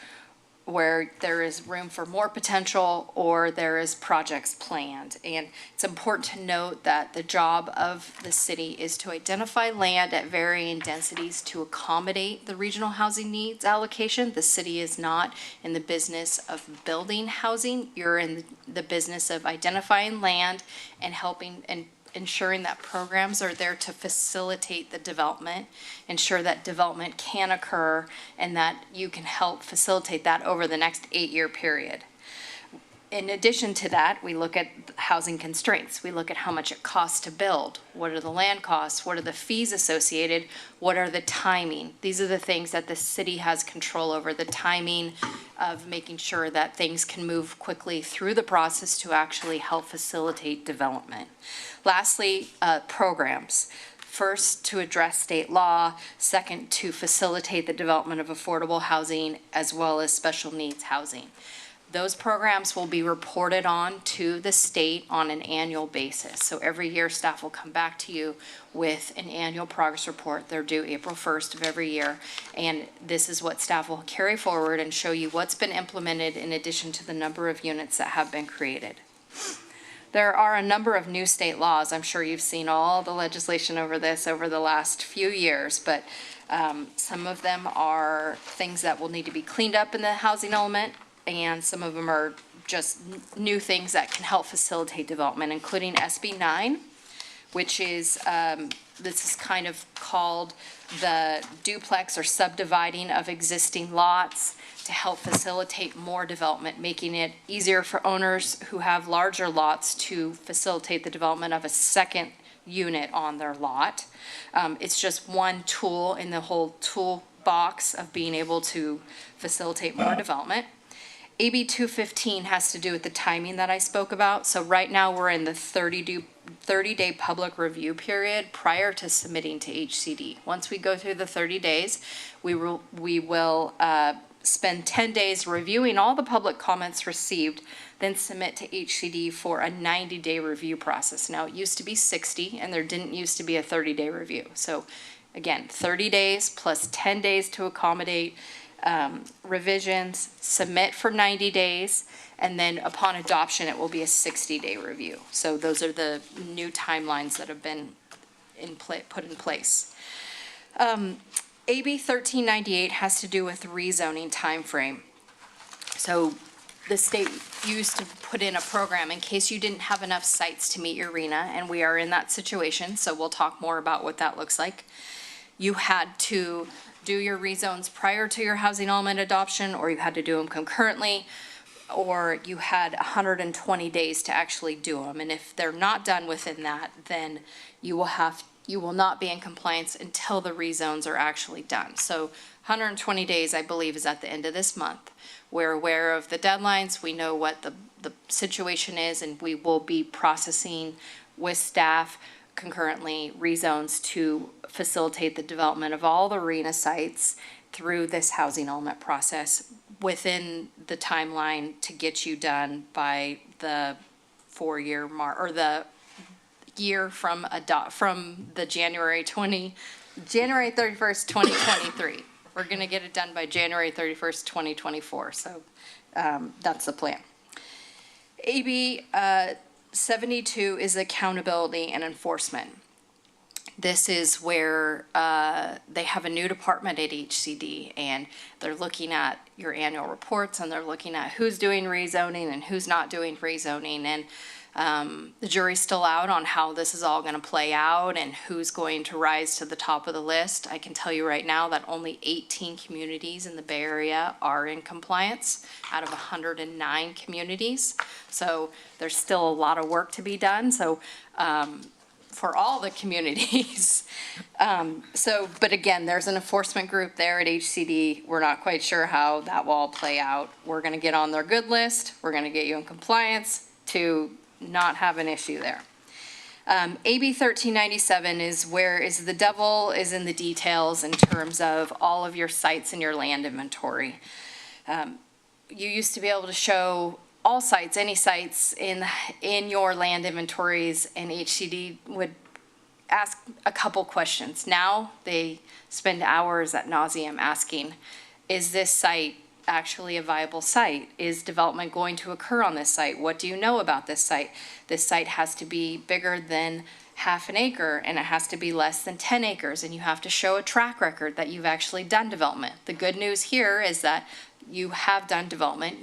where there is room for more potential, or there is projects planned. And it's important to note that the job of the city is to identify land at varying densities to accommodate the regional housing needs allocation. The city is not in the business of building housing. You're in the business of identifying land and helping and ensuring that programs are there to facilitate the development, ensure that development can occur, and that you can help facilitate that over the next 8-year period. In addition to that, we look at housing constraints. We look at how much it costs to build. What are the land costs? What are the fees associated? What are the timing? These are the things that the city has control over, the timing of making sure that things can move quickly through the process to actually help facilitate development. Lastly, programs. First, to address state law. Second, to facilitate the development of affordable housing as well as special needs housing. Those programs will be reported on to the state on an annual basis. So every year, staff will come back to you with an annual progress report. They're due April 1st of every year. And this is what staff will carry forward and show you what's been implemented in addition to the number of units that have been created. There are a number of new state laws. I'm sure you've seen all the legislation over this over the last few years, but some of them are things that will need to be cleaned up in the housing element, and some of them are just new things that can help facilitate development, including SB 9, which is, this is kind of called the duplex or subdividing of existing lots to help facilitate more development, making it easier for owners who have larger lots to facilitate the development of a second unit on their lot. It's just one tool in the whole toolbox of being able to facilitate more development. AB 215 has to do with the timing that I spoke about. So right now we're in the 30-day public review period prior to submitting to HCD. Once we go through the 30 days, we will spend 10 days reviewing all the public comments received, then submit to HCD for a 90-day review process. Now, it used to be 60, and there didn't used to be a 30-day review. So again, 30 days plus 10 days to accommodate revisions, submit for 90 days, and then upon adoption, it will be a 60-day review. So those are the new timelines that have been put in place. AB 1398 has to do with rezoning timeframe. So the state used to put in a program in case you didn't have enough sites to meet your RENA, and we are in that situation, so we'll talk more about what that looks like. You had to do your rezones prior to your housing element adoption, or you had to do them concurrently, or you had 120 days to actually do them. And if they're not done within that, then you will not be in compliance until the rezones are actually done. So 120 days, I believe, is at the end of this month. We're aware of the deadlines. We know what the situation is, and we will be processing with staff concurrently rezones to facilitate the development of all the RENA sites through this housing element process within the timeline to get you done by the 4-year mark, or the year from the January 31st, 2023. We're gonna get it done by January 31st, 2024, so that's the plan. AB 72 is accountability and enforcement. This is where they have a new department at HCD, and they're looking at your annual reports, and they're looking at who's doing rezoning and who's not doing rezoning. And the jury's still out on how this is all going to play out and who's going to rise to the top of the list. I can tell you right now that only 18 communities in the Bay Area are in compliance out of 109 communities. So there's still a lot of work to be done. So for all the communities. But again, there's an enforcement group there at HCD. We're not quite sure how that will all play out. We're going to get on their good list. We're going to get you in compliance to not have an issue there. AB 1397 is the devil is in the details in terms of all of your sites and your land inventory. You used to be able to show all sites, any sites in your land inventories, and HCD would ask a couple questions. Now they spend hours ad nauseum asking, is this site actually a viable site? Is development going to occur on this site? What do you know about this site? This site has to be bigger than half an acre, and it has to be less than 10 acres, and you have to show a track record that you've actually done development. The good news here is that you have done development.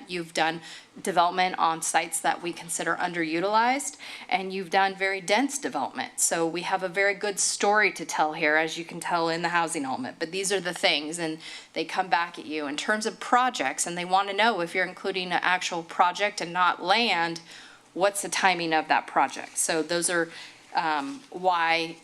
You've done development on sites that we consider underutilized, and you've done very dense development. So we have a very good story to tell here, as you can tell in the housing element. But these are the things, and they come back at you in terms of projects, and they want to know if you're including an actual project and not land, what's the timing of that project. So those are why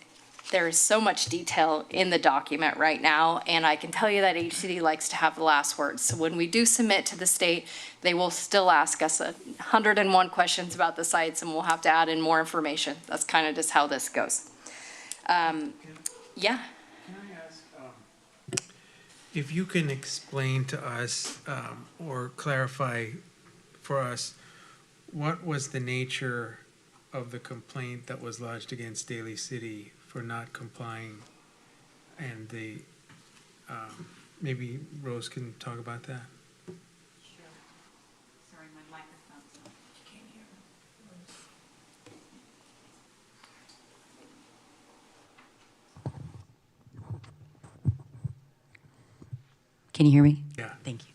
there is so much detail in the document right now, and I can tell you that HCD likes to have the last word. So when we do submit to the state, they will still ask us 101 questions about the sites, and we'll have to add in more information. That's kind of just how this goes. Yeah. Can I ask, if you can explain to us or clarify for us, what was the nature of the complaint that was lodged against Daly City for not complying? And maybe Rose can talk about that. Sure. Sorry, my microphone's on. You can't hear me. Can you hear me? Yeah. Thank you.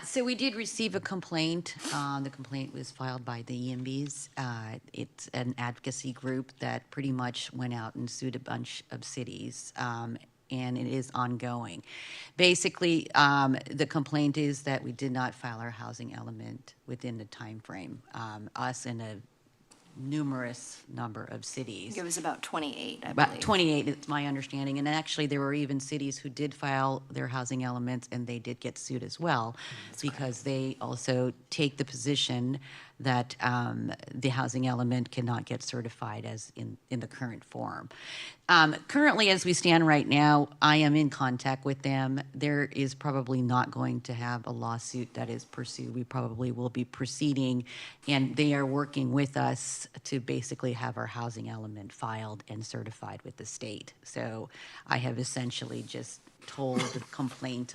So we did receive a complaint. The complaint was filed by the EMBs. It's an advocacy group that pretty much went out and sued a bunch of cities, and it is ongoing. Basically, the complaint is that we did not file our housing element within the time frame. Us and a numerous number of cities. It was about 28, I About believe. 28, it's my understanding. And actually, there were even cities who did file their housing elements, and they did get sued as well, because they also take the position that the housing element cannot get certified as in the current form. Currently, as we stand right now, I am in contact with them. There is probably not going to have a lawsuit that is pursued. We probably will be proceeding, and they are working with us to basically have our housing element filed and certified with the state. So I have essentially just told the complaint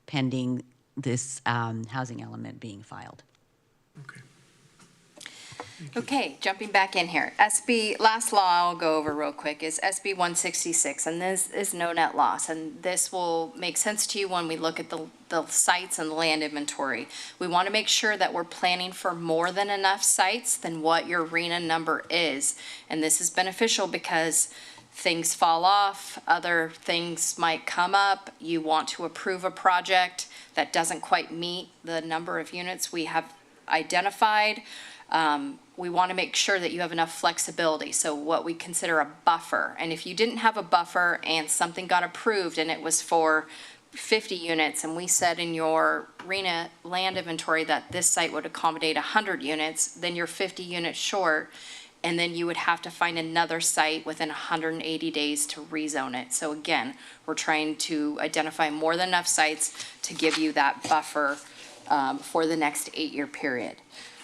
pending this housing element being filed. Okay. Okay, jumping back in here. Last law I'll go over real quick is SB 166, and this is no net loss. And this will make sense to you when we look at the sites and the land inventory. We want to make sure that we're planning for more than enough sites than what your RENA number is. And this is beneficial because things fall off, other things might come up. You want to approve a project that doesn't quite meet the number of units we have identified. We want to make sure that you have enough flexibility, so what we consider a buffer. And if you didn't have a buffer and something got approved and it was for 50 units, and we said in your RENA land inventory that this site would accommodate 100 units, then you're 50 units short, and then you would have to find another site within 180 days to rezone it. So again, we're trying to identify more than enough sites to give you that buffer for the next 8-year period.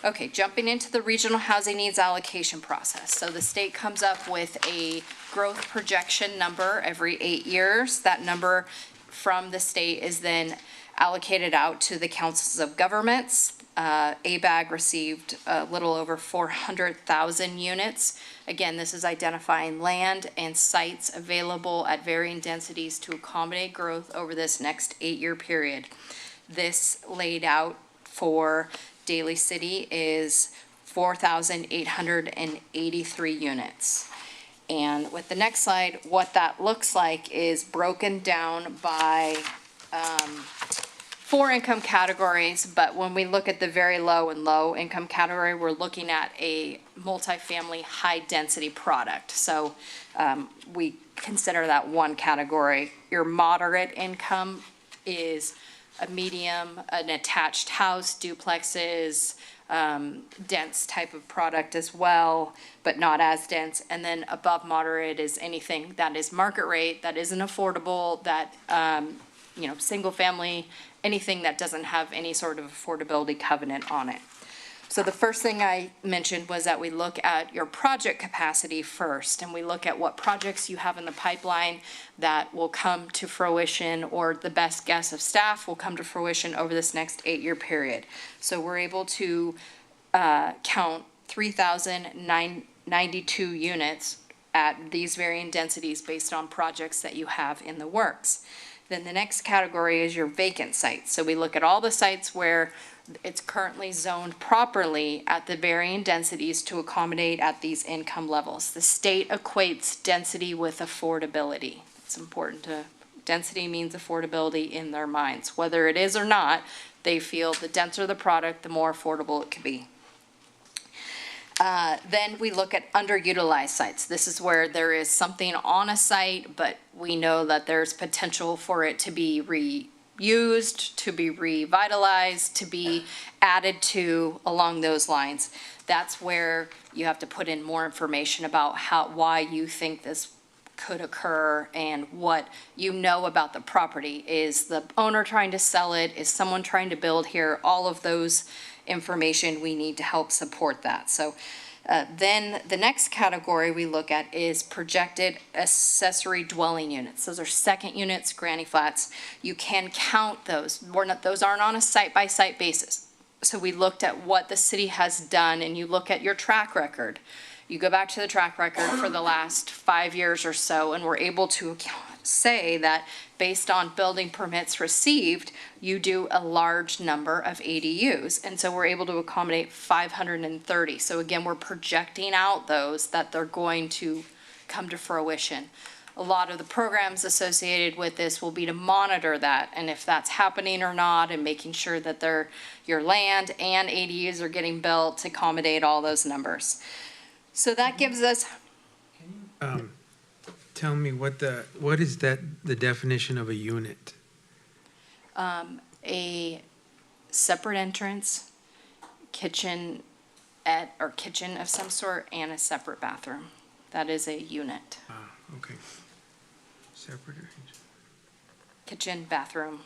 Okay, jumping into the regional housing needs allocation process. So the state comes up with a growth projection number every 8 years. That number from the state is then allocated out to the councils of governments. ABAG received a little over 400,000 units. Again, this is identifying land and sites available at varying densities to accommodate growth over this next 8-year period. This laid out for Daly City is 4,883 units. And with the next slide, what that looks like is broken down by 4 income categories, but when we look at the very low and low income category, we're looking at a multifamily high density product. So we consider that one category. Your moderate income is a medium, an attached house, duplexes, dense type of product as well, but not as dense. And then above moderate is anything that is market rate, that isn't affordable, that, single family, anything that doesn't have any sort of affordability covenant on it. So the first thing I mentioned was that we look at your project capacity first, and we look at what projects you have in the pipeline that will come to fruition, or the best guess of staff will come to fruition over this next 8-year period. So we're able to count 3,092 units at these varying densities based on projects that you have in the works. Then the next category is your vacant sites. So we look at all the sites where it's currently zoned properly at the varying densities to accommodate at these income levels. The state equates density with affordability. It's important to, density means affordability in their minds. Whether it is or not, they feel the denser the product, the more affordable it could be. Then we look at underutilized sites. This is where there is something on a site, but we know that there's potential for it to be reused, to be revitalized, to be added to along those lines. That's where you have to put in more information about why you think this could occur and what you know about the property. Is the owner trying to sell it? Is someone trying to build here? All of those information we need to help support that. So then the next category we look at is projected accessory dwelling units. Those are second units, granny flats. You can count those. Those aren't on a site-by-site basis. So we looked at what the city has done, and you look at your track record. You go back to the track record for the last 5 years or so, and we're able to say that based on building permits received, you do a large number of ADUs. And so we're able to accommodate 530. So again, we're projecting out those that they're going to come to fruition. A lot of the programs associated with this will be to monitor that, and if that's happening or not, and making sure that your land and ADUs are getting built to accommodate all those numbers. So that gives us. Tell me what is the definition of a unit? A separate entrance, kitchen of some sort, and a separate bathroom. That is a unit. Okay. Separate. Kitchen, bathroom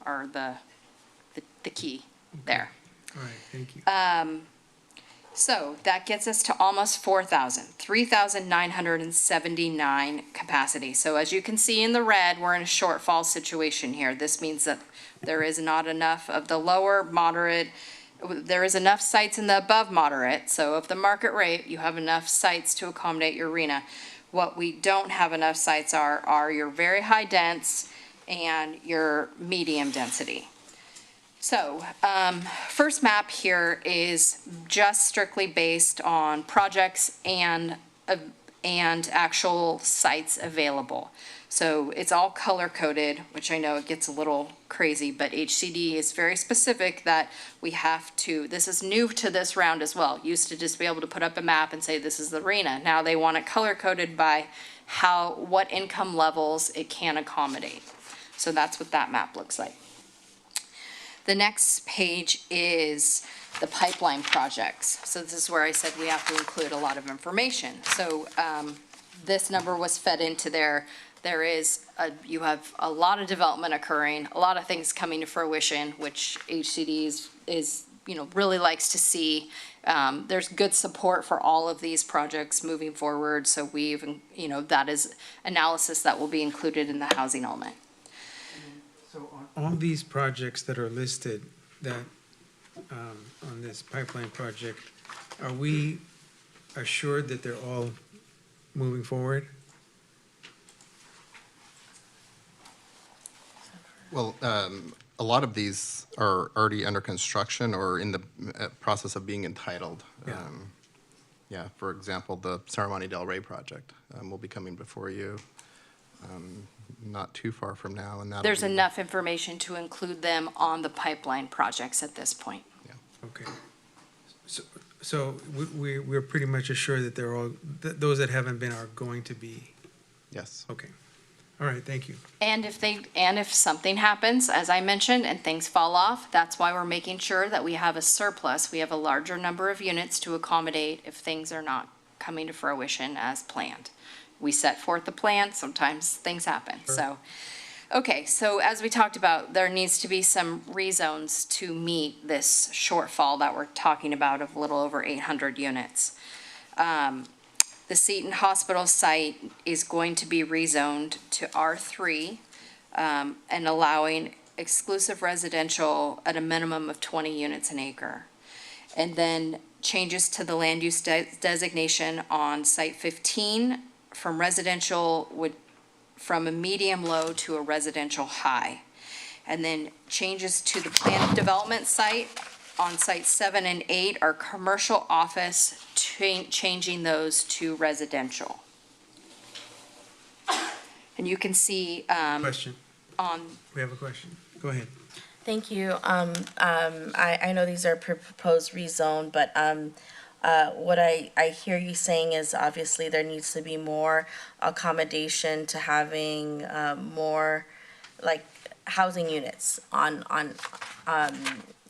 are the key there. All right, thank you. So that gets us to almost 4,000, 3,979 capacity. So as you can see in the red, we're in a shortfall situation here. This means that there is not enough of the lower, moderate, there is enough sites in the above moderate, so of the market rate, you have enough sites to accommodate your arena. What we don't have enough sites are your very high dense and your medium density. So, first map here is just strictly based on projects and actual sites available. So it's all color coded, which I know it gets a little crazy, but HCD is very specific that we have to, this is new to this round as well. Used to just be able to put up a map and say this is the arena. Now they want it color coded by what income levels it can accommodate. So that's what that map looks like. The next page is the pipeline projects. So this is where I said we have to include a lot of information. So this number was fed into there. You have a lot of development occurring, a lot of things coming to fruition, which HCD is really likes to see. There's good support for all of these projects moving forward. So that is analysis that will be included in the housing element. So on all these projects that are listed that, on this pipeline project, are we assured that they're all moving forward? Well, a lot of these are already under construction or in the process of being entitled. Yeah. Yeah, for example, the Ceremony Del Rey project will be coming before you not too far from now. And there's enough information to include them on the pipeline projects at this point. Yeah. Okay. So we're pretty much assured that they're all, those that haven't been are going to be? Yes. Okay. All right, thank you. And if something happens, as I mentioned, and things fall off, that's why we're making sure that we have a surplus. We have a larger number of units to accommodate if things are not coming to fruition as planned. We set forth the plan, sometimes things happen. Sure. So, okay, so as we talked about, there needs to be some rezones to meet this shortfall that we're talking about of a little over 800 units. The Seton Hospital site is going to be rezoned to R3 and allowing exclusive residential at a minimum of 20 units an acre. And then changes to the land use designation on site 15 from residential from a medium low to a residential high. And then changes to the planned development site on sites 7 and 8 are commercial office, changing those to residential. And you can see Question. We have a question. Go ahead. Thank you. I know these are proposed rezone, but what I hear you saying is obviously there needs to be more accommodation to having more like housing units on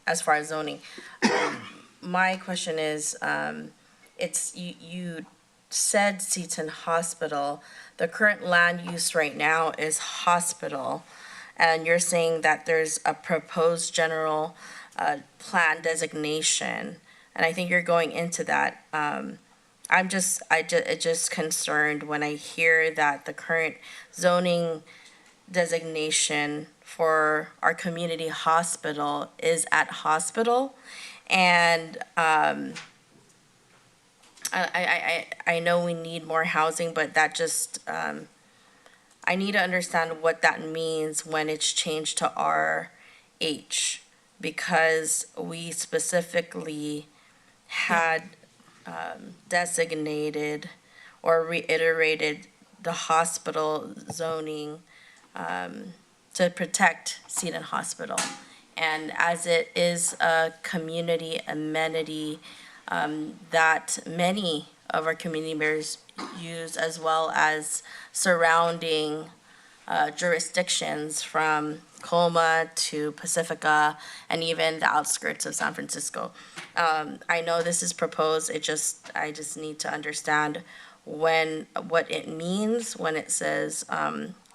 as far as zoning. My question is, you said Seton Hospital. The current land use right now is hospital, and you're saying that there's a proposed general plan designation, and I think you're going into that. I'm just concerned when I hear that the current zoning designation for our community hospital is at hospital, and I know we need more housing, but that just I need to understand what that means when it's changed to RH, because we specifically had designated or reiterated the hospital zoning to protect Seton Hospital. And as it is a community amenity that many of our community members use, as well as surrounding jurisdictions from Colma to Pacifica and even the outskirts of San Francisco. I know this is proposed, I just need to understand what it means when it says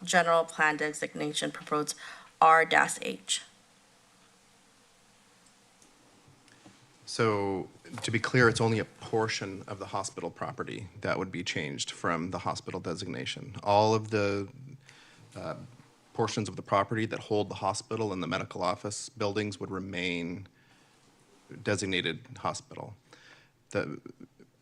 general plan designation proposed R-H. So to be clear, it's only a portion of the hospital property that would be changed from the hospital designation. All of the portions of the property that hold the hospital and the medical office buildings would remain designated hospital. The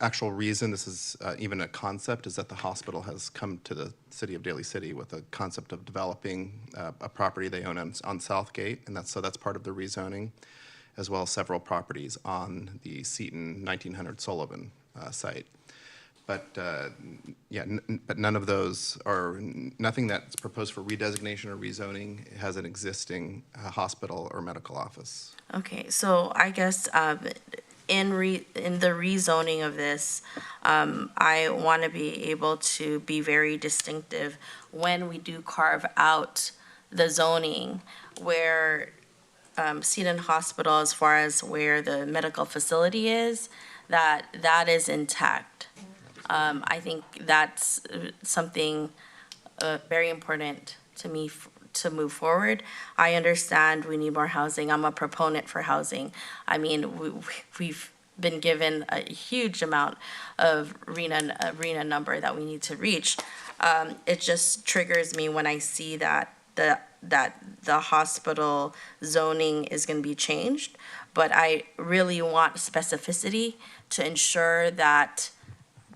actual reason this is even a concept is that the hospital has come to the city of Daly City with a concept of developing a property they own on Southgate, and that's part of the rezoning, as well as several properties on the Seton 1900 Sullivan site. But but none of those are, nothing that's proposed for redesignation or rezoning has an existing hospital or medical office. Okay, so I guess in the rezoning of this, I want to be able to be very distinctive when we do carve out the zoning where Seton Hospital, as far as where the medical facility is, that is intact. I think that's something very important to me to move forward. I understand we need more housing. I'm a proponent for housing. I mean, we've been given a huge amount of arena number that we need to reach. It just triggers me when I see that the hospital zoning is going to be changed. But I really want specificity to ensure that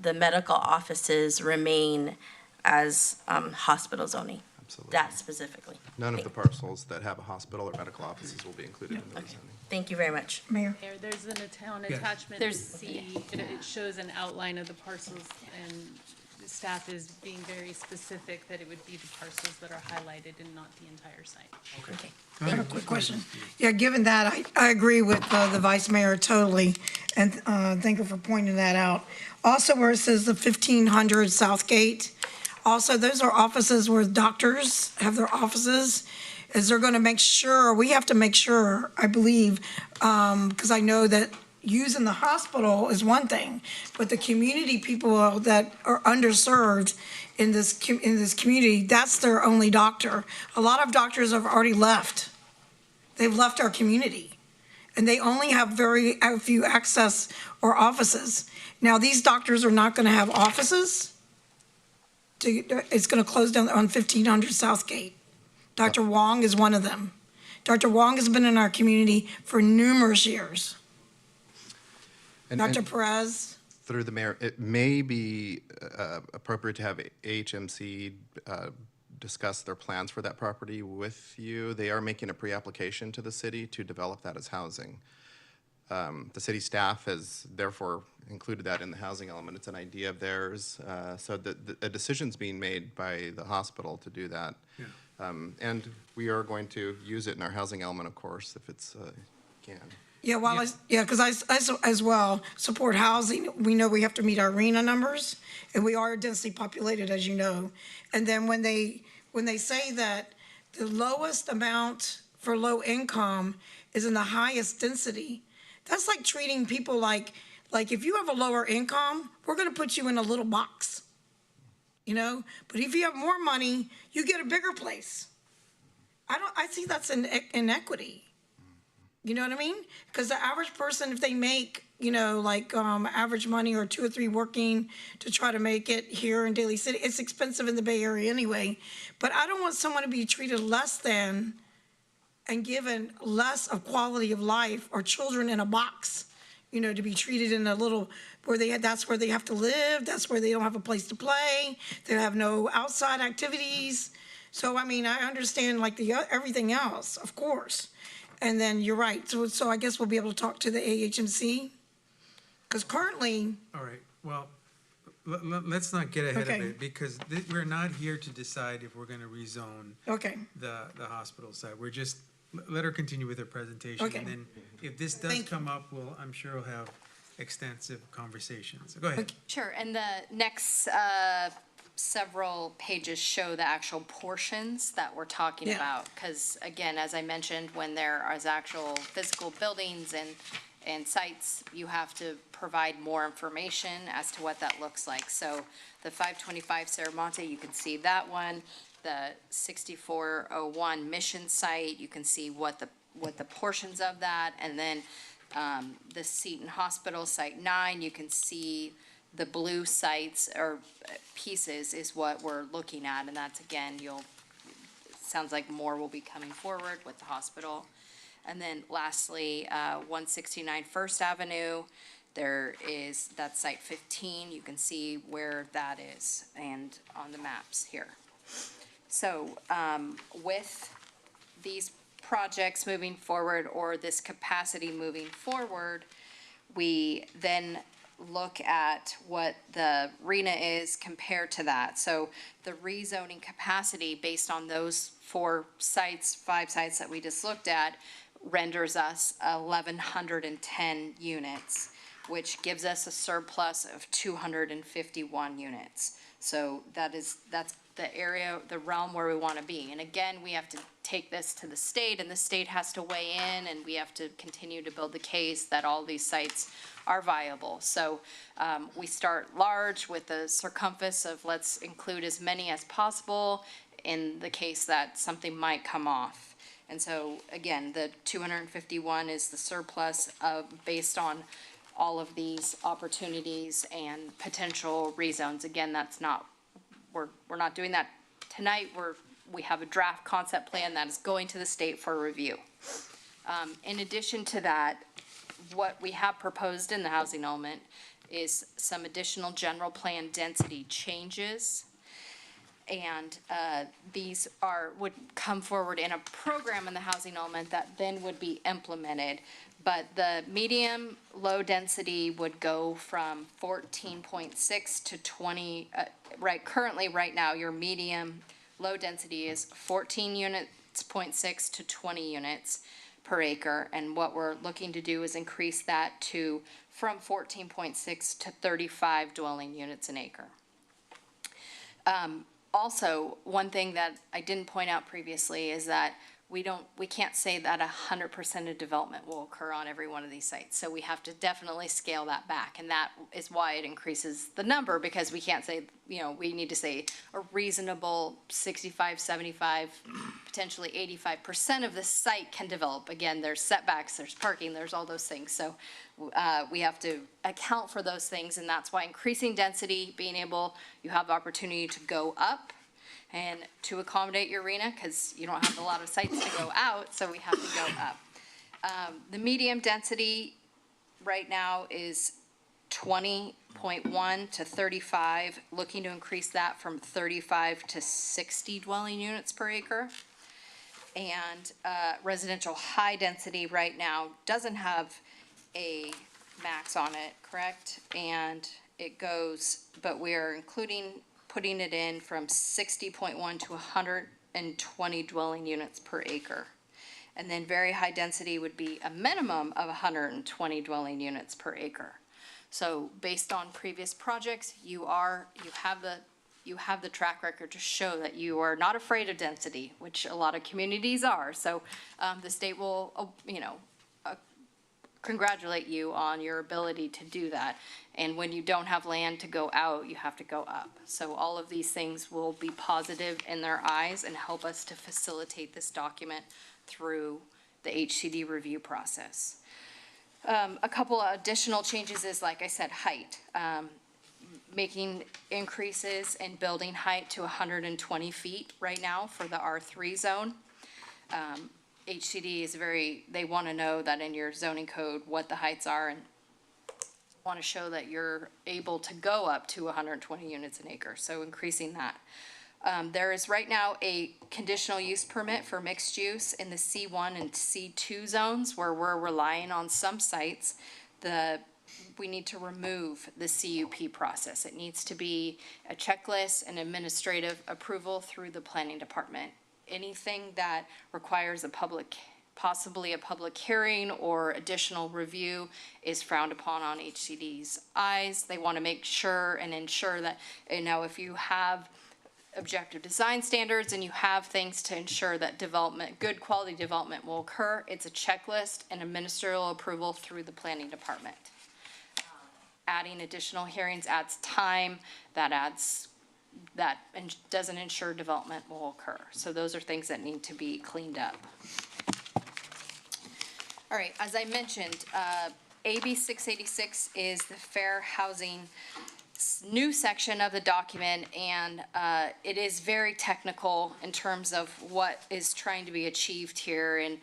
the medical offices remain as hospital zoning. Absolutely. That specifically. None of the parcels that have a hospital or medical offices will be included in the zoning. Thank you very much. Mayor? There's an Yes. attachment. There's- C. It shows an outline of the parcels, and the staff is being very specific that it would be the parcels that are highlighted and not the entire site. Okay. I have a quick question. Yeah, given that, I agree with the vice mayor totally, and thank you for pointing that out. Also, where it says the 1500 Southgate, also, those are offices where doctors have their offices. Is they're going to make sure, we have to make sure, I believe, because I know that using the hospital is one thing, but the community people that are underserved in this community, that's their only doctor. A lot of doctors have already left. They've left our community, and they only have very few access or offices. Now, these doctors are not going to have offices. It's going to close down on 1500 Southgate. Dr. Wong is one of them. Dr. Wong has been in our community for numerous years. Dr. Perez. Through the mayor, it may be appropriate to have HMC discuss their plans for that property with you. They are making a pre-application to the city to develop that as housing. The city staff has therefore included that in the housing element. It's an idea of theirs. So a decision's being made by the hospital to do that. Yeah. And we are going to use it in our housing element, of course, if it's can. Yeah, well, because I as well support housing. We know we have to meet our arena numbers, and we are densely populated, as you know. And then when they say that the lowest amount for low income is in the highest density, that's like treating people like if you have a lower income, we're going to put you in a little box, you know. But if you have more money, you get a bigger place. I see that's an inequity. You know what I mean? Because the average person, if they make, you know, like average money or 2 or 3 working to try to make it here in Daly City, it's expensive in the Bay Area anyway. But I don't want someone to be treated less than and given less of quality of life, or children in a box, you know, to be treated in a little, that's where they have to live, that's where they don't have a place to play, they have no outside activities. So, I mean, I understand like everything else, of course. And then you're right. So I guess we'll be able to talk to the AHMC. Because currently. All right, well, let's not get ahead Okay. of it, because we're not here to decide if we're going to rezone Okay. the hospital side. We're just, let her continue with her presentation. Okay. And then if this does come up, I'm sure we'll have extensive conversations. So go ahead. Sure, and the next several pages show the actual portions that we're talking Yeah. about. Because again, as I mentioned, when there is actual physical buildings and sites, you have to provide more information as to what that looks like. So the 525 Serramonte, you can see that one. The 6401 Mission site, you can see what the portions of that. And then the Seton Hospital, Site 9, you can see the blue sites or pieces is what we're looking at. And that's, again, sounds like more will be coming forward with the hospital. And then lastly, 169 First Avenue, that's site 15. You can see where that is and on the maps here. So with these projects moving forward, or this capacity moving forward, we then look at what the RENA is compared to that. So the rezoning capacity based on those 5 sites that we just looked at renders us 1,110 units, which gives us a surplus of 251 units. So that's the area, the realm where we want to be. And again, we have to take this to the state, and the state has to weigh in, and we have to continue to build the case that all these sites are viable. So we start large with the circumference of let's include as many as possible in the case that something might come off. And so again, the 251 is the surplus based on all of these opportunities and potential rezones. Again, that's not, we're not doing that tonight. We have a draft concept plan that is going to the state for review. In addition to that, what we have proposed in the housing element is some additional general plan density changes. And these would come forward in a program in the housing element that then would be implemented. But the medium low density would go from 14.6 to 20, right now, your medium low density is 14 units, 0.6 to 20 units per acre. And what we're looking to do is increase that from 14.6 to 35 dwelling units an acre. Also, one thing that I didn't point out previously is that we can't say that 100% of development will occur on every one of these sites. So we have to definitely scale that back. And that is why it increases the number, because we can't say, we need to say a reasonable 65, 75, potentially 85% of the site can develop. Again, there's setbacks, there's parking, there's all those things. So we have to account for those things. And that's why increasing density, you have the opportunity to go up and to accommodate your RENA, because you don't have a lot of sites to go out, so we have to go up. The medium density right now is 20.1 to 35, looking to increase that from 35 to 60 dwelling units per acre. And residential high density right now doesn't have a max on it, correct? And it goes, but we are putting it in from 60.1 to 120 dwelling units per acre. And then very high density would be a minimum of 120 dwelling units per acre. So based on previous projects, you have the track record to show that you are not afraid of density, which a lot of communities are. So the state will, congratulate you on your ability to do that. And when you don't have land to go out, you have to go up. So all of these things will be positive in their eyes and help us to facilitate this document through the HCD review process. A couple of additional changes is, like I said, height. Making increases in building height to 120 feet right now for the R3 zone. HCD is they want to know that in your zoning code what the heights are, and want to show that you're able to go up to 120 units an acre, so increasing that. There is right now a conditional use permit for mixed use in the C1 and C2 zones where we're relying on some sites. We need to remove the CUP process. It needs to be a checklist and administrative approval through the planning department. Anything that requires possibly a public hearing or additional review is frowned upon on HCD's eyes. They want to make sure and ensure that, if you have objective design standards and you have things to ensure that good quality development will occur, it's a checklist and a ministerial approval through the planning department. Adding additional hearings adds time, that doesn't ensure development will occur. So those are things that need to be cleaned up. All right, as I mentioned, AB 686 is the fair housing new section of the document, and it is very technical in terms of what is trying to be achieved here. And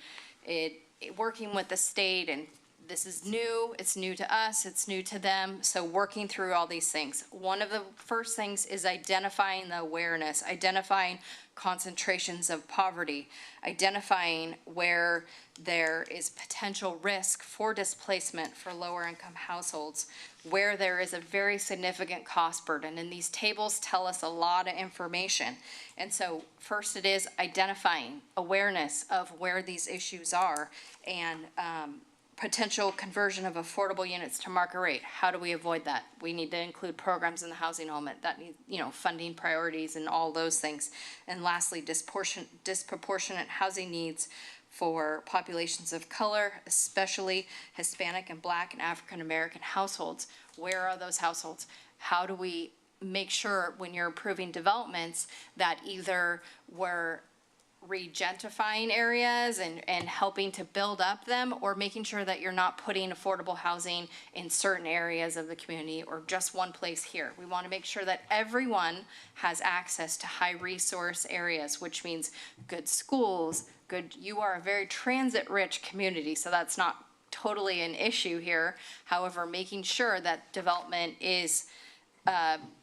working with the state, and this is new, it's new to us, it's new to them, so working through all these things. One of the first things is identifying the awareness, identifying concentrations of poverty, identifying where there is potential risk for displacement for lower income households, where there is a very significant cost burden. And these tables tell us a lot of information. And so first it is identifying awareness of where these issues are, and potential conversion of affordable units to market rate. How do we avoid that? We need to include programs in the housing element that need, funding priorities and all those things. And lastly, disproportionate housing needs for populations of color, especially Hispanic and Black and African American households. Where are those households? How do we make sure when you're approving developments that either we're regentrifying areas and helping to build up them, or making sure that you're not putting affordable housing in certain areas of the community or just one place here. We want to make sure that everyone has access to high resource areas, which means good schools, you are a very transit rich community, so that's not totally an issue here. However, making sure that development is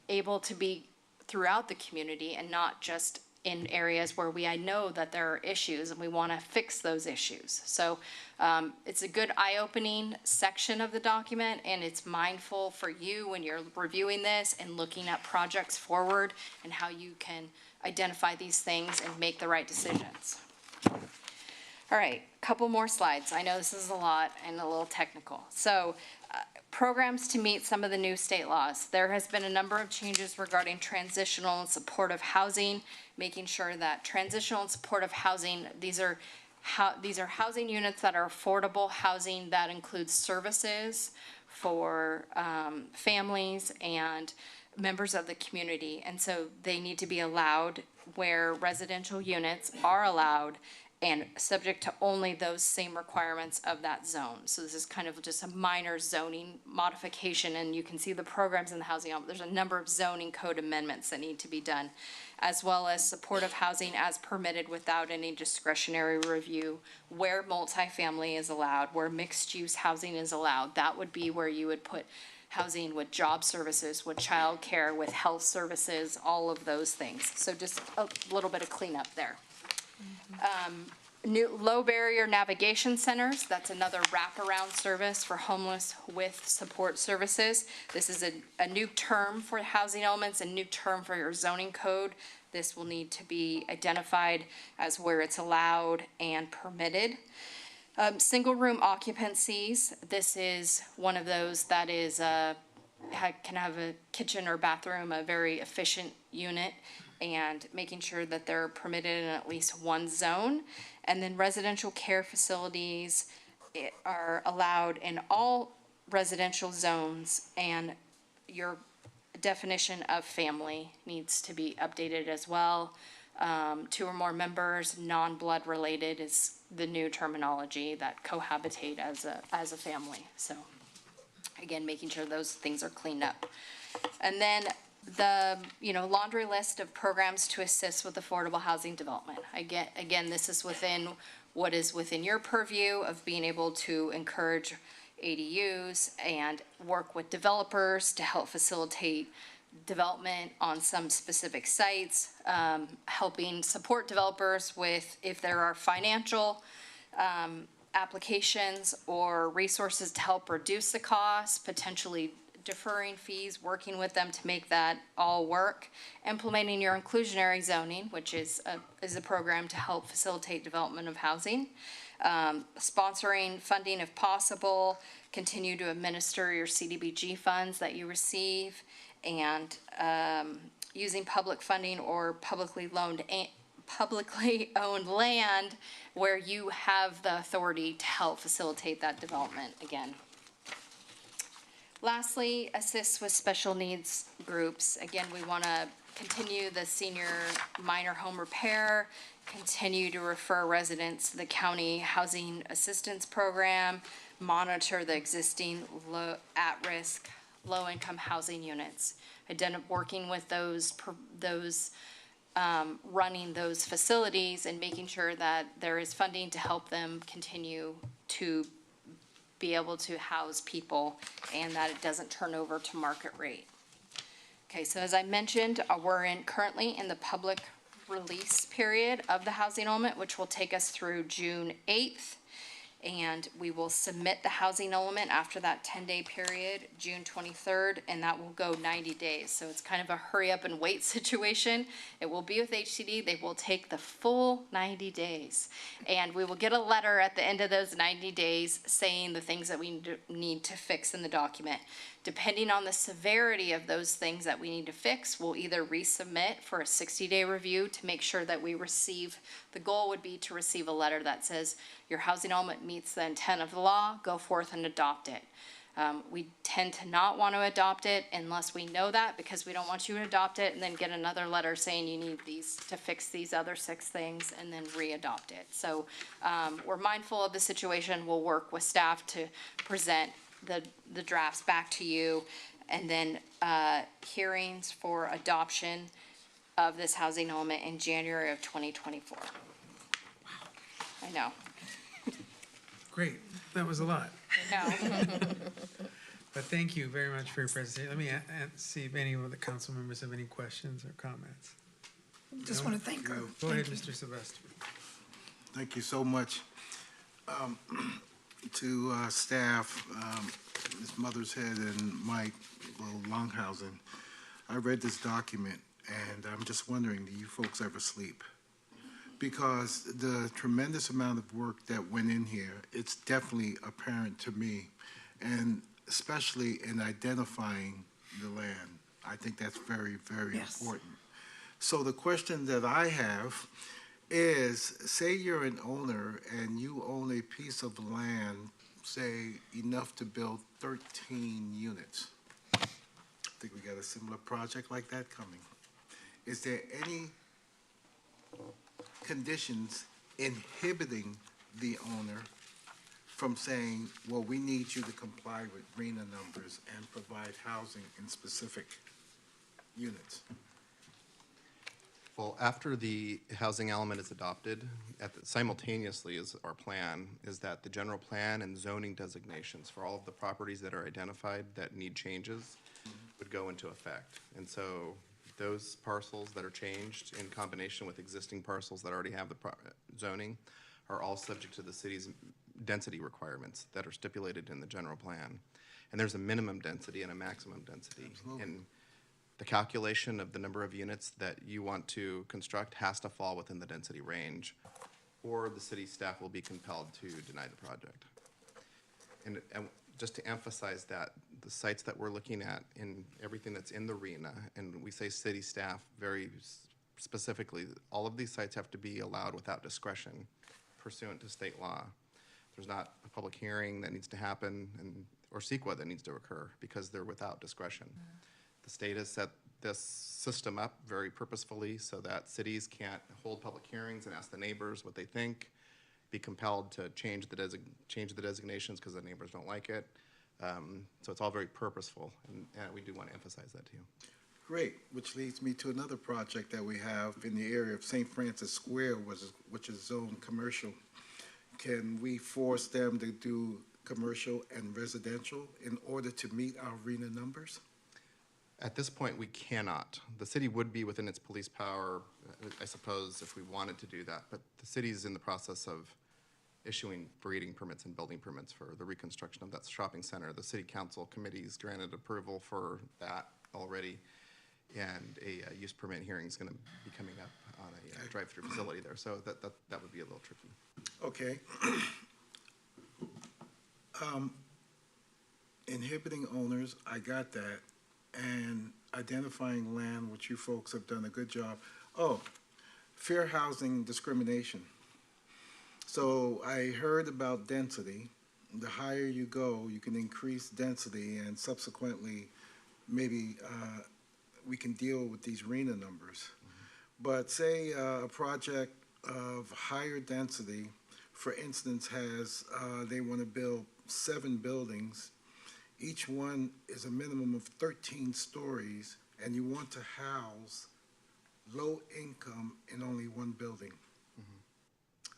able to be throughout the community and not just in areas where I know that there are issues and we want to fix those issues. So it's a good eye-opening section of the document, and it's mindful for you when you're reviewing this and looking at projects forward and how you can identify these things and make the right decisions. All right, a couple more slides. I know this is a lot and a little technical. So programs to meet some of the new state laws. There has been a number of changes regarding transitional and supportive housing, making sure that transitional and supportive housing, these are housing units that are affordable housing that includes services for families and members of the community. And so they need to be allowed where residential units are allowed and subject to only those same requirements of that zone. So this is kind of just a minor zoning modification, and you can see the programs in the housing element. There's a number of zoning code amendments that need to be done, as well as supportive housing as permitted without any discretionary review, where multifamily is allowed, where mixed-use housing is allowed. That would be where you would put housing with job services, with child care, with health services, all of those things. So just a little bit of cleanup there. New low barrier navigation centers, that's another wraparound service for homeless with support services. This is a new term for housing elements, a new term for your zoning code. This will need to be identified as where it's allowed and permitted. Single room occupancies, this is one of those that is can have a kitchen or bathroom, a very efficient unit, and making sure that they're permitted in at least one zone. And then residential care facilities are allowed in all residential zones, and your definition of family needs to be updated as well. 2 or more members, non-blood related is the new terminology, that cohabitate as a family. So again, making sure those things are cleaned up. And then the laundry list of programs to assist with affordable housing development. Again, this is within what is within your purview of being able to encourage ADUs and work with developers to help facilitate development on some specific sites, helping support developers with if there are financial applications or resources to help reduce the cost, potentially deferring fees, working with them to make that all work, implementing your inclusionary zoning, which is a program to help facilitate development of housing, sponsoring funding if possible, continue to administer your CDBG funds that you receive, and using public funding or publicly owned land where you have the authority to help facilitate that development again. Lastly, assist with special needs groups. Again, we want to continue the senior minor home repair, continue to refer residents to the county housing assistance program, monitor the existing at-risk, low-income housing units, working with those running those facilities and making sure that there is funding to help them continue to be able to house people and that it doesn't turn over to market rate. Okay, so as I mentioned, we're currently in the public release period of the housing element, which will take us through June 8th. And we will submit the housing element after that 10-day period, June 23rd, and that will go 90 days. So it's kind of a hurry up and wait situation. It will be with HCD. They will take the full 90 days. And we will get a letter at the end of those 90 days saying the things that we need to fix in the document. Depending on the severity of those things that we need to fix, we'll either resubmit for a 60-day review to make sure that we receive, the goal would be to receive a letter that says your housing element meets the intent of the law, go forth and adopt it. We tend to not want to adopt it unless we know that, because we don't want you to adopt it and then get another letter saying you need these to fix these other 6 things and then re-adopt it. So we're mindful of the situation. We'll work with staff to present the drafts back to you, and then hearings for adoption of this housing element in January of 2024. Wow. I know. Great, that was a lot. I know. But thank you very much for your presentation. Let me see if any of the council members have any questions or comments. Just No? want to thank her. Go ahead, Mr. Sylvester. Thank you so much. To staff, Ms. Mothershead and Mike Longhausen, I read this document and I'm just wondering, do you folks ever sleep? Because the tremendous amount of work that went in here, it's definitely apparent to me, and especially in identifying the land. I think that's very, very important. So the question that I have is, say you're an owner and you own a piece of land, say enough to build 13 units. I think we got a similar project like that coming. Is there any conditions inhibiting the owner from saying, well, we need you to comply with RENA numbers and provide housing in specific units? Well, after the housing element is adopted, simultaneously is our plan, is that the general plan and zoning designations for all of the properties that are identified that need changes would go into effect. And so those parcels that are changed in combination with existing parcels that already have the zoning are all subject to the city's density requirements that are stipulated in the general plan. And there's a minimum density and a maximum density. Absolutely. And the calculation of the number of units that you want to construct has to fall within the density range, or the city staff will be compelled to deny the project. And just to emphasize that, the sites that we're looking at in everything that's in the RENA, and we say city staff very specifically, all of these sites have to be allowed without discretion pursuant to state law. There's not a public hearing that needs to happen or CEQA that needs to occur because they're without discretion. The state has set this system up very purposefully so that cities can't hold public hearings and ask the neighbors what they think, be compelled to change the designations because the neighbors don't like it. So it's all very purposeful, and we do want to emphasize that to you. Great, which leads me to another project that we have in the area of St. Francis Square, which is zoned commercial. Can we force them to do commercial and residential in order to meet our RENA numbers? At this point, we cannot. The city would be within its police power, I suppose, if we wanted to do that, but the city's in the process of issuing breeding permits and building permits for the reconstruction of that shopping center. The city council committee's granted approval for that already, and a use permit hearing is going to be coming up on a drive-through facility there, so that would be a little tricky. Okay. Inhibiting owners, I got that, and identifying land, which you folks have done a good job. Oh, fair housing discrimination. So I heard about density. The higher you go, you can increase density, and subsequently, maybe we can deal with these RENA numbers. But say a project of higher density, for instance, has, they want to build 7 buildings. Each one is a minimum of 13 stories, and you want to house low income in only one building.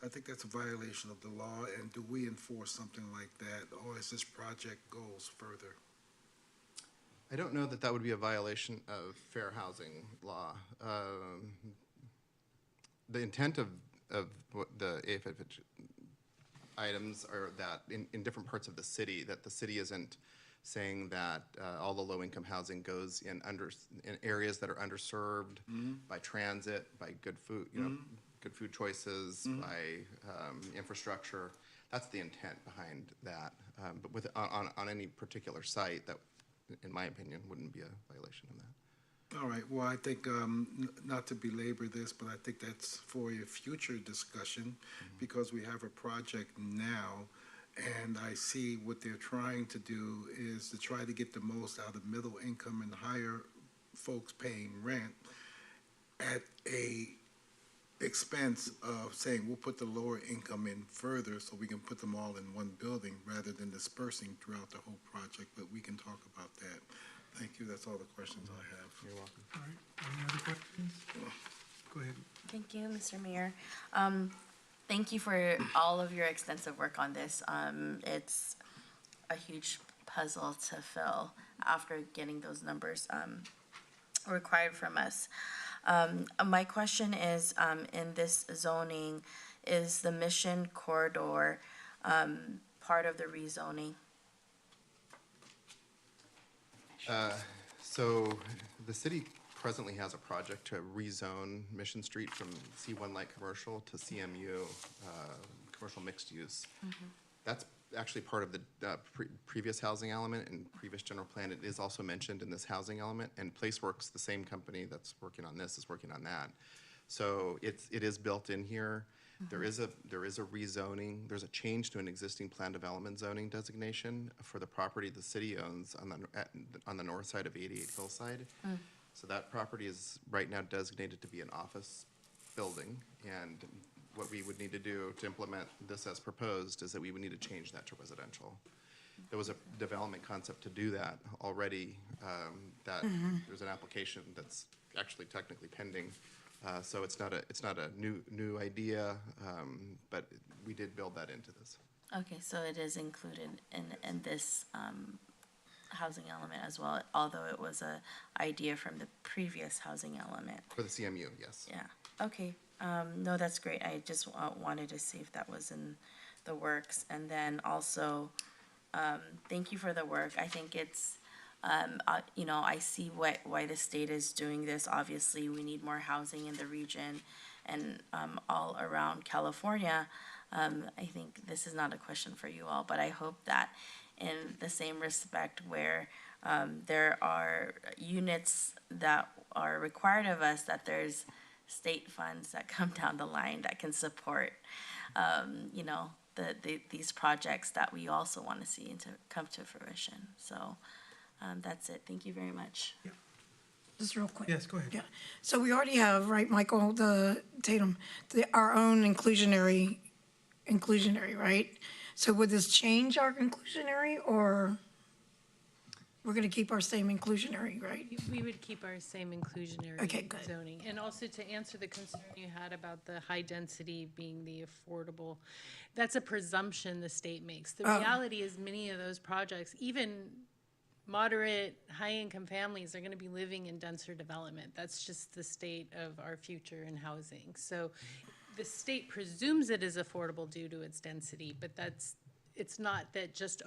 I think that's a violation of the law, and do we enforce something like that, or as this project goes further? I don't know that that would be a violation of fair housing law. The intent of what the AFH items are that in different parts of the city, that the city isn't saying that all the low-income housing goes in areas that are underserved by transit, by good food, good food choices, by infrastructure. That's the intent behind that. But with on any particular site, that, in my opinion, wouldn't be a violation of that. All right, well, I think, not to belabor this, but I think that's for a future discussion, because we have a project now, and I see what they're trying to do is to try to get the most out of middle income and higher folks paying rent at a expense of saying we'll put the lower income in further so we can put them all in one building rather than dispersing throughout the whole project, but we can talk about that. Thank you, that's all the questions I have. You're welcome. All right, any other questions? Go ahead. Thank you, Mr. Mayor. Thank you for all of your extensive work on this. It's a huge puzzle to fill after getting those numbers required from us. My question is, in this zoning, is the Mission Corridor part of the rezoning? So the city presently has a project to rezone Mission Street from C1 Light Commercial to CMU, Commercial Mixed Use. That's actually part of the previous housing element and previous general plan. It is also mentioned in this housing element, and PlaceWorks, the same company that's working on this, is working on that. So it is built in here. There is a rezoning. There's a change to an existing plan development zoning designation for the property the city owns on the north side of 88 Hillside. So that property is right now designated to be an office building, and what we would need to do to implement this as proposed is that we would need to change that to residential. There was a development concept to do that already, that there's an application that's actually technically pending. So it's not a new idea, but we did build that into this. Okay, so it is included in this housing element as well, although it was a idea from the previous housing element. For the CMU, yes. Yeah, okay. No, that's great. I just wanted to see if that was in the works. And then also, thank you for the work. I think it's, I see why the state is doing this. Obviously, we need more housing in the region and all around California. I think this is not a question for you all, but I hope that in the same respect where there are units that are required of us, that there's state funds that come down the line that can support, these projects that we also want to see come to fruition. So that's it. Thank you very much. Just real quick. Yes, go ahead. Yeah. So we already have, right, Michael, our own inclusionary, right? So would this change our inclusionary, or we're gonna keep our same inclusionary, right? We would keep our same inclusionary Okay, good. zoning. And also to answer the concern you had about the high density being the affordable, that's a presumption the state makes. The reality is many of those projects, even moderate, high-income families are gonna be living in denser development. That's just the state of our future in housing. So the state presumes it is affordable due to its density, but it's not that just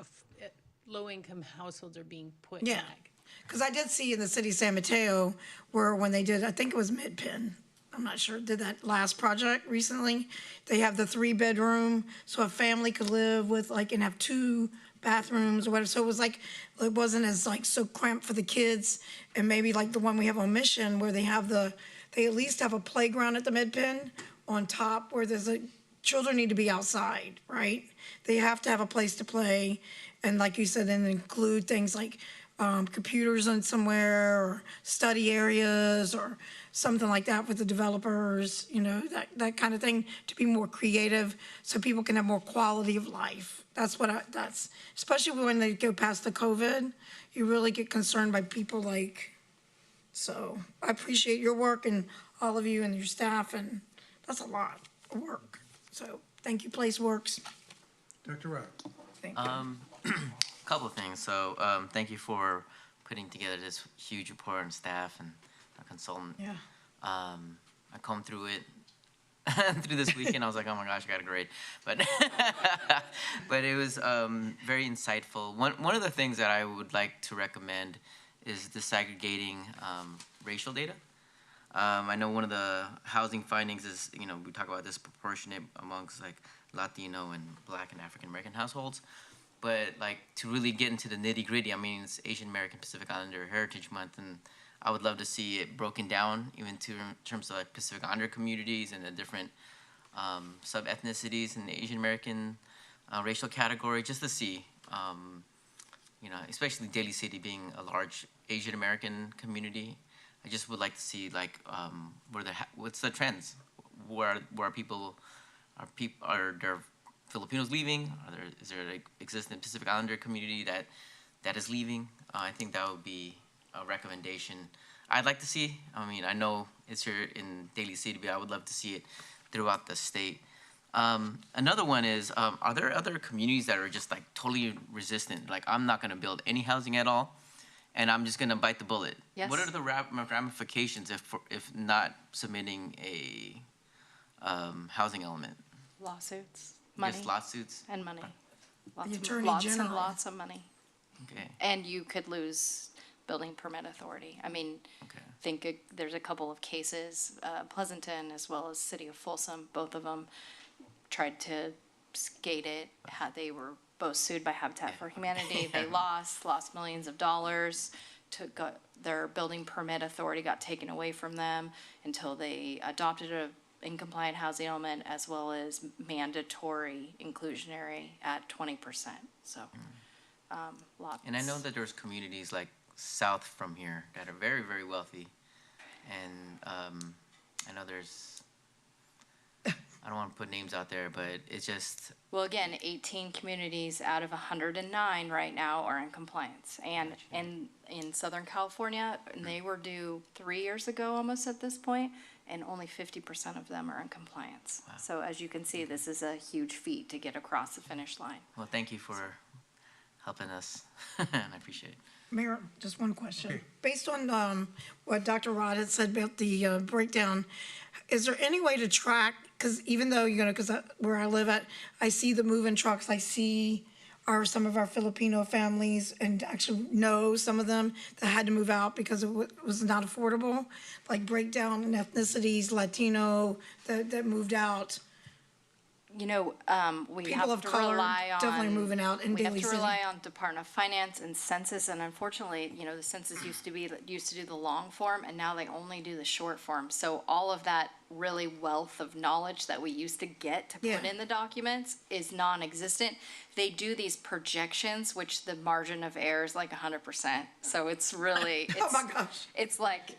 low-income households are being put Yeah. back. Because I did see in the city of San Mateo where when they did, I think it was Midpen, I'm not sure, did that last project recently, they have the 3-bedroom, so a family could live with and have 2 bathrooms or whatever. So it was it wasn't as so cramped for the kids, and maybe the one we have on Mission where they at least have a playground at the Midpen on top where children need to be outside, right? They have to have a place to play, and like you said, then include things like computers on somewhere, or study areas, or something like that with the developers, that kind of thing, to be more creative so people can have more quality of life. That's especially when they go past the COVID, you really get concerned by people so I appreciate your work and all of you and your staff, and that's a lot of work. So, thank you, PlaceWorks. Dr. Rock? Thank you. Couple of things. So, thank you for putting together this huge report and staff and a consultant. Yeah. I combed through it through this weekend. I was like, oh my gosh, I got a grade. But but it was very insightful. One of the things that I would like to recommend is disaggregating racial data. I know one of the housing findings is, we talk about disproportionate amongst like Latino and Black and African American households. But like to really get into the nitty gritty, I mean, it's Asian American Pacific Islander Heritage Month, and I would love to see it broken down even in terms of like Pacific Islander communities and the different sub-ethnicities in the Asian American racial category, just to see, especially Daly City being a large Asian American community. I just would like to see like what's the trends? Where are there Filipinos leaving? Is there an existing Pacific Islander community that is leaving? I think that would be a recommendation I'd like to see. I mean, I know it's here in Daly City, but I would love to see it throughout the state. Another one is, are there other communities that are just like totally resistant? Like, I'm not gonna build any housing at all, and I'm just gonna bite the bullet. Yes. What are the ramifications if not submitting a housing element? Lawsuits, money. Just lawsuits? And money. The Attorney Lots General. and lots of money. Okay. And you could lose building permit authority. I mean, there's a couple of cases, Pleasanton as well as City of Folsom, both of them tried to skate it. They were both sued by Habitat for Humanity. They lost millions of dollars. Their building permit authority got taken away from them until they adopted a in-compliant housing element as well as mandatory inclusionary at 20%. So, lots. And I know that there's communities like south from here that are very, very wealthy. And I know there's, I don't want to put names out there, but it's just. Well, again, 18 communities out of 109 right now are in compliance. And in Southern California, they were due 3 years ago almost at this point, and only 50% of them are in compliance. Wow. So as you can see, this is a huge feat to get across the finish line. Well, thank you for helping us, and I appreciate it. Mayor, just one question. Okay. Based on what Dr. Rod had said about the breakdown, is there any way to track, because even though, because where I live at, I see the moving trucks, I see some of our Filipino families, and actually know some of them that had to move out because it was not affordable, like breakdown in ethnicities, Latino, that moved out. We People have of to color rely on. definitely moving out in We have Daly to City. rely on Department of Finance and Census, and unfortunately, the census used to do the long form, and now they only do the short form. So all of that really wealth of knowledge that we used to get to put in the documents is non-existent. They do these projections, which the margin of error is like 100%. So it's really, Oh my gosh. it's like,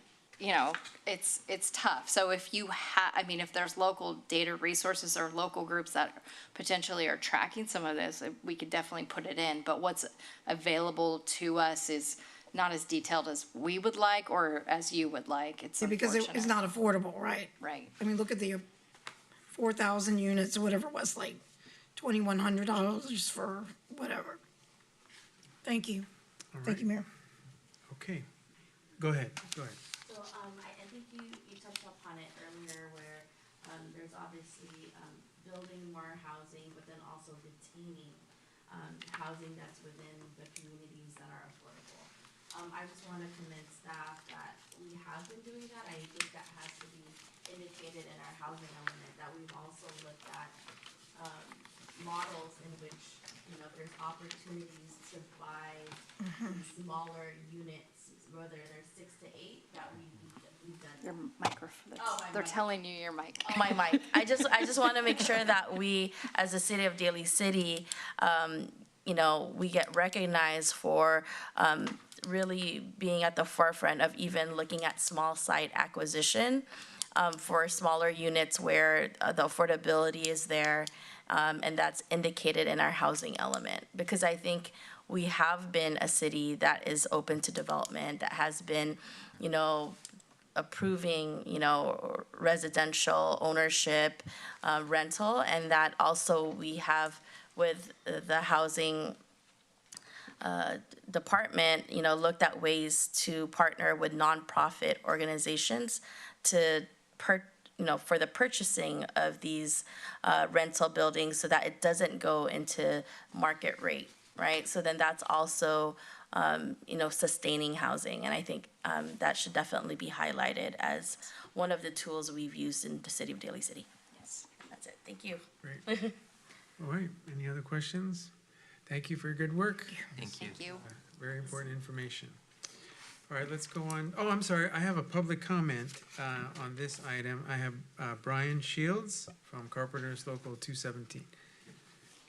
it's tough. So if if there's local data resources or local groups that potentially are tracking some of this, we could definitely put it in. But what's available to us is not as detailed as we would like or as you would like. It's Because it's unfortunate. not affordable, right? Right. I mean, look at the 4,000 units or whatever it was, like $2,100 for whatever. Thank you. All Thank you, right. Mayor. Okay, go ahead. So, I think you touched upon it earlier where, there's obviously, building more housing, but then also retaining, housing that's within the communities that are affordable. I just want to convince staff that we have been doing that. I think that has to be indicated in our housing element, that we've also looked at, models in which, there's opportunities to buy smaller units, whether they're 6 to 8, that we've done. Your microphone. They're mic. telling you your mic. Oh, my mic. I just want to make sure that we, as the city of Daly City, we get recognized for really being at the forefront of even looking at small site acquisition for smaller units where the affordability is there, and that's indicated in our housing element. Because I think we have been a city that is open to development, that has been, approving, residential ownership, rental, and that also we have with the housing department, looked at ways to partner with nonprofit organizations to for the purchasing of these rental buildings so that it doesn't go into market rate, right? So then that's also, sustaining housing. And I think that should definitely be highlighted as one of the tools we've used in the city of Daly City. Yes, that's it. Thank you. Great. All right, any other questions? Thank you for your good work. Thank you. Thank you. Very important information. All right, let's go on. Oh, I'm sorry, I have a public comment on this item. I have Brian Shields from Carpenters Local 217.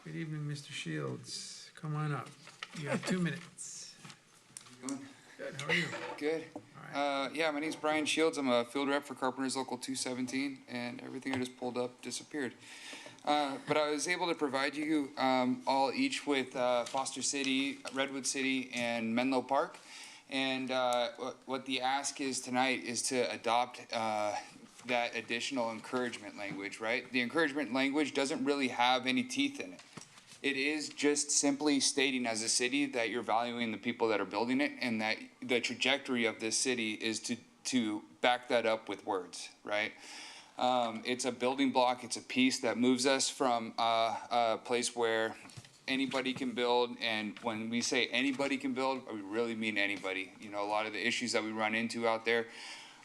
Good evening, Mr. Shields. Come on up. You have 2 minutes. Good, how are you? Good. Yeah, my name's Brian Shields. I'm a field rep for Carpenters Local 217, and everything I just pulled up disappeared. But I was able to provide you all each with Foster City, Redwood City, and Menlo Park. And what the ask is tonight is to adopt that additional encouragement language, right? The encouragement language doesn't really have any teeth in it. It is just simply stating as a city that you're valuing the people that are building it, and that the trajectory of this city is to back that up with words, right? It's a building block. It's a piece that moves us from a place where anybody can build, and when we say anybody can build, we really mean anybody. A lot of the issues that we run into out there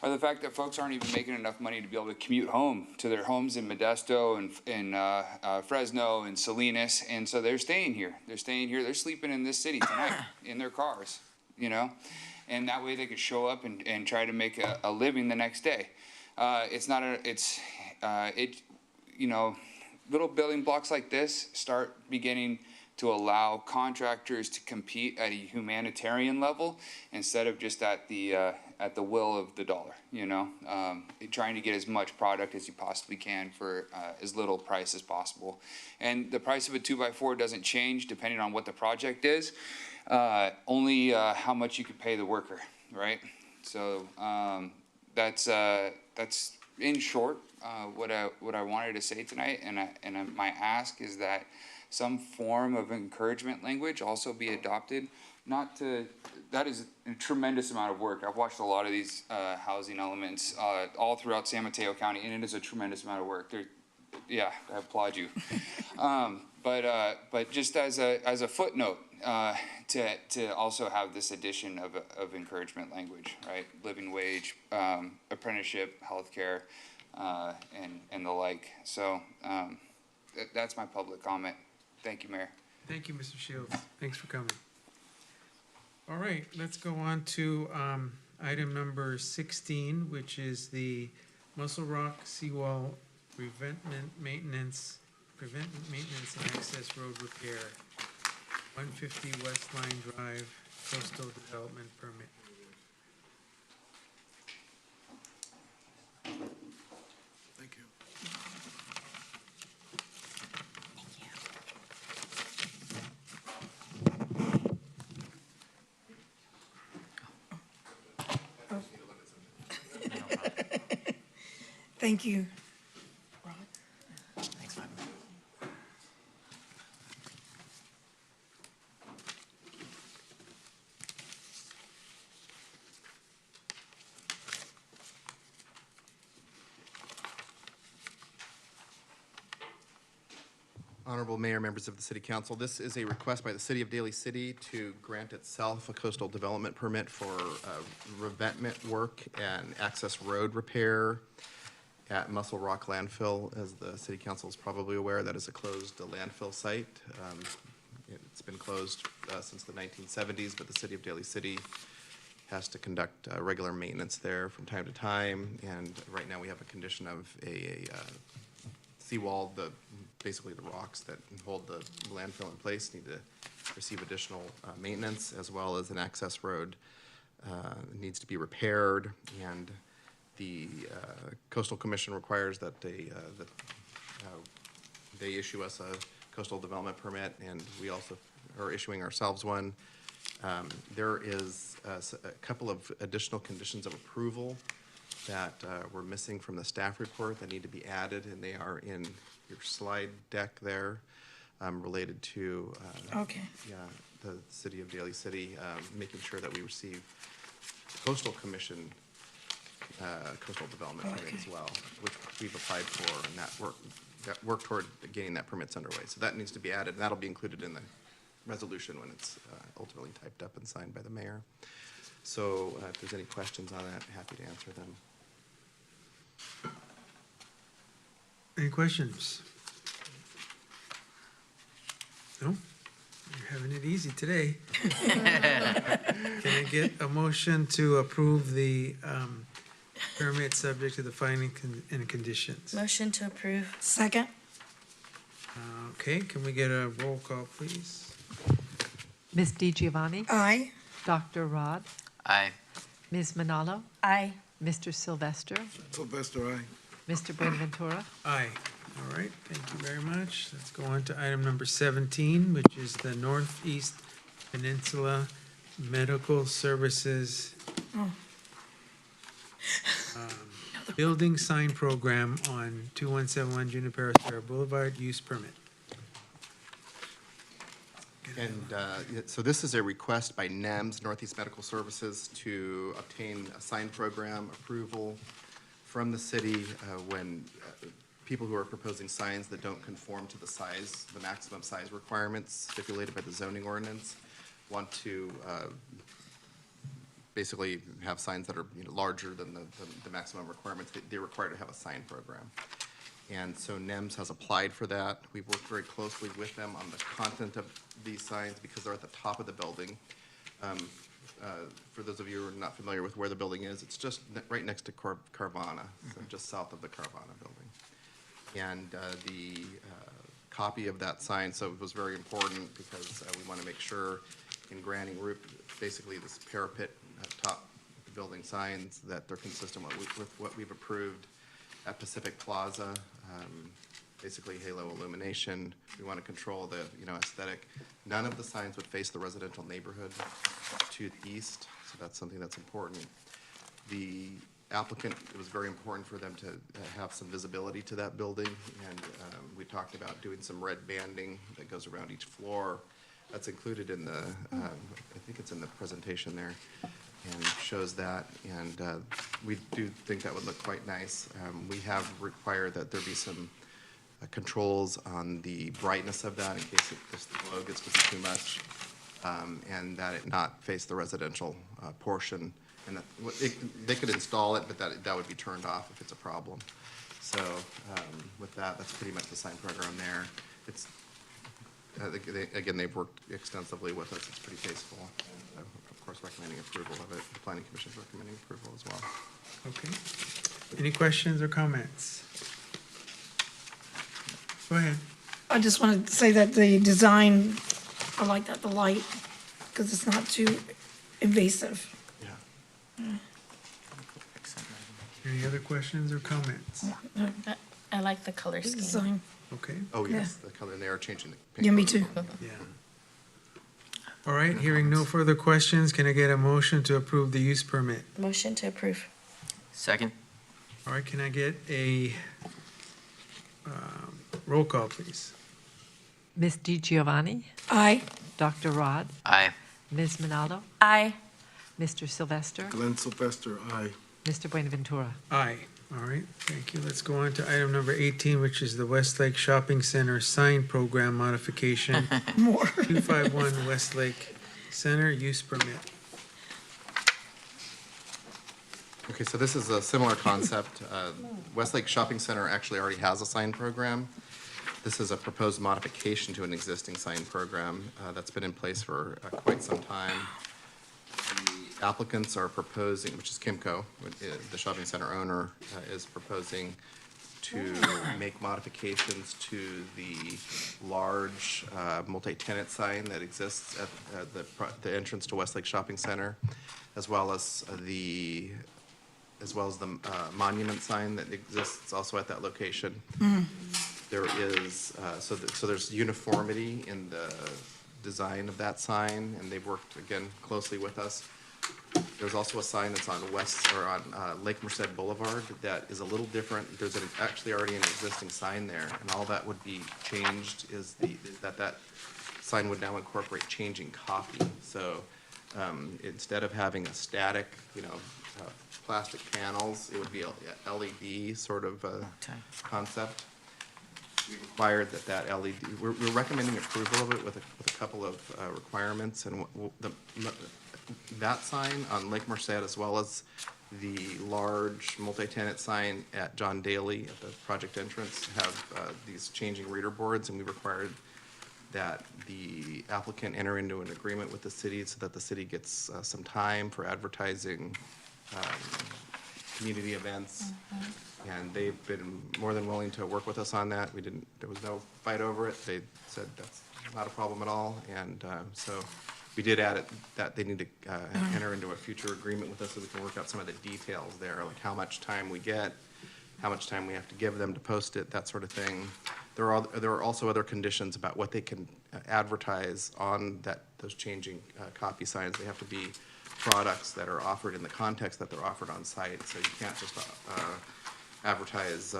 are the fact that folks aren't even making enough money to be able to commute home to their homes in Modesto and Fresno and Salinas, and so they're staying here. They're sleeping in this city tonight in their cars, and that way they could show up and try to make a living the next day. Little building blocks like this start beginning to allow contractors to compete at a humanitarian level instead of just at the will of the dollar, trying to get as much product as you possibly can for as little price as possible. And the price of a 2x4 doesn't change depending on what the project is, only how much you could pay the worker, right? So that's in short what I wanted to say tonight, and my ask is that some form of encouragement language also be adopted. That is a tremendous amount of work. I've watched a lot of these housing elements all throughout San Mateo County, and it is a tremendous amount of work. I applaud you. But just as a footnote, to also have this addition of encouragement language, right? Living wage, apprenticeship, healthcare, and the like. So that's my public comment. Thank you, Mayor. Thank you, Mr. Shields. Thanks for coming. All right, let's go on to item number 16, which is the Muscle Rock Seawall Preventive Maintenance and Access Road Repair, 150 West Line Drive, Coastal Development Permit. Thank you. Thank you. Thanks, man. Honorable Mayor, members of the City Council, this is a request by the City of Daly City to grant itself a coastal development permit for revetment work and access road repair at Muscle Rock Landfill. As the City Council is probably aware, that is a closed landfill site. It's been closed since the 1970s, but the City of Daly City has to conduct regular maintenance there from time to time, and right now we have a condition of a seawall, basically the rocks that hold the landfill in place need to receive additional maintenance, as well as an access road needs to be repaired, and the Coastal Commission requires that they issue us a coastal development permit, and we also are issuing ourselves one. There is a couple of additional conditions of approval that were missing from the staff report that need to be added, and they are in your slide deck there, related to Okay. the city of Daly City, making sure that we receive coastal commission, coastal development permit as well, which we've applied for, and that work toward getting that permit's underway. So that needs to be added, and that'll be included in the resolution when it's ultimately typed up and signed by the mayor. So if there's any questions on that, happy to answer them. Any questions? No? You're having it easy today. Can I get a motion to approve the permit subject to the finding and conditions? Motion to approve. Second? Okay, can we get a roll call, please? Ms. DiGiovanni? Aye. Dr. Rod? Aye. Ms. Manalo? Aye. Mr. Sylvester? Sylvester, aye. Mr. Buenaventura? Aye. All right, thank you very much. Let's go on to item number 17, which is the Northeast Peninsula Medical Services Building Sign Program on 2171 Junipero Serra Boulevard, use permit. And so this is a request by NEMS, Northeast Medical Services, to obtain a sign program approval from the city when people who are proposing signs that don't conform to the size, the maximum size requirements stipulated by the zoning ordinance, want to basically have signs that are larger than the maximum requirements. They're required to have a sign program. And so NEMS has applied for that. We've worked very closely with them on the content of these signs because they're at the top of the building. For those of you who are not familiar with where the building is, it's just right next to Carvana, so just south of the Carvana building. And the copy of that sign, so it was very important because we want to make sure in granting basically this parapet top building signs that they're consistent with what we've approved at Pacific Plaza, basically halo illumination. We want to control the aesthetic. None of the signs would face the residential neighborhood to the east, so that's something that's important. The applicant, it was very important for them to have some visibility to that building, and we talked about doing some red banding that goes around each floor. That's included in the, I think it's in the presentation there, and shows that, and we do think that would look quite nice. We have required that there be some controls on the brightness of that in case the glow gets to be too much, and that it not face the residential portion. And that, they could install it, but that would be turned off if it's a problem. So with that, that's pretty much the sign program there. It's again, they've worked extensively with us. It's pretty tasteful. And, of course, recommending approval of it. The Planning Commission's recommending approval as well. Okay. Any questions or comments? Go ahead. I just wanted to say that the design, I like that, the light, because it's not too invasive. Any other questions or comments? I like the color scheme. Design. Okay. Oh, yes, the color, and they are changing the paint. Yeah, me too. Yeah. All right, hearing no further questions, can I get a motion to approve the use permit? Motion to approve. Second. All right, can I get a roll call, please? Ms. DiGiovanni? Aye. Dr. Rod? Aye. Ms. Manalo? Aye. Mr. Sylvester? Glenn Sylvester, aye. Mr. Buenaventura? Aye. All right, thank you. Let's go on to item number 18, which is the Westlake Shopping Center sign program modification. More. 251 Westlake Center use permit. Okay, so this is a similar concept. Westlake Shopping Center actually already has a sign program. This is a proposed modification to an existing sign program that's been in place for quite some time. The applicants are proposing, which is Kimco, the shopping center owner, is proposing to make modifications to the large multi-tenant sign that exists at the entrance to Westlake Shopping Center, as well as the monument sign that exists also at that location. There is so there's uniformity in the design of that sign, and they've worked again closely with us. There's also a sign that's on Lake Merced Boulevard that is a little different. There's actually already an existing sign there, and all that would be changed is that sign would now incorporate changing copy. So instead of having a static, plastic panels, it would be a LED sort of concept. We required that LED, we're recommending approval of it with a couple of requirements, and that sign on Lake Merced, as well as the large multi-tenant sign at John Daly at the project entrance, have these changing reader boards, and we required that the applicant enter into an agreement with the city so that the city gets some time for advertising community events. And they've been more than willing to work with us on that. There was no fight over it. They said that's not a problem at all. And so we did add it, that they need to enter into a future agreement with us so we can work out some of the details there, like how much time we get, how much time we have to give them to post it, that sort of thing. There are also other conditions about what they can advertise on those changing copy signs. They have to be products that are offered in the context that they're offered on site. So you can't just advertise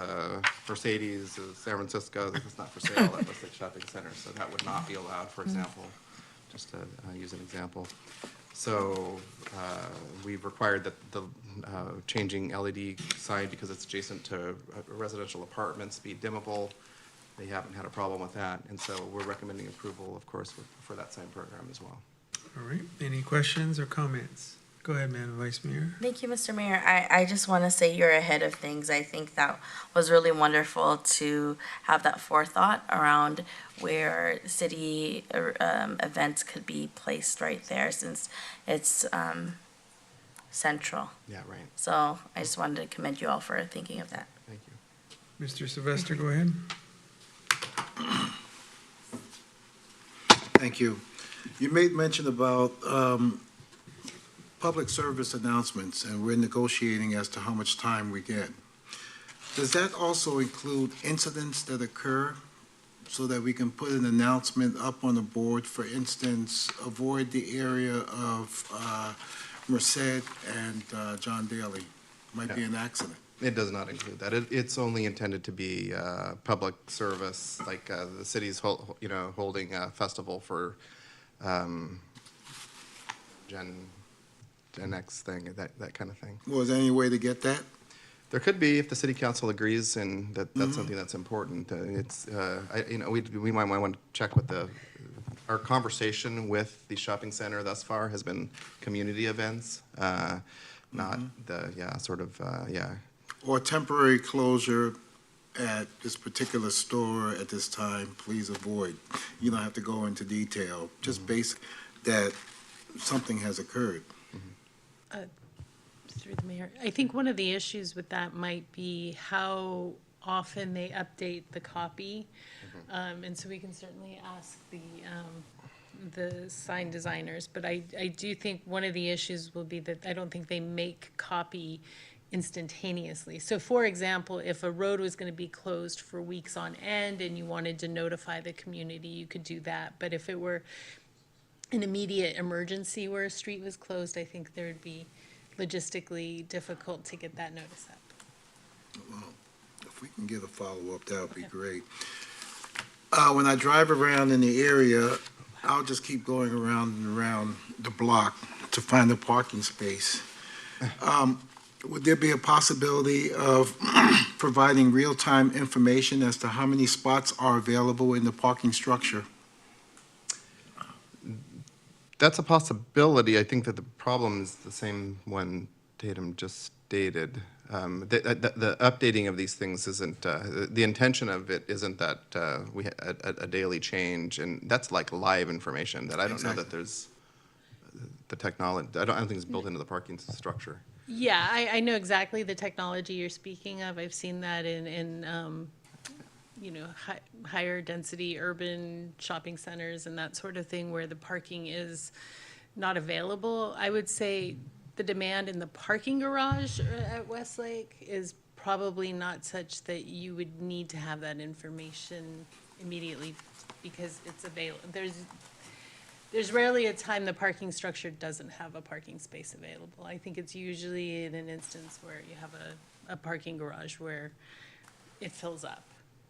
Mercedes, San Francisco, it's not for sale at Westlake Shopping Center. So that would not be allowed, for example, just to use an example. So we've required that the changing LED sign, because it's adjacent to residential apartments, be dimmable. They haven't had a problem with that. And so we're recommending approval, of course, for that sign program as well. All right, any questions or comments? Go ahead, Madam Vice Mayor. Thank you, Mr. Mayor. I just want to say you're ahead of things. I think that was really wonderful to have that forethought around where city events could be placed right there, since it's central. Yeah, right. So I just wanted to commend you all for thinking of that. Thank you. Mr. Sylvester, go ahead. Thank you. You made mention about public service announcements, and we're negotiating as to how much time we get. Does that also include incidents that occur so that we can put an announcement up on the board? For instance, avoid the area of Merced and John Daly. Might be an accident. It does not include that. It's only intended to be public service, like the city's holding a festival for Gen X thing, that kind of thing. Well, is there any way to get that? There could be if the city council agrees, and that's something that's important. We might want to check with our conversation with the shopping center thus far has been community events, not Or temporary closure at this particular store at this time, please avoid. You don't have to go into detail, just basic that something has occurred. Through the mayor, I think one of the issues with that might be how often they update the copy. And so we can certainly ask the sign designers, but I do think one of the issues will be that I don't think they make copy instantaneously. So for example, if a road was going to be closed for weeks on end and you wanted to notify the community, you could do that. But if it were an immediate emergency where a street was closed, I think there would be logistically difficult to get that notice up. Well, if we can get a follow-up, that would be great. When I drive around in the area, I'll just keep going around and around the block to find a parking space. Would there be a possibility of providing real-time information as to how many spots are available in the parking structure? That's a possibility. I think that the problem is the same one Tatum just stated. The updating of these things isn't, the intention of it isn't that we a daily change, and that's like live information that I don't know that there's the technology, I don't think it's built into the parking structure. Yeah, I know exactly the technology you're speaking of. I've seen that in higher density urban shopping centers and that sort of thing where the parking is not available. I would say the demand in the parking garage at Westlake is probably not such that you would need to have that information immediately because it's available. There's rarely a time the parking structure doesn't have a parking space available. I think it's usually in an instance where you have a parking garage where it fills up.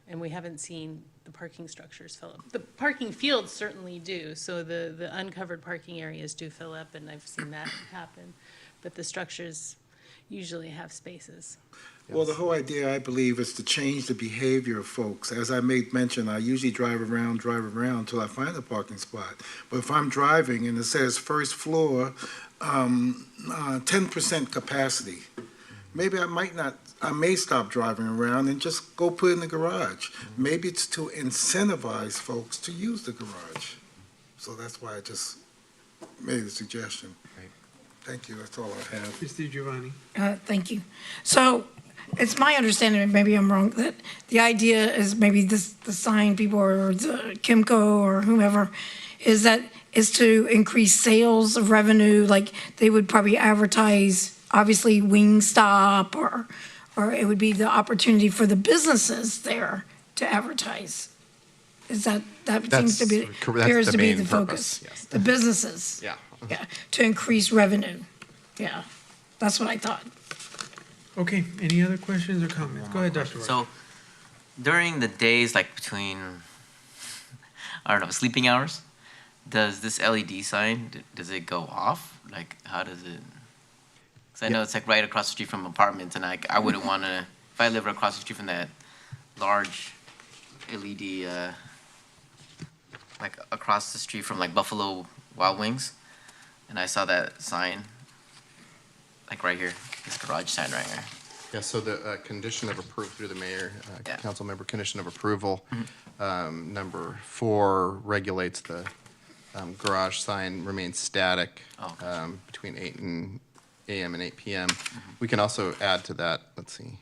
And we haven't seen the parking structures fill up. The parking fields certainly do, so the uncovered parking areas do fill up, and I've seen that happen. But the structures usually have spaces. Well, the whole idea, I believe, is to change the behavior of folks. As I made mention, I usually drive around until I find a parking spot. But if I'm driving and it says first floor, 10% capacity, maybe I may stop driving around and just go put it in the garage. Maybe it's to incentivize folks to use the garage. So that's why I just made the suggestion. Thank you, that's all I have. Mr. Giovanni? Thank you. So it's my understanding, and maybe I'm wrong, that the idea is maybe the sign people or the Kimco or whomever is to increase sales revenue, like they would probably advertise, obviously Wingstop or it would be the opportunity for the businesses there to advertise. Is that seems to be, appears to be the focus. Yes. The businesses. Yeah. Yeah, to increase revenue. Yeah, that's what I thought. Okay, any other questions or comments? Go ahead, Dr. Roy. So during the days like between, I don't know, sleeping hours, does this LED sign, does it go off? Like, how does it? Because I know it's like right across the street from apartments, and I wouldn't want to, if I live across the street from that large LED, like across the street from like Buffalo Wild Wings, and I saw that sign, like right here, this garage sign right here. Yeah, so the condition of approval through the mayor, Yeah. council member, condition of approval, number 4 regulates the garage sign remains static between 8 a.m. and 8 p.m. We can also add to that, let's see,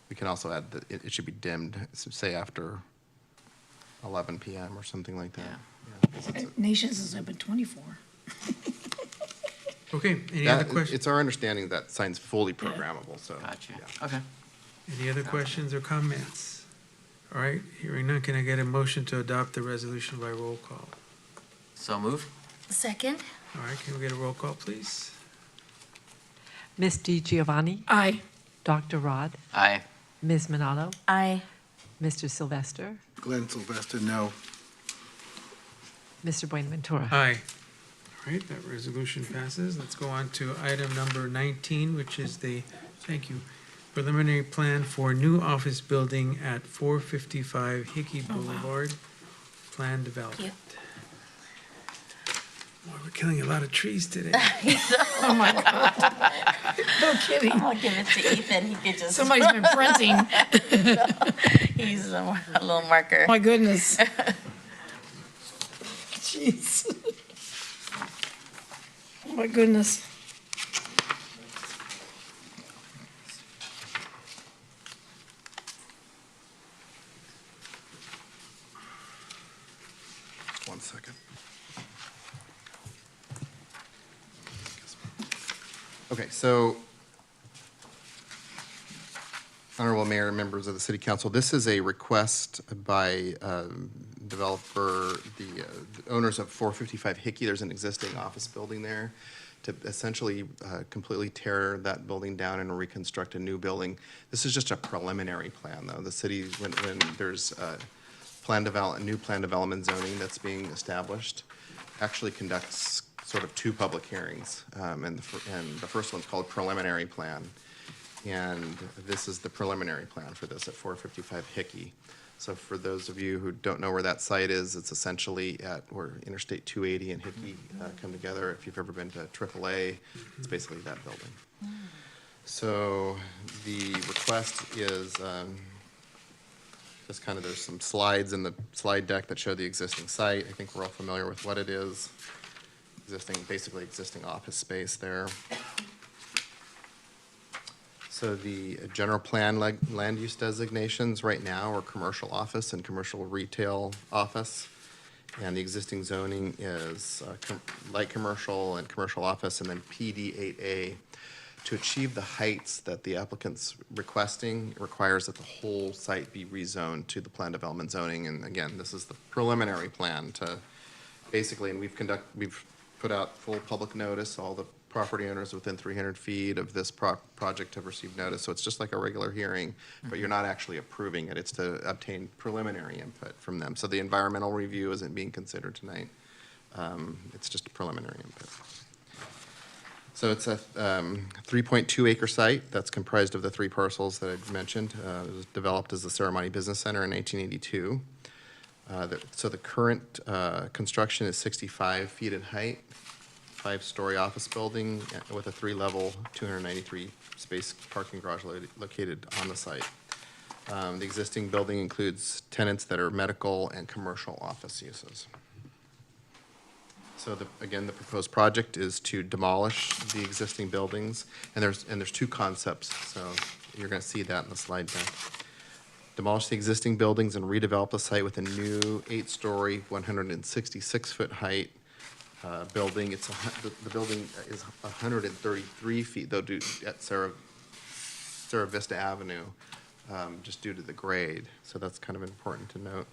we can also add that it should be dimmed, say after 11 p.m. or something like that. Nations is open 24. Okay, any other questions? It's our understanding that sign's fully programmable, so. Gotcha. yeah. Okay. Any other questions or comments? All right, hearing none, can I get a motion to adopt the resolution by roll call? So move. Second? All right, can we get a roll call, please? Ms. Giovanni? Aye. Dr. Rod? Aye. Ms. Minato? Aye. Mr. Sylvester? Glenn Sylvester, no. Mr. Buenaventura? Aye. All right, that resolution passes. Let's go on to item number 19, which is the, thank you, preliminary plan for new office building at 455 Hickey Boulevard, plan development. Boy, we're killing a lot of trees today. Oh, my God. No kidding. I'll give it to Ethan, he could just. Somebody's been printing. He's a little marker. My goodness. Jeez. Oh, my goodness. One second. Okay, so Honorable Mayor and members of the City Council, this is a request by developer, the owners of 455 Hickey. There's an existing office building there to essentially completely tear that building down and reconstruct a new building. This is just a preliminary plan, though. The city, when there's new plan development zoning that's being established, actually conducts sort of 2 public hearings, and the first one's called preliminary plan, and this is the preliminary plan for this at 455 Hickey. So for those of you who don't know where that site is, it's essentially at where Interstate 280 and Hickey come together. If you've ever been to AAA, it's basically that building. So the request is just kind of, there's some slides in the slide deck that show the existing site. I think we're all familiar with what it is. Basically existing office space there. So the general plan land use designations right now are commercial office and commercial retail office. And the existing zoning is light commercial and commercial office, and then PD 8A. To achieve the heights that the applicant's requesting, it requires that the whole site be rezoned to the plan development zoning. And again, this is the preliminary plan to basically, and we've put out full public notice, all the property owners within 300 feet of this project have received notice, so it's just like a regular hearing, but you're not actually approving it, it's to obtain preliminary input from them. So the environmental review isn't being considered tonight, it's just a preliminary input. So it's a 3.2 acre site that's comprised of the 3 parcels that I mentioned. It was developed as the Ceremony Business Center in 1982. So the current construction is 65 feet in height, 5-story office building with a 3-level, 293 space parking garage located on the site. The existing building includes tenants that are medical and commercial office uses. So again, the proposed project is to demolish the existing buildings, and there's 2 concepts, so you're going to see that in the slide deck. Demolish the existing buildings and redevelop the site with a new 8-story, 166-foot height building. The building is 133 feet, though, at Sarah Vista Avenue, just due to the grade. So that's kind of important to note.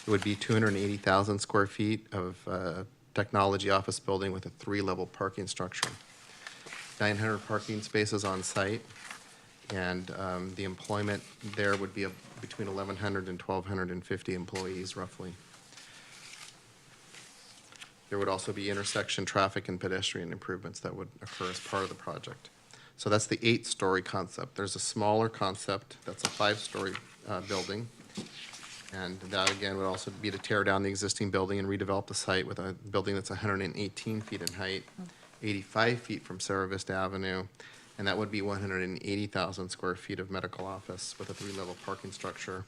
It would be 280,000 square feet of technology office building with a 3-level parking structure. 900 parking spaces on site, and the employment there would be between 1,100 and 1,250 employees, roughly. There would also be intersection traffic and pedestrian improvements that would occur as part of the project. So that's the 8-story concept. There's a smaller concept that's a 5-story building. And that, again, would also be to tear down the existing building and redevelop the site with a building that's 118 feet in height, 85 feet from Sarah Vista Avenue, and that would be 180,000 square feet of medical office with a 3-level parking structure.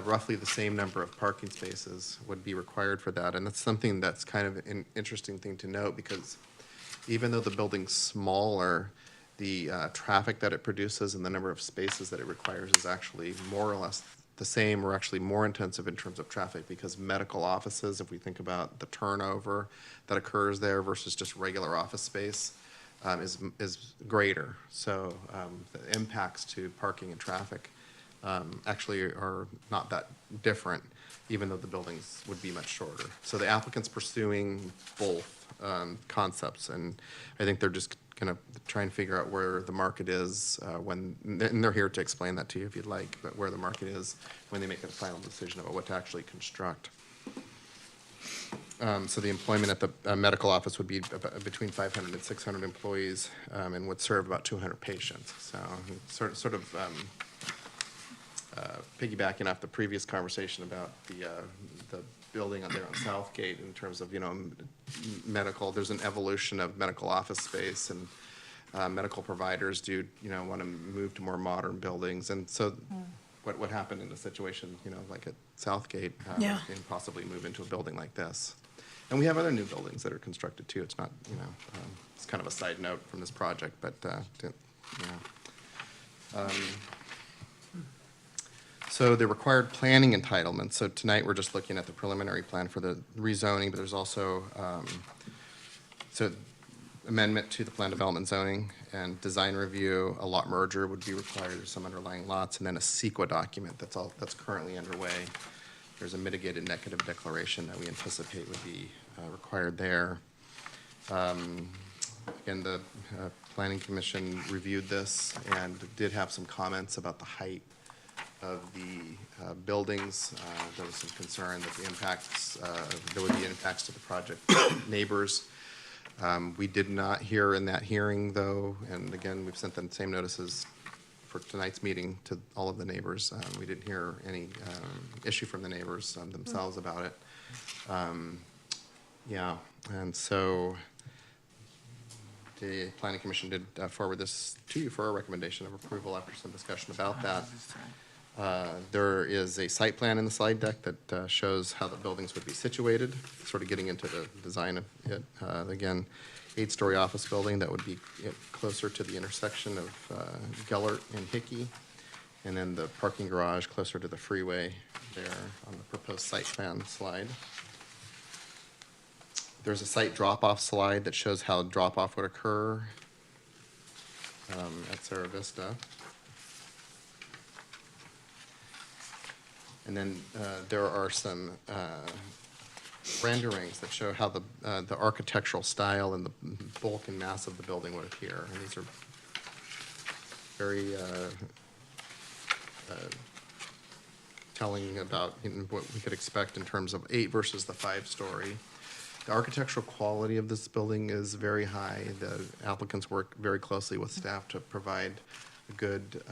Roughly the same number of parking spaces would be required for that, and that's something that's kind of an interesting thing to note, because even though the building's smaller, the traffic that it produces and the number of spaces that it requires is actually more or less the same, or actually more intensive in terms of traffic, because medical offices, if we think about the turnover that occurs there versus just regular office space, is greater. So the impacts to parking and traffic actually are not that different, even though the buildings would be much shorter. So the applicant's pursuing both concepts, and I think they're just going to try and figure out where the market is and they're here to explain that to you if you'd like, but where the market is when they make a final decision about what to actually construct. So the employment at the medical office would be between 500 and 600 employees and would serve about 200 patients. So sort of piggybacking off the previous conversation about the building out there on Southgate in terms of, medical, there's an evolution of medical office space, and medical providers do, want to move to more modern buildings. And so what happened in a situation, like at Southgate, and possibly move into a building like this. And we have other new buildings that are constructed too. It's not, it's kind of a side note from this project, but, so the required planning entitlements. So tonight we're just looking at the preliminary plan for the rezoning, but there's also, so amendment to the plan development zoning and design review, a lot merger would be required, some underlying lots, and then a CEQA document that's currently underway. There's a mitigated negative declaration that we anticipate would be required there. Again, the Planning Commission reviewed this and did have some comments about the height of the buildings. There was some concern that the impacts, there would be impacts to the project neighbors. We did not hear in that hearing, though, and again, we've sent the same notices for tonight's meeting to all of the neighbors. We didn't hear any issue from the neighbors themselves about it. And so the Planning Commission did forward this to you for a recommendation of approval after some discussion about that. There is a site plan in the slide deck that shows how the buildings would be situated, sort of getting into the design of it. Again, 8-story office building that would be closer to the intersection of Gellert and Hickey, and then the parking garage closer to the freeway there on the proposed site plan slide. There's a site drop-off slide that shows how drop-off would occur at Sarah Vista. And then there are some renderings that show how the architectural style and the bulk and mass of the building would appear. And these are very telling about what we could expect in terms of 8 versus the 5-story. The architectural quality of this building is very high. The applicants work very closely with staff to provide a good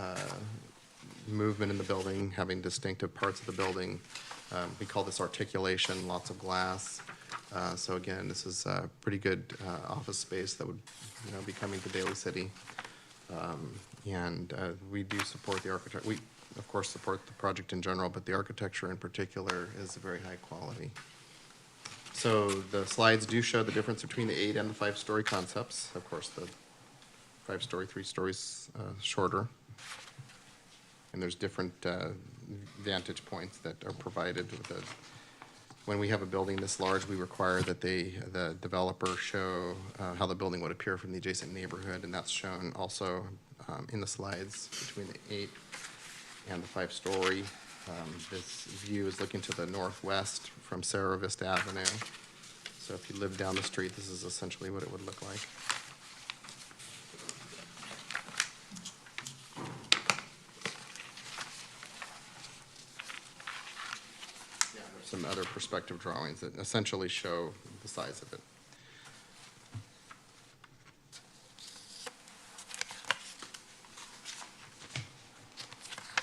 movement in the building, having distinctive parts of the building. We call this articulation, lots of glass. So again, this is a pretty good office space that would be coming to Daly City. And we do support the architect. We, of course, support the project in general, but the architecture in particular is very high quality. So the slides do show the difference between the 8 and the 5-story concepts. Of course, the 5-story, 3 stories shorter. And there's different vantage points that are provided with the, when we have a building this large, we require that the developer show how the building would appear from the adjacent neighborhood, and that's shown also in the slides between the 8 and the 5-story. This view is looking to the northwest from Cerro Vista Avenue. So if you live down the street, this is essentially what it would look like. Yeah, there's some other perspective drawings that essentially show the size of it.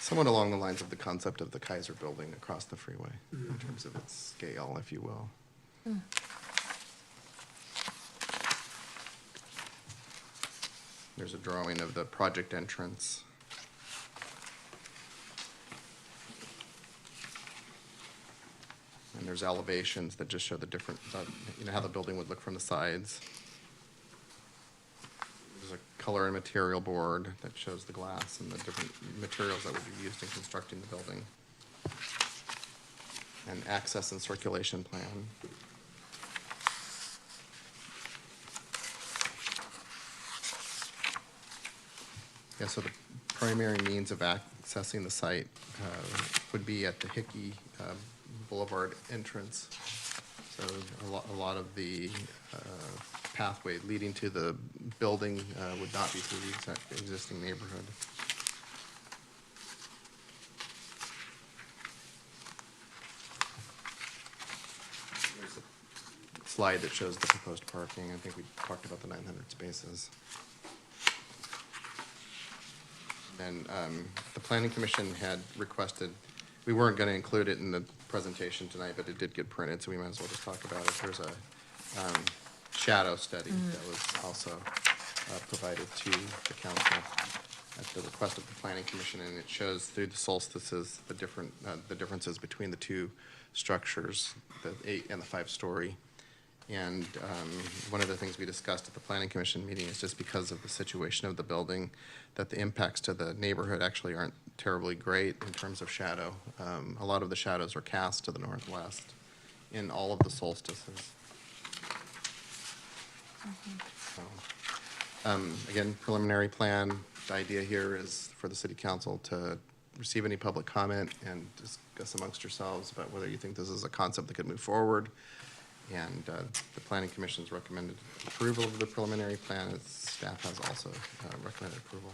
Somewhat along the lines of the concept of the Kaiser building across the freeway, in terms of its scale, if you will. There's a drawing of the project entrance. And there's elevations that just show the different, how the building would look from the sides. There's a color and material board that shows the glass and the different materials that would be used in constructing the building. An access and circulation plan. Yeah, so the primary means of accessing the site would be at the Hickey Boulevard entrance. So a lot of the pathway leading to the building would not be through the existing neighborhood. There's a slide that shows the proposed parking. I think we talked about the 900 spaces. And the Planning Commission had requested, we weren't going to include it in the presentation tonight, but it did get printed, so we might as well just talk about it. There's a shadow study that was also provided to the council at the request of the Planning Commission, and it shows through the solstices the differences between the two structures, the 8 and the 5-story. And one of the things we discussed at the Planning Commission meeting is just because of the situation of the building, that the impacts to the neighborhood actually aren't terribly great in terms of shadow. A lot of the shadows are cast to the northwest in all of the solstices. So, again, preliminary plan. The idea here is for the City Council to receive any public comment and discuss amongst yourselves about whether you think this is a concept that could move forward. And the Planning Commission's recommended approval of the preliminary plan. Staff has also recommended approval.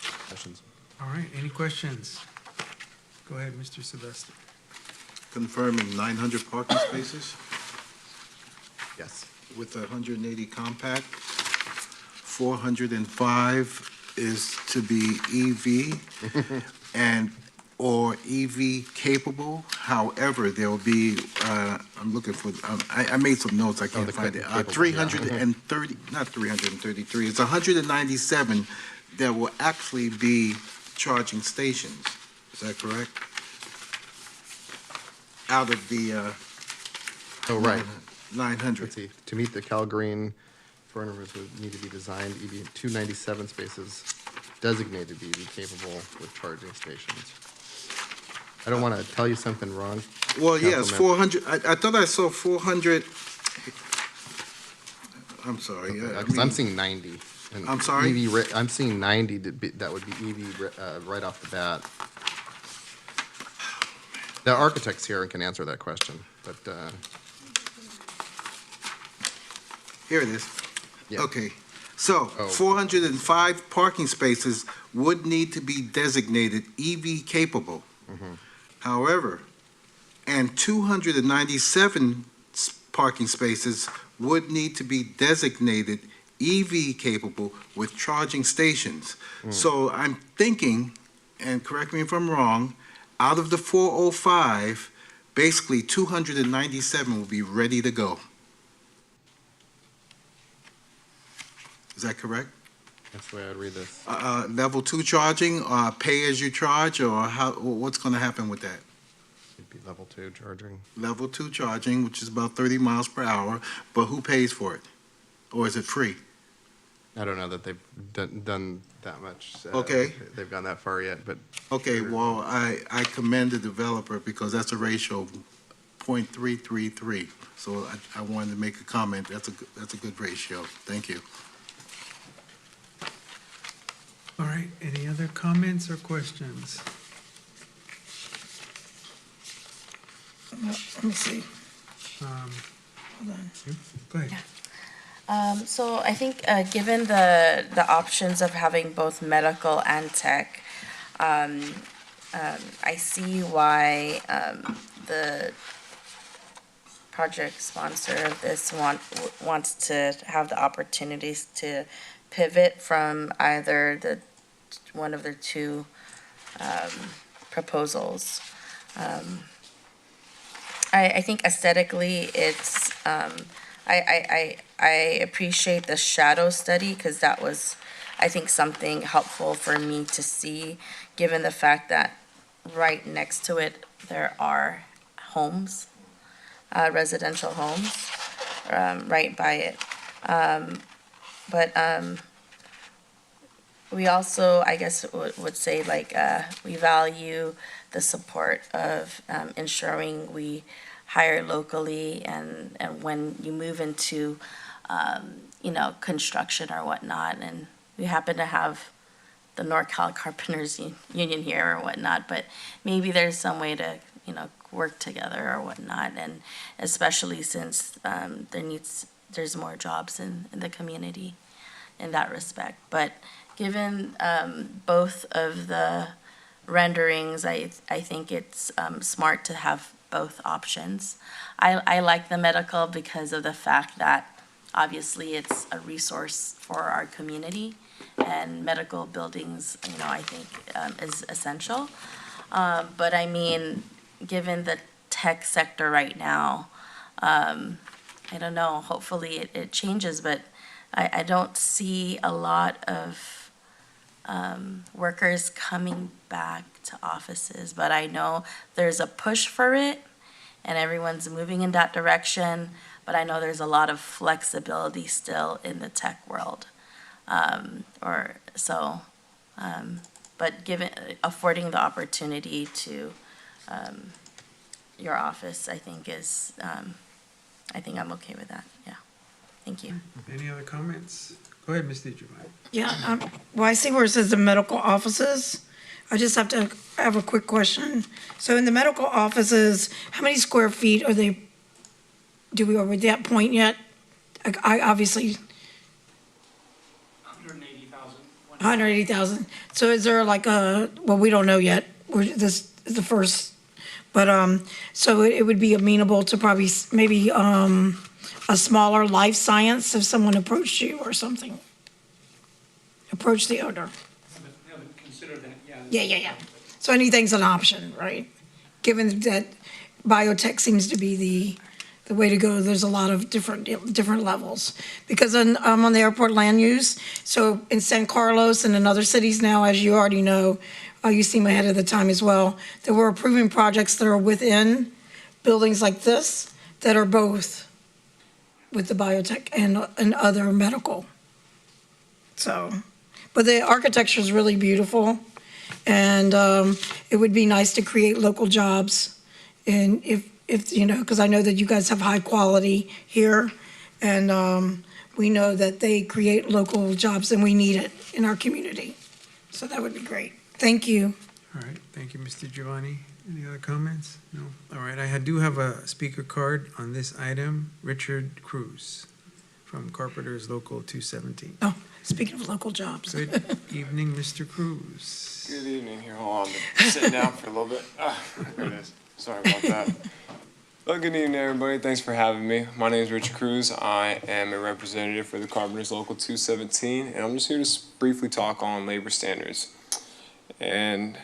So, questions? All right, any questions? Go ahead, Mr. Sylvester. Confirming 900 parking spaces Yes. with 180 compact. 405 is to be EV and or EV capable. However, there will be, I'm looking for, I made some notes, I can't find it. 330, not 333, it's 197 that will actually be charging stations. Is that correct? Out of the Oh, right. 900. Let's see. To meet the Cal Green, 400 would need to be designed, 297 spaces designated to be capable with charging stations. I don't want to tell you something wrong. Well, yes, 400, I thought I saw 400, I'm sorry. Because I'm seeing 90. And I'm sorry? I'm seeing 90 that would be EV right off the bat. The architect's here and can answer that question, but Here it is. Yeah. Okay, so Oh. 405 parking spaces would need to be designated EV capable. However, and 297 parking spaces would need to be designated EV capable with charging stations. So I'm thinking, and correct me if I'm wrong, out of the 405, basically 297 will be ready to go. Is that correct? That's the way I'd read this. Level 2 charging, pay as you charge, or how, what's gonna happen with that? It'd be level 2 charging. Level 2 charging, which is about 30 miles per hour, but who pays for it? Or is it free? I don't know that they've done that much. Okay. They've gone that far yet, but Okay, well, I commend the developer because that's a ratio of 0.333. So I wanted to make a comment. That's a good ratio. Thank you. All right, any other comments or questions? Let me see. Hold on. Go ahead. So I think, given the options of having both medical and tech, I see why, the project sponsor of this wants to have the opportunities to pivot from either one of their two, proposals. I think aesthetically, it's, I appreciate the shadow study, because that was, I think, something helpful for me to see, given the fact that right next to it, there are homes, residential homes, right by it. But we also, I guess, would say, like, we value the support of ensuring we hire locally, and when you move into, construction or whatnot, and we happen to have the NorCal Carpenters Union here or whatnot, but maybe there's some way to, work together or whatnot, and especially since there's more jobs in the community in that respect. But given both of the renderings, I think it's smart to have both options. I like the medical because of the fact that obviously it's a resource for our community, and medical buildings, I think is essential. But I mean, given the tech sector right now, I don't know, hopefully it changes, but I don't see a lot of workers coming back to offices, but I know there's a push for it and everyone's moving in that direction, but I know there's a lot of flexibility still in the tech world. But affording the opportunity to your office, I think I think I'm okay with that, yeah. Thank you. Any other comments? Go ahead, Ms. DiGiovanni. Yeah, well, I see where it says the medical offices. I just have to have a quick question. So in the medical offices, how many square feet are they, are we at that point yet? I obviously. 180,000. So is there like well, we don't know yet. This is the first, but, so it would be amenable to probably maybe, a smaller life science if someone approached you or something? Approach the owner. Haven't considered that, yeah. Yeah. So anything's an option, right? Given that biotech seems to be the way to go, there's a lot of different levels. Because I'm on the airport land use, so in San Carlos and in other cities now, as you already know, you seem ahead of the time as well, that we're approving projects that are within buildings like this that are both with the biotech and other medical. So, but the architecture is really beautiful, and it would be nice to create local jobs. And if because I know that you guys have high quality here, and we know that they create local jobs, and we need it in our community. So that would be great. Thank you. All right, thank you, Mr. Giovanni. Any other comments? No? All right, I do have a speaker card on this item. Richard Cruz from Carpenters Local 217. Oh, speaking of local jobs. Good evening, Mr. Cruz. Good evening. Here, hold on. I'm sitting down for a little bit. There it is. Sorry about that. Well, good evening, everybody. Thanks for having me. My name is Richard Cruz. I am a representative for the Carpenters Local 217, and I'm just here to briefly talk on labor standards. And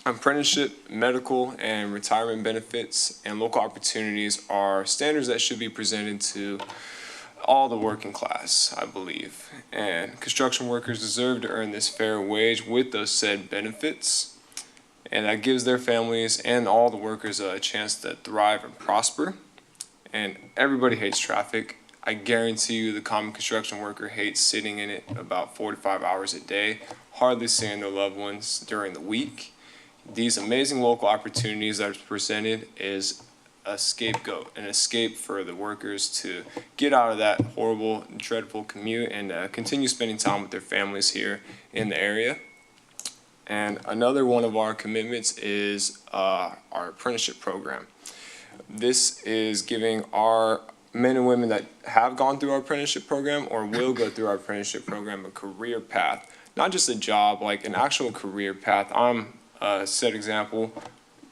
apprenticeship, medical, and retirement benefits and local opportunities are standards that should be presented to all the working class, I believe. And construction workers deserve to earn this fair wage with those said benefits. And that gives their families and all the workers a chance to thrive and prosper. And everybody hates traffic. I guarantee you the common construction worker hates sitting in it about 4 to 5 hours a day, hardly seeing their loved ones during the week. These amazing local opportunities that are presented is a scapegoat, an escape for the workers to get out of that horrible, dreadful commute and continue spending time with their families here in the area. And another one of our commitments is our apprenticeship program. This is giving our men and women that have gone through our apprenticeship program or will go through our apprenticeship program a career path, not just a job, like an actual career path. I'm a set example.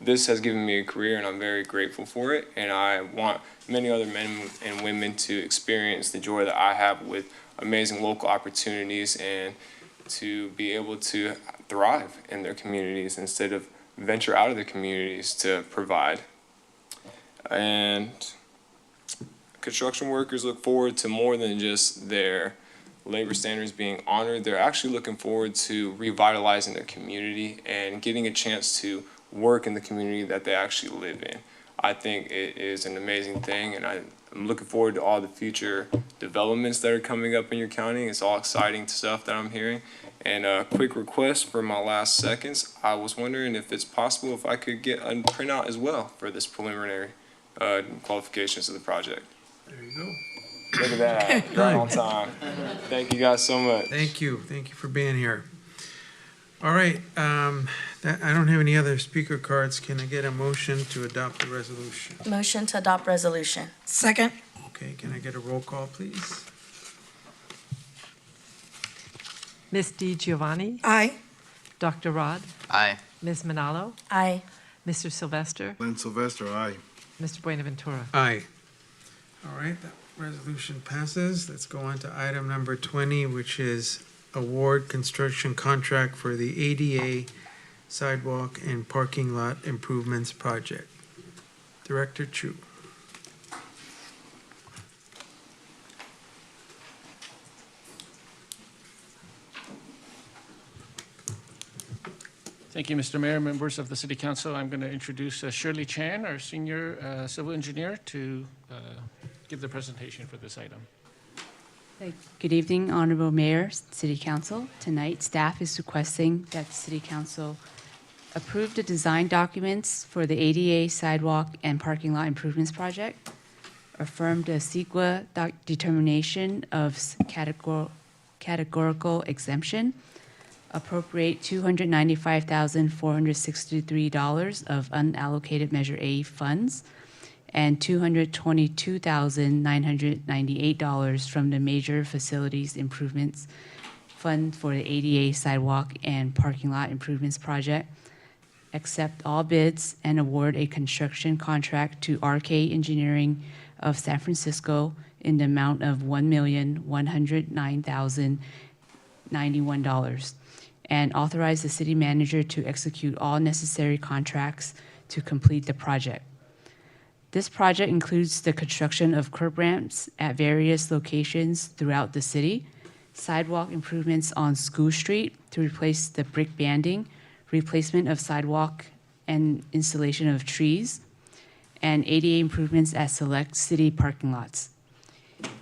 This has given me a career and I'm very grateful for it. And I want many other men and women to experience the joy that I have with amazing local opportunities and to be able to thrive in their communities instead of venture out of their communities to provide. And construction workers look forward to more than just their labor standards being honored. They're actually looking forward to revitalizing their community and getting a chance to work in the community that they actually live in. I think it is an amazing thing, and I'm looking forward to all the future developments that are coming up in your county. It's all exciting stuff that I'm hearing. And a quick request for my last seconds. I was wondering if it's possible if I could get a printout as well for this preliminary qualifications of the project. There you go. Look at that, right on time. Thank you guys so much. Thank you for being here. All right, I don't have any other speaker cards. Can I get a motion to adopt the resolution? Motion to adopt resolution. Second. Okay, can I get a roll call, please? Ms. Di Giovanni? Aye. Dr. Rod? Aye. Ms. Manalo? Aye. Mr. Sylvester? Lynn Sylvester, aye. Mr. Buenaventura? Aye. All right, that resolution passes. Let's go on to item number 20, which is award construction contract for the ADA sidewalk and parking lot improvements project. Director Chu. Thank you, Mr. Mayor, members of the City Council. I'm going to introduce Shirley Chan, our senior civil engineer, to give the presentation for this item. Good evening, Honorable Mayor, City Council. Tonight, staff is requesting that the City Council approve the design documents for the ADA sidewalk and parking lot improvements project, affirm the CEQA determination of categorical exemption, appropriate $295,463 of unallocated Measure A funds, and $222,998 from the Major Facilities Improvements Fund for the ADA sidewalk and parking lot improvements project, accept all bids and award a construction contract to RK Engineering of San Francisco in the amount of $1,109,091, and authorize the city manager to execute all necessary contracts to complete the project. This project includes the construction of curb ramps at various locations throughout the city, sidewalk improvements on School Street to replace the brick banding, replacement of sidewalk and installation of trees, and ADA improvements at select city parking lots.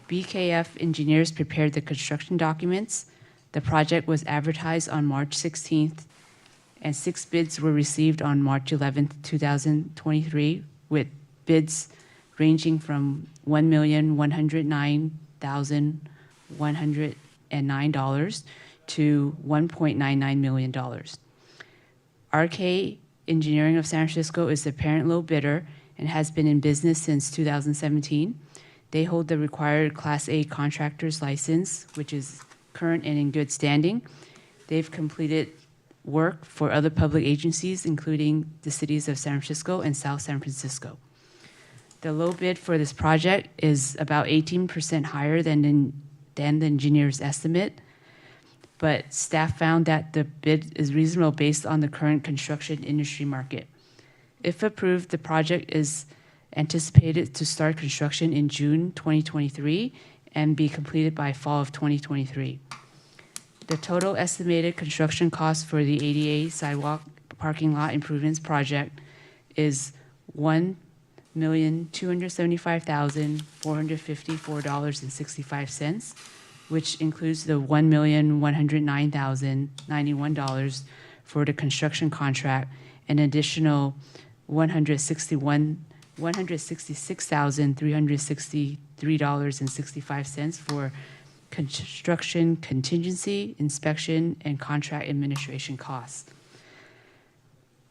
BKF engineers prepared the construction documents. The project was advertised on March 16th, and 6 bids were received on March 11th, 2023, with bids ranging from $1,109,109 to $1.99 million. RK Engineering of San Francisco is the parent low bidder and has been in business since 2017. They hold the required Class A contractor's license, which is current and in good standing. They've completed work for other public agencies, including the cities of San Francisco and South San Francisco. The low bid for this project is about 18% higher than the engineer's estimate, but staff found that the bid is reasonable based on the current construction industry market. If approved, the project is anticipated to start construction in June 2023 and be completed by fall of 2023. The total estimated construction cost for the ADA sidewalk parking lot improvements project is $1,275,454.65, which includes the $1,109,091 for the construction contract, an additional $166,363.65 for construction contingency, inspection, and contract administration costs.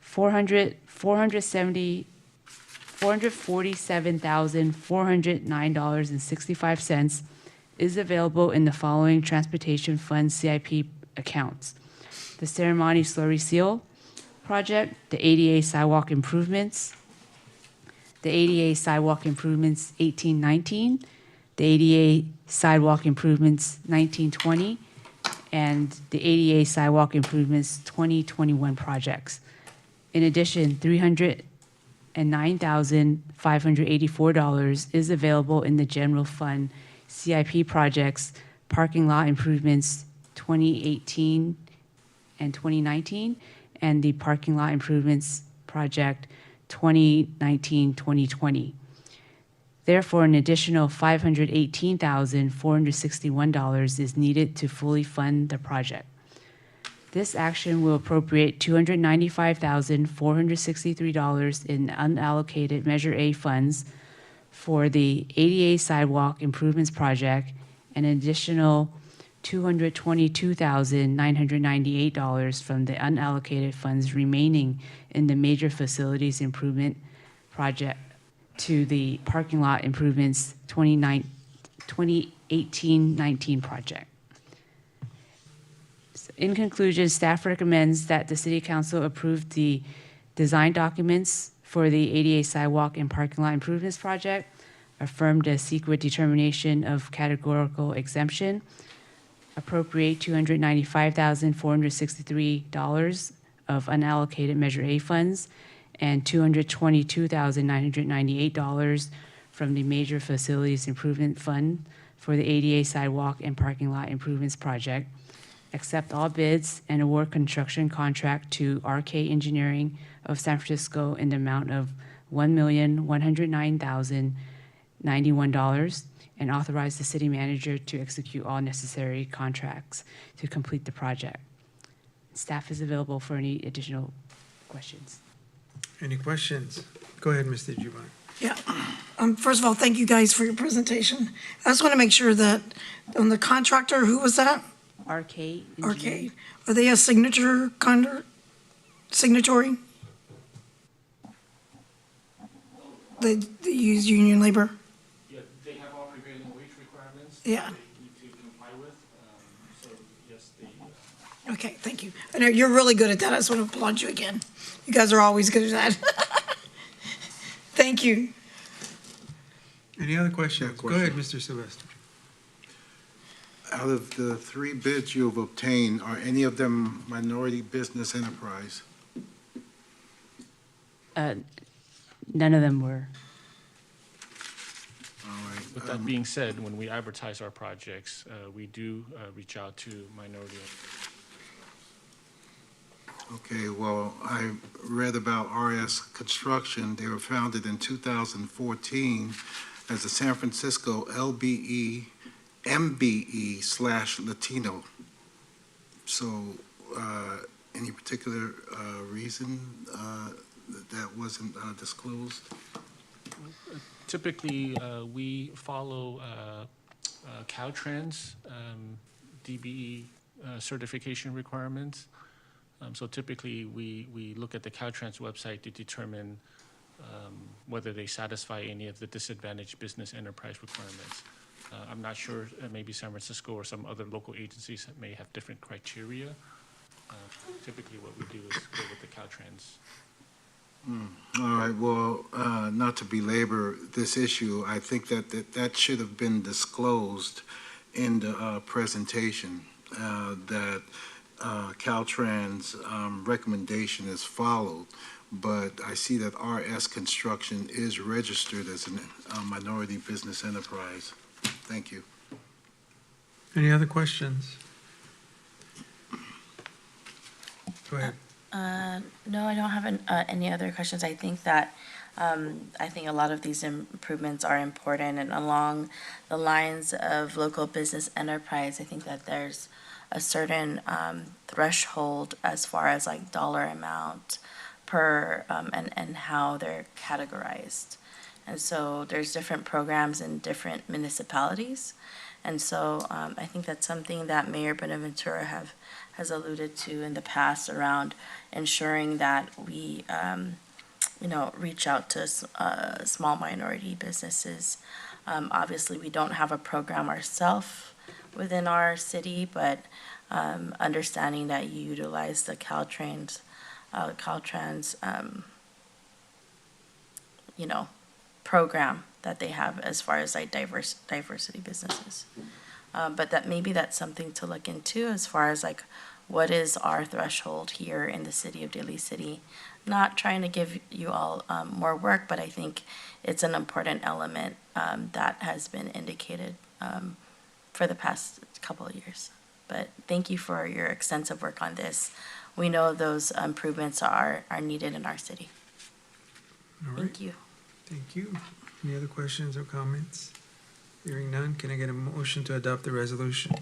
$447,409.65 is available in the following Transportation Fund CIP accounts: the Ceremony Slurry Seal project, the ADA sidewalk improvements, the ADA sidewalk improvements 1819, the ADA sidewalk improvements 1920, and the ADA sidewalk improvements 2021 projects. In addition, $309,584 is available in the general fund CIP projects, parking lot improvements 2018 and 2019, and the parking lot improvements project 2019-2020. Therefore, an additional $518,461 is needed to fully fund the project. This action will appropriate $295,463 in unallocated Measure A funds for the ADA sidewalk improvements project, and an additional $222,998 from the unallocated funds remaining in the major facilities improvement project to the parking lot improvements 2018-19 project. So in conclusion, staff recommends that the City Council approve the design documents for the ADA sidewalk and parking lot improvements project, affirm the CEQA determination of categorical exemption, appropriate $295,463 of unallocated Measure A funds, and $222,998 from the Major Facilities Improvement Fund for the ADA sidewalk and parking lot improvements project, accept all bids and award construction contract to RK Engineering of San Francisco in the amount of $1,109,091, and authorize the city manager to execute all necessary contracts to complete the project. Staff is available for any additional questions. Any questions? Go ahead, Mr. Giovanni. Yeah. First of all, thank you guys for your presentation. I just want to make sure that on the contractor, who was that? RK Engineering. RK. Are they a signatory? They use union labor? Yeah, they have all prevailing wage requirements. Yeah. They need to comply with, so yes, they. Okay, thank you. I know you're really good at that. I just want to applaud you again. You guys are always good at that. Thank you. Any other questions? Go ahead, Mr. Sylvester. Out of the 3 bids you have obtained, are any of them minority business enterprise? None of them were. All right. With that being said, when we advertise our projects, we do reach out to minority. Okay, well, I read about RS Construction. They were founded in 2014 as the San Francisco LBE MBE/Latino. So, any particular reason that wasn't disclosed? Typically, we follow Caltrans DBE certification requirements. So typically, we look at the Caltrans website to determine whether they satisfy any of the disadvantaged business enterprise requirements. I'm not sure, maybe San Francisco or some other local agencies may have different criteria. Typically what we do is go with the Caltrans. All right, well, not to belabor this issue, I think that should have been disclosed in the presentation, that Caltrans' recommendation is followed, but I see that RS Construction is registered as a minority business enterprise. Thank you. Any other questions? Go ahead. No, I don't have any other questions. I think that, I think a lot of these improvements are important, and along the lines of local business enterprise, I think that there's a certain threshold as far as like dollar amount per, and how they're categorized. And so there's different programs in different municipalities. And so I think that's something that Mayor Bonaventura has alluded to in the past around ensuring that we, reach out to small minority businesses. Obviously, we don't have a program ourselves within our city, but understanding that you utilize the Caltrans, program that they have as far as like diversity businesses. But that maybe that's something to look into as far as like what is our threshold here in the city of Daly City. Not trying to give you all more work, but I think it's an important element that has been indicated for the past couple of years. But thank you for your extensive work on this. We know those improvements are needed in our city. All right. Thank you. Thank you. Any other questions or comments? Hearing none, can I get a motion to adopt the resolution?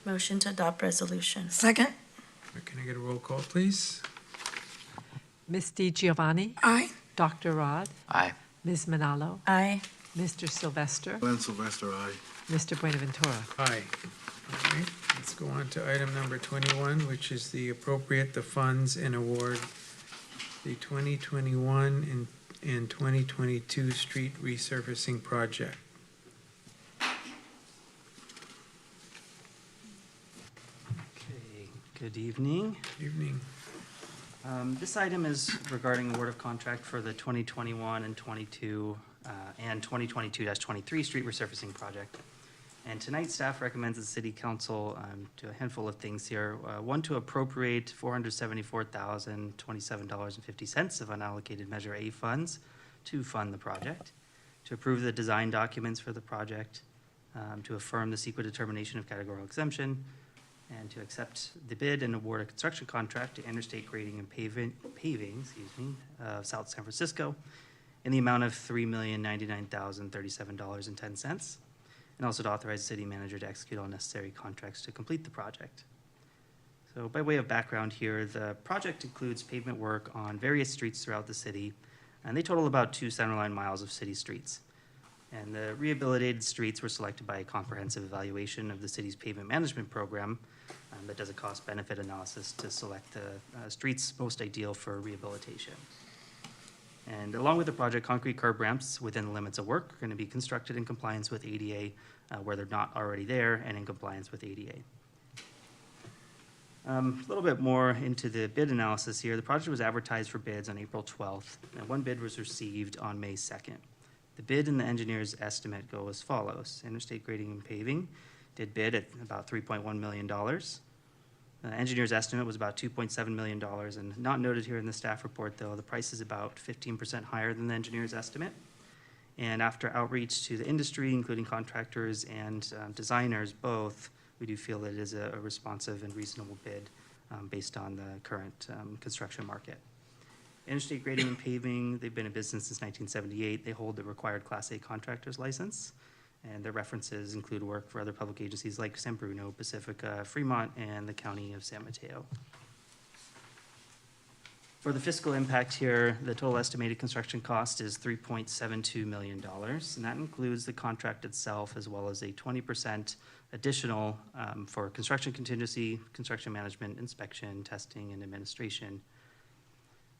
Motion to adopt resolution. Second. Can I get a roll call, please? Ms. DiGiovanni? Aye. Dr. Rod? Aye. Ms. Manalo? Aye. Mr. Sylvester? Glenn Sylvester, aye. Mr. Buenaventura? Aye. All right, let's go on to item number 21, which is the appropriate the funds and award the 2021 and 2022 street resurfacing project. Okay, good evening. Good evening. This item is regarding award of contract for the 2021 and 22 and 2022-23 street resurfacing project. And tonight, staff recommends the City Council do a handful of things here. One, to appropriate $474,027.50 of unallocated Measure A funds to fund the project, to approve the design documents for the project, to affirm the CEQA determination of categorical exemption, and to accept the bid and award a construction contract to Interstate Grading and Paving, of South San Francisco in the amount of $3,099,037.10. And also to authorize the city manager to execute all necessary contracts to complete the project. So by way of background here, the project includes pavement work on various streets throughout the city, and they total about 2 centerline miles of city streets. And the rehabilitated streets were selected by a comprehensive evaluation of the city's pavement management program that does a cost-benefit analysis to select the streets most ideal for rehabilitation. And along with the project, concrete curb ramps within the limits of work are going to be constructed in compliance with ADA where they're not already there and in compliance with ADA. A little bit more into the bid analysis here. The project was advertised for bids on April 12th, and one bid was received on May 2nd. The bid and the engineer's estimate go as follows. Interstate Grading and Paving did bid at about $3.1 million. The engineer's estimate was about $2.7 million, and not noted here in the staff report, though, the price is about 15% higher than the engineer's estimate. And after outreach to the industry, including contractors and designers both, we do feel that it is a responsive and reasonable bid based on the current construction market. Interstate Grading and Paving, they've been in business since 1978. They hold the required Class A contractor's license. And their references include work for other public agencies like San Bruno, Pacifica, Fremont, and the County of San Mateo. For the fiscal impact here, the total estimated construction cost is $3.72 million, and that includes the contract itself as well as a 20% additional for construction contingency, construction management, inspection, testing, and administration.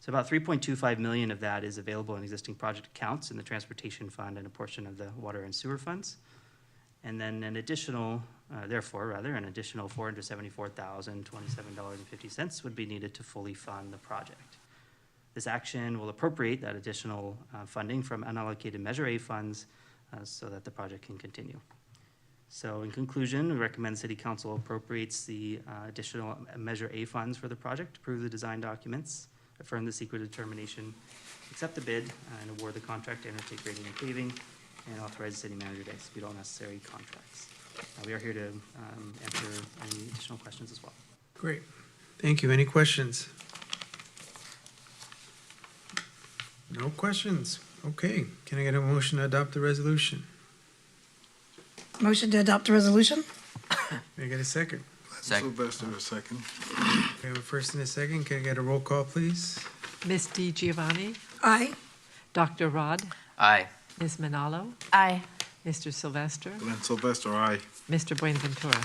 So about 3.25 million of that is available in existing project accounts in the transportation fund and a portion of the water and sewer funds. And then an additional, therefore, an additional $474,027.50 would be needed to fully fund the project. This action will appropriate that additional funding from unallocated Measure A funds so that the project can continue. So in conclusion, we recommend City Council appropriates the additional Measure A funds for the project, approve the design documents, affirm the secret determination, accept the bid, and award the contract to undertake grading and paving, and authorize the city manager to execute all necessary contracts. We are here to answer any additional questions as well. Great. Thank you. Any questions? No questions. Okay. Can I get a motion to adopt the resolution? Motion to adopt the resolution? Can I get a second? Sylvester, a second. We have a first and a second. Can I get a roll call, please? Ms. Di Giovanni? Aye. Dr. Rod? Aye. Ms. Manalo? Aye. Mr. Sylvester? Glenn Sylvester, aye. Mr. Buenaventura?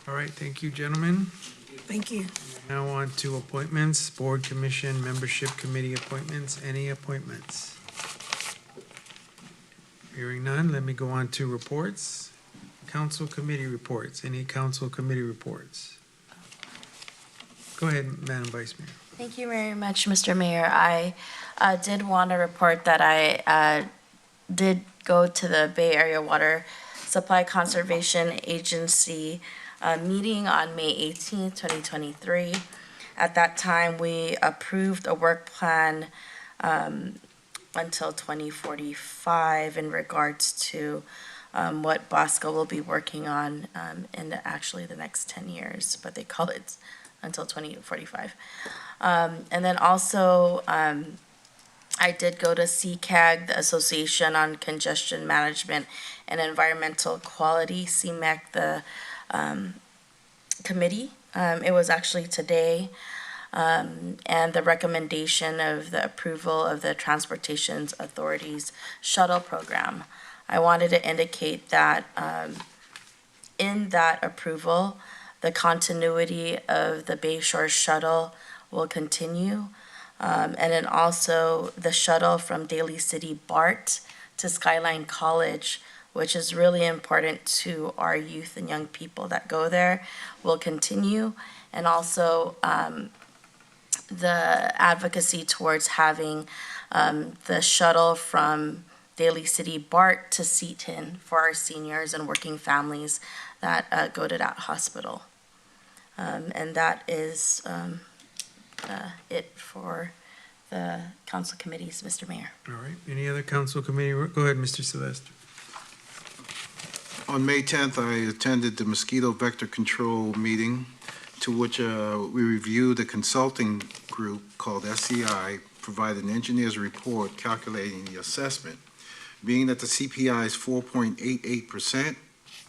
All right. Thank you, gentlemen. Thank you. Now on to appointments, board, commission, membership committee appointments. Any appointments? Hearing none, let me go on to reports. Council committee reports. Any council committee reports? Go ahead, Madam Vice Mayor. Thank you very much, Mr. Mayor. I did want to report that I did go to the Bay Area Water Supply Conservation Agency meeting on May 18th, 2023. At that time, we approved a work plan until 2045 in regards to what Bosco will be working on in the next 10 years, but they call it until 2045. And then also, I did go to CCAG, the Association on Congestion Management and Environmental Quality, CMEC, the committee. It was actually today. And the recommendation of the approval of the Transportation Authority's shuttle program. I wanted to indicate that in that approval, the continuity of the Bayshore shuttle will continue. And then also the shuttle from Daly City BART to Skyline College, which is really important to our youth and young people that go there, will continue. And also the advocacy towards having the shuttle from Daly City BART to Seaton for our seniors and working families that go to that hospital. And that is it for the council committees, Mr. Mayor. All right. Any other council committee? Go ahead, Mr. Sylvester. On May 10th, I attended the mosquito vector control meeting, to which we reviewed a consulting group called SCI, provide an engineer's report calculating the assessment. Being that the CPI is 4.88%,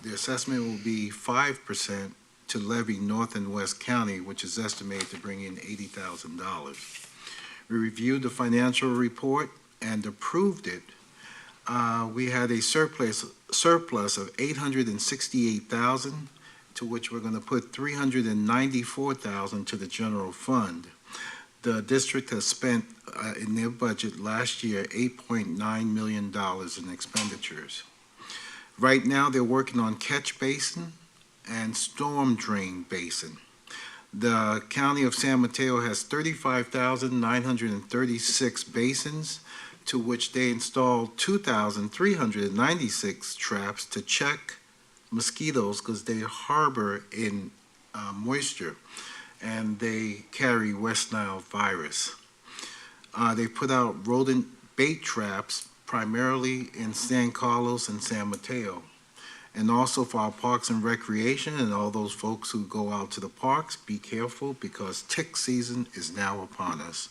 the assessment will be 5% to levy North and West County, which is estimated to bring in $80,000. We reviewed the financial report and approved it. We had a surplus of $868,000, to which we're going to put $394,000 to the general fund. The district has spent in their budget last year $8.9 million in expenditures. Right now, they're working on catch basin and storm drain basin. The county of San Mateo has 35,936 basins, to which they installed 2,396 traps to check mosquitoes because they harbor in moisture and they carry West Nile virus. They put out rodent bait traps primarily in San Carlos and San Mateo. And also for our parks and recreation and all those folks who go out to the parks, be careful because tick season is now upon us.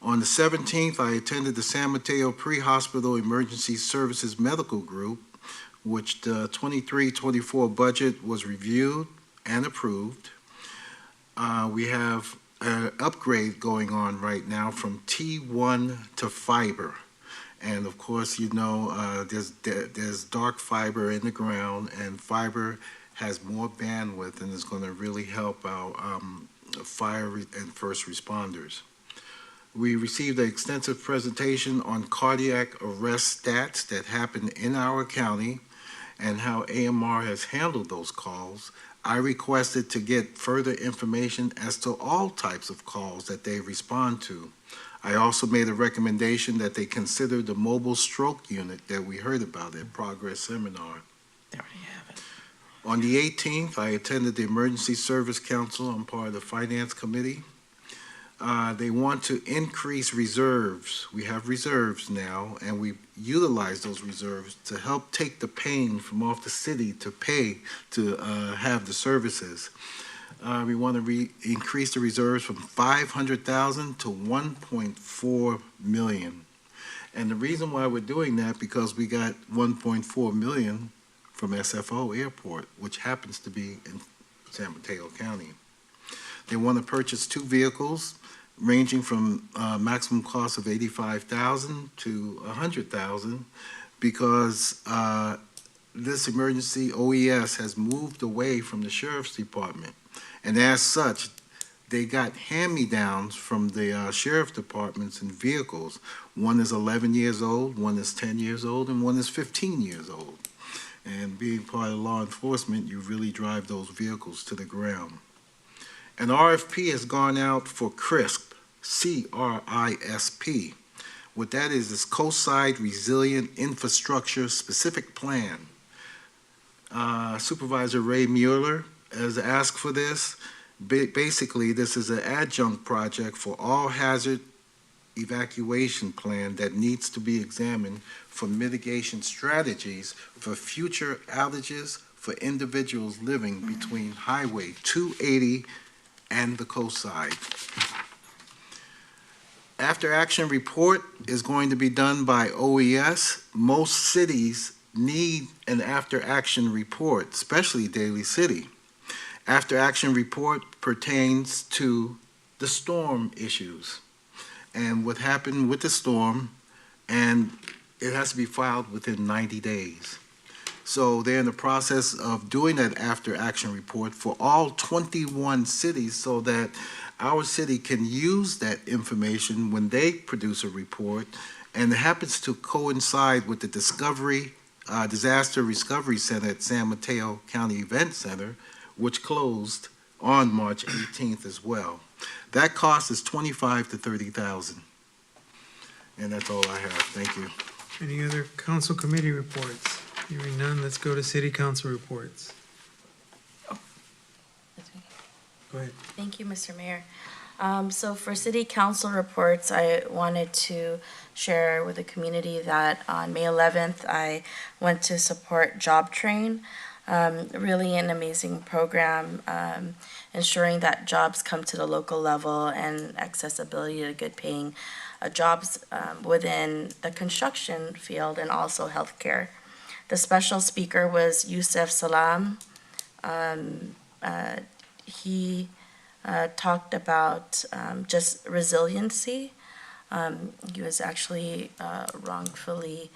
On the 17th, I attended the San Mateo Pre-Hospital Emergency Services Medical Group, which the 23-24 budget was reviewed and approved. We have an upgrade going on right now from T1 to fiber. And of course, you know, there's dark fiber in the ground, and fiber has more bandwidth and is going to really help our of and first responders. We received an extensive presentation on cardiac arrest stats that happen in our county and how AMR has handled those calls. I requested to get further information as to all types of calls that they respond to. I also made a recommendation that they consider the mobile stroke unit that we heard about at Progress Seminar. On the 18th, I attended the Emergency Service Council. I'm part of the Finance Committee. They want to increase reserves. We have reserves now, and we utilize those reserves to help take the pain from off the city to pay to have the services. We want to increase the reserves from 500,000 to 1.4 million. And the reason why we're doing that, because we got 1.4 million from SFO Airport, which happens to be in San Mateo County. They want to purchase 2 vehicles ranging from maximum cost of $85,000 to $100,000 because this emergency OES has moved away from the Sheriff's Department. And as such, they got hand-me-downs from the Sheriff Departments and vehicles. One is 11 years old, one is 10 years old, and one is 15 years old. And being part of law enforcement, you really drive those vehicles to the ground. An RFP has gone out for CRISP, C-R-I-S-P. What that is Coastside Resilient Infrastructure Specific Plan. Supervisor Ray Mueller has asked for this. Basically, this is an adjunct project for all hazard evacuation plan that needs to be examined for mitigation strategies for future outages for individuals living between Highway 280 and the coastside. After action report is going to be done by OES. Most cities need an after action report, especially Daly City. After action report pertains to the storm issues and what happened with the storm, and it has to be filed within 90 days. So they're in the process of doing that after action report for all 21 cities so that our city can use that information when they produce a report, and it happens to coincide with the Disaster Recovery Center at San Mateo County Event Center, which closed on March 18th as well. That cost is $25,000 to $30,000. And that's all I have. Thank you. Any other council committee reports? Hearing none, let's go to city council reports. Go ahead. Thank you, Mr. Mayor. So for city council reports, I wanted to share with the community that on May 11th, I went to support Job Train. Really an amazing program, ensuring that jobs come to the local level and accessibility to good paying jobs within the construction field and also healthcare. The special speaker was Yusuf Salam. He talked about just resiliency. He was actually wrongfully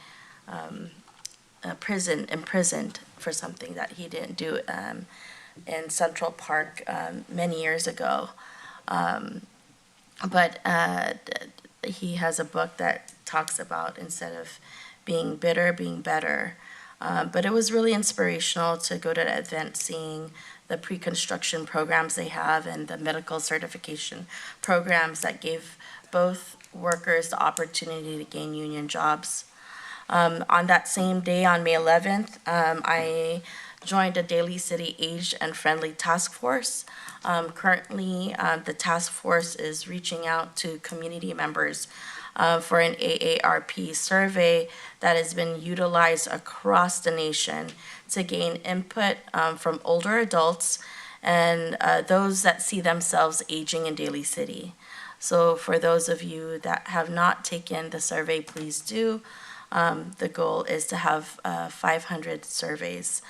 imprisoned for something that he didn't do in Central Park many years ago. But he has a book that talks about instead of being bitter, being better. But it was really inspirational to go to the event, seeing the pre-construction programs they have and the medical certification programs that gave both workers the opportunity to gain union jobs. On that same day, on May 11th, I joined a Daly City Aged and Friendly Task Force. Currently, the task force is reaching out to community members for an AARP survey that has been utilized across the nation to gain input from older adults and those that see themselves aging in Daly City. So for those of you that have not taken the survey, please do. The goal is to have 500 surveys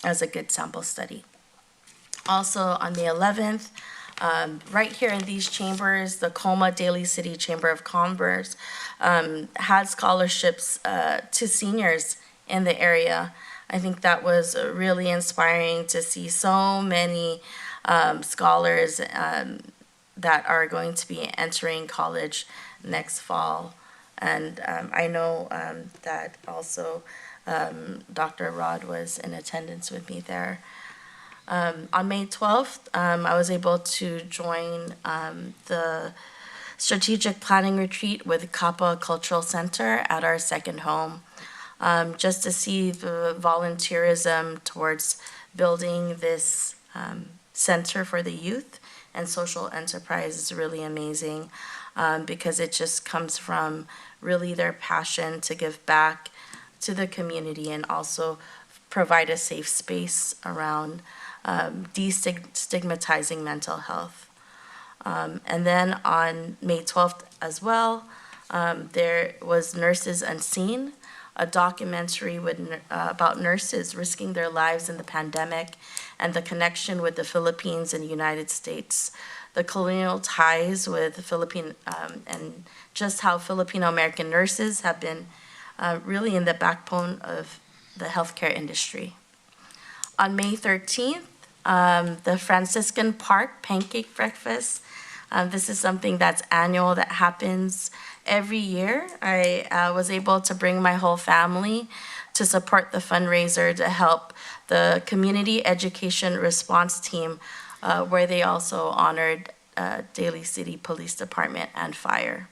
as a good sample study. Also on the 11th, right here in these chambers, the Colma Daly City Chamber of Commerce had scholarships to seniors in the area. I think that was really inspiring to see so many scholars that are going to be entering college next fall. And I know that also Dr. Rod was in attendance with me there. On May 12th, I was able to join the strategic planning retreat with Kappa Cultural Center at our second home, just to see the volunteerism towards building this center for the youth and social enterprise is really amazing, because it just comes from really their passion to give back to the community and also provide a safe space around destigmatizing mental health. And then on May 12th as well, there was Nurses Unseen, a documentary about nurses risking their lives in the pandemic and the connection with the Philippines and the United States, the colonial ties with the Philippine, and just how Filipino-American nurses have been really in the backbone of the healthcare industry. On May 13th, the Franciscan Park Pancake Breakfast. This is something that's annual, that happens every year. I was able to bring my whole family to support the fundraiser to help the Community Education Response Team, where they also honored Daly City Police Department and Fire.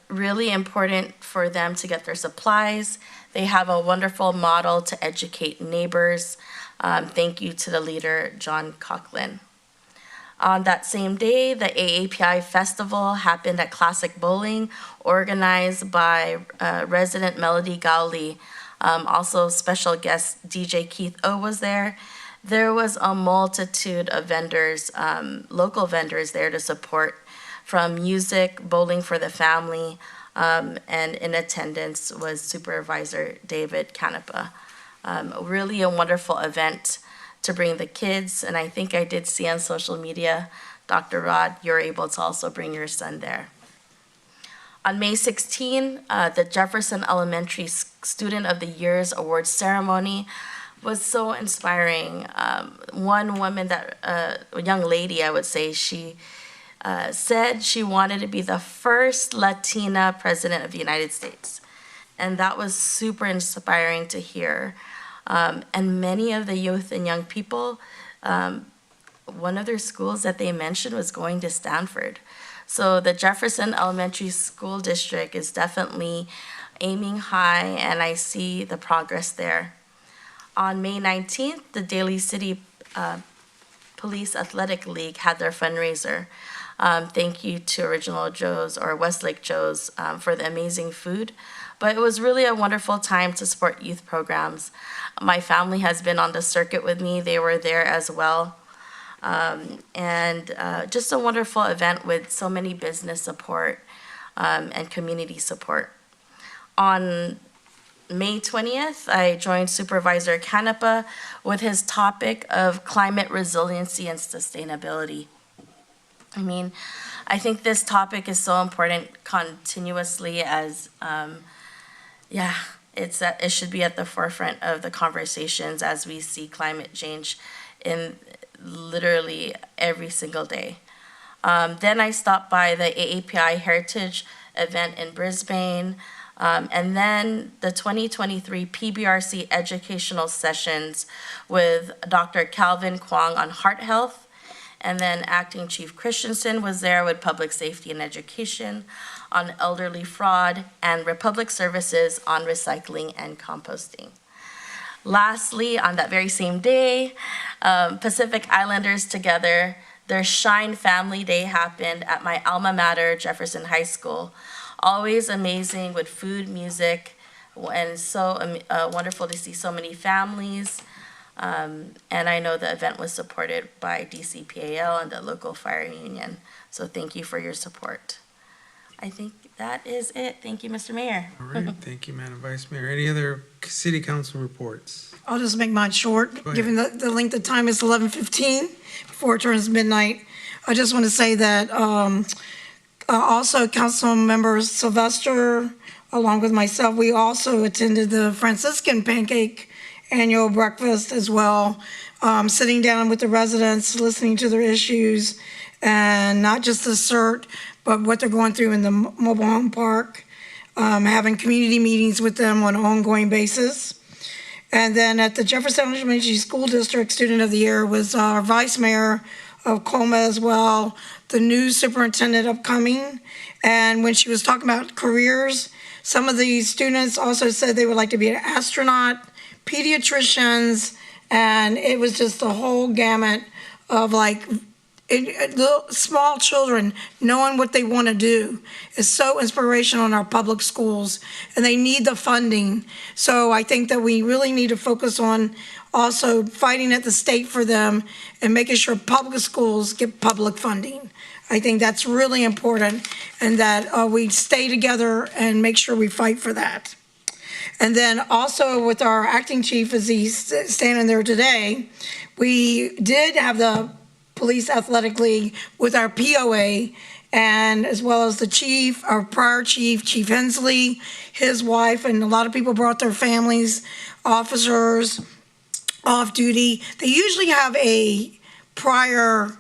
Really important for them to get their supplies. They have a wonderful model to educate neighbors. Thank you to the leader, John Coughlin. On that same day, the AAPI Festival happened at Classic Bowling, organized by resident Melody Daly. Also, special guest DJ Keith O was there. There was a multitude of vendors, local vendors there to support, from music, bowling for the family, and in attendance was Supervisor David Canepa. Really a wonderful event to bring the kids, and I think I did see on social media, Dr. Rod, you're able to also bring your son there. On May 16, the Jefferson Elementary Student of the Year's Awards ceremony was so inspiring. One woman, a young lady, I would say, she said she wanted to be the first Latina president of the United States. And that was super inspiring to hear. And many of the youth and young people, one of their schools that they mentioned was going to Stanford. So the Jefferson Elementary School District is definitely aiming high, and I see the progress there. On May 19th, the Daly City Police Athletic League had their fundraiser. Thank you to Original Joe's or Westlake Joe's for the amazing food. But it was really a wonderful time to support youth programs. My family has been on the circuit with me. They were there as well. Just a wonderful event with so many business support and community support. On May 20th, I joined Supervisor Canepa with his topic of climate resiliency and sustainability. I think this topic is so important continuously as, it should be at the forefront of the conversations as we see climate change in literally every single day. Then I stopped by the AAPI Heritage event in Brisbane, and then the 2023 PBRC educational sessions with Dr. Calvin Kwong on heart health, and then Acting Chief Christensen was there with public safety and education on elderly fraud, and Republic Services on recycling and composting. Lastly, on that very same day, Pacific Islanders Together, their Shine Family Day happened at my alma mater, Jefferson High School. Always amazing with food, music, and so wonderful to see so many families. And I know the event was supported by DCPAL and the local fire union. So thank you for your support. I think that is it. Thank you, Mr. Mayor. All right, thank you, Madam Vice Mayor. Any other city council reports? I'll just make mine short, given the length of time, it's 11:15 before it turns midnight. I just want to say that also Council Member Sylvester, along with myself, we also attended the Franciscan Pancake Annual Breakfast as well. sitting down with the residents, listening to their issues, and not just the CERT, but what they're going through in the mobile home park, having community meetings with them on an ongoing basis. And then at the Jefferson Elementary School District Student of the Year was our Vice Mayor of Colma as well, the new superintendent upcoming. And when she was talking about careers, some of the students also said they would like to be an astronaut, pediatricians, and it was just the whole gamut of like little small children knowing what they want to do is so inspirational in our public schools, and they need the funding. So I think that we really need to focus on also fighting at the state for them and making sure public schools get public funding. I think that's really important, and that we stay together and make sure we fight for that. And then also with our acting chief, as he's standing there today, we did have the Police Athletic League with our POA, and as well as the chief, our prior chief, Chief Hensley, his wife, and a lot of people brought their families, officers, off duty. They usually have a prior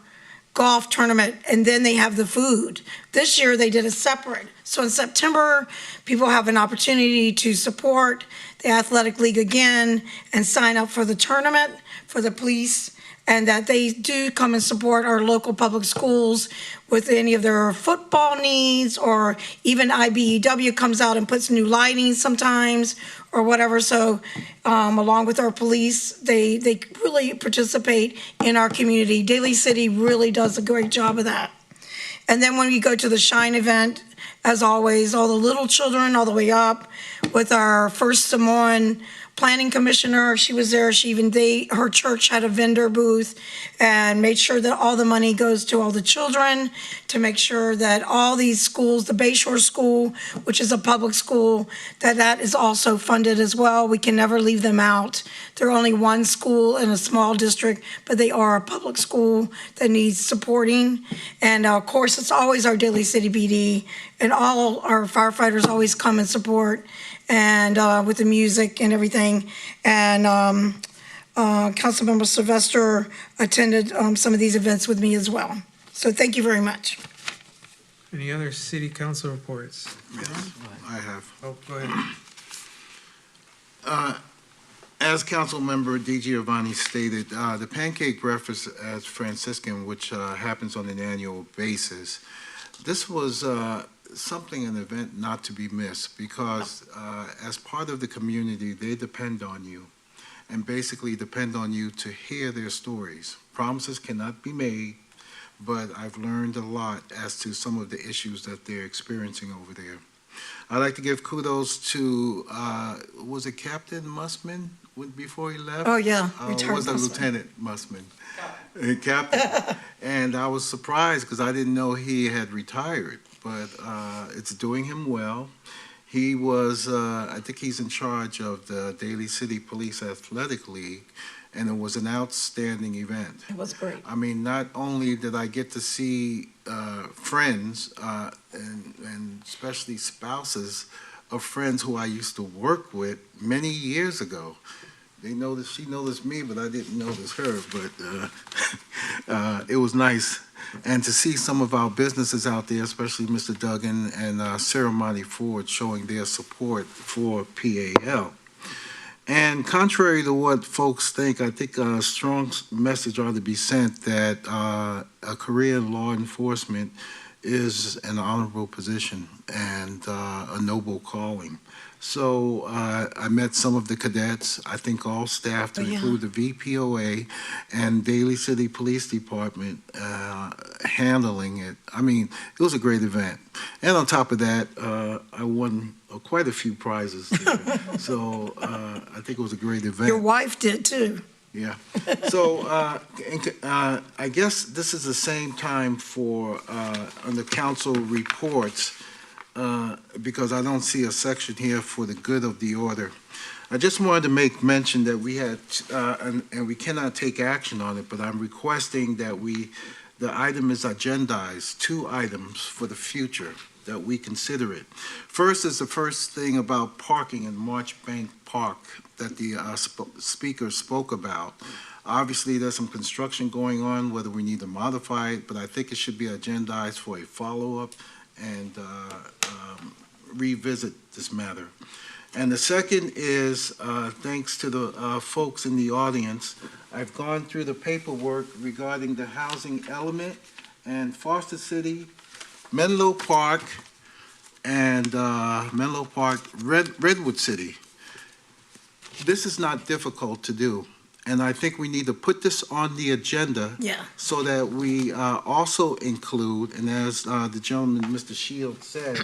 golf tournament and then they have the food. This year they did a separate. So in September, people have an opportunity to support the Athletic League again and sign up for the tournament for the police, and that they do come and support our local public schools with any of their football needs, or even IBEW comes out and puts new lighting sometimes or whatever. So along with our police, they really participate in our community. Daly City really does a great job of that. And then when we go to the Shine event, as always, all the little children all the way up with our first Samoan planning commissioner, she was there. Her church had a vendor booth and made sure that all the money goes to all the children, to make sure that all these schools, the Bayshore School, which is a public school, that is also funded as well. We can never leave them out. They're only one school in a small district, but they are a public school that needs supporting. And of course, it's always our Daly City PD, and all our firefighters always come and support, and with the music and everything. And Councilmember Sylvester attended some of these events with me as well. So thank you very much. Any other city council reports? Yes, I have. Oh, go ahead. As Councilmember DiGiovanni stated, the Pancake Breakfast at Franciscan, which happens on an annual basis, this was an event not to be missed, because as part of the community, they depend on you, and basically depend on you to hear their stories. Promises cannot be made, but I've learned a lot as to some of the issues that they're experiencing over there. I'd like to give kudos to, was it Captain Mussman before he left? Oh, yeah. Was it Lieutenant Mussman? Captain. And I was surprised because I didn't know he had retired, but it's doing him well. He was, I think he's in charge of the Daly City Police Athletic League, and it was an outstanding event. It was great. I mean, not only did I get to see friends, and especially spouses of friends who I used to work with many years ago. She noticed me, but I didn't notice her, but it was nice. And to see some of our businesses out there, especially Mr. Duggan and Sarah Monty Ford, showing their support for PAL. And contrary to what folks think, I think a strong message ought to be sent that a career in law enforcement is an honorable position and a noble calling. So I met some of the cadets, I think all staff, to include the VPOA and Daly City Police Department handling it. I mean, it was a great event. And on top of that, I won quite a few prizes there. So I think it was a great event. Your wife did too. Yeah. So I guess this is the same time for on the council reports, because I don't see a section here for the good of the order. I just wanted to make mention that we had, and we cannot take action on it, but I'm requesting that the item is agendized, 2 items for the future. that we consider it. First is the first thing about parking in Marchbank Park that the speaker spoke about. Obviously, there's some construction going on, whether we need to modify it, but I think it should be agendized for a follow-up and revisit this matter. And the second is, thanks to the folks in the audience, I've gone through the paperwork regarding the housing element, and Foster City, Menlo Park, and Redwood City. This is not difficult to do, and I think we need to put this on the agenda so that we also include, and as the gentleman, Mr. Shields, said,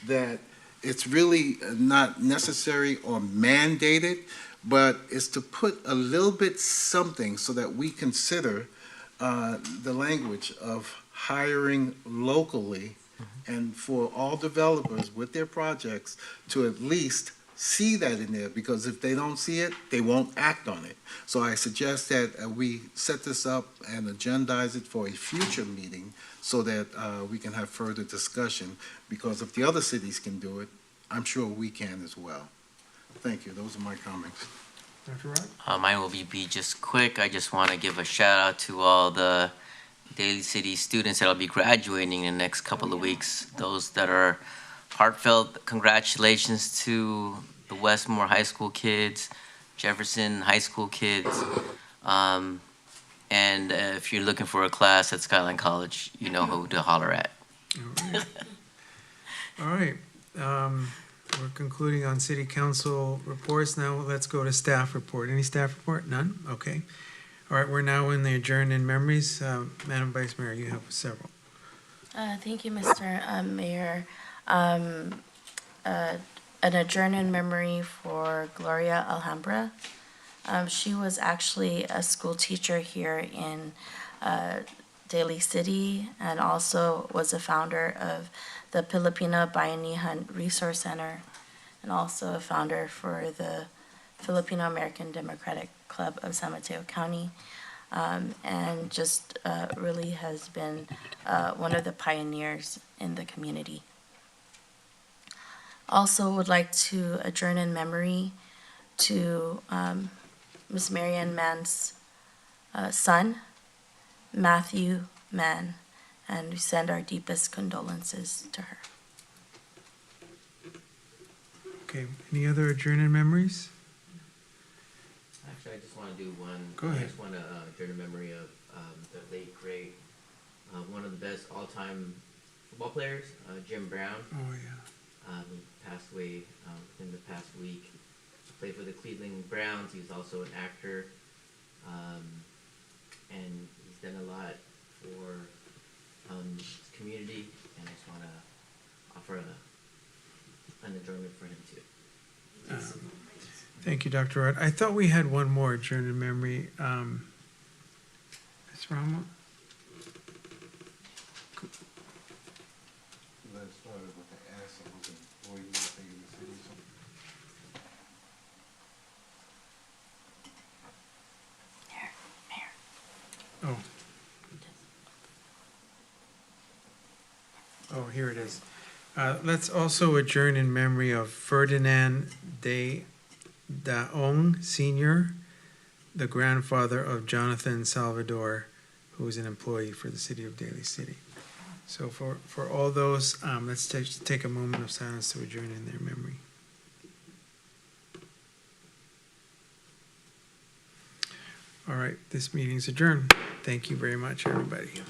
that it's really not necessary or mandated, but it's to put a little bit something so that we consider the language of hiring locally and for all developers with their projects to at least see that in there, because if they don't see it, they won't act on it. So I suggest that we set this up and agendize it for a future meeting so that we can have further discussion, because if the other cities can do it, I'm sure we can as well. Thank you. Those are my comments. Dr. Rod? Mine will be just quick. I just want to give a shout out to all the Daly City students that will be graduating in the next couple of weeks. Those that are heartfelt congratulations to the Westmore High School kids, Jefferson High School kids, and if you're looking for a class at Skyline College, you know who to holler at. All right. We're concluding on city council reports. Now let's go to staff report. Any staff report? None? Okay. All right, we're now in the adjourned in memories. Madam Vice Mayor, you have several. Thank you, Mr. Mayor. An adjourned in memory for Gloria Alhambra. She was actually a school teacher here in Daly City, and also was a founder of the Filipina Bayanihan Resource Center, and also a founder for the Filipino American Democratic Club of San Mateo County, and just really has been one of the pioneers in the community. Also would like to adjourn in memory to Ms. Marianne Mann's son, Matthew Mann, and we send our deepest condolences to her. Okay, any other adjourned in memories? Actually, I just want to do one. Go ahead. I just want to adjourn in memory of the late, great, one of the best all-time football players, Jim Brown. Oh, yeah. Who passed away in the past week. He played for the Cleveland Browns. He was also an actor, and he's done a lot for his community. And I just want to offer an adjournment for him too. Thank you, Dr. Rod. I thought we had one more adjourned in memory. Ms. Ramos? Oh, here it is. Let's also adjourn in memory of Ferdinand de Daong Sr., the grandfather of Jonathan Salvador, who was an employee for the city of Daly City. So for all those, let's take a moment of silence to adjourn in their memory. All right, this meeting's adjourned. Thank you very much, everybody.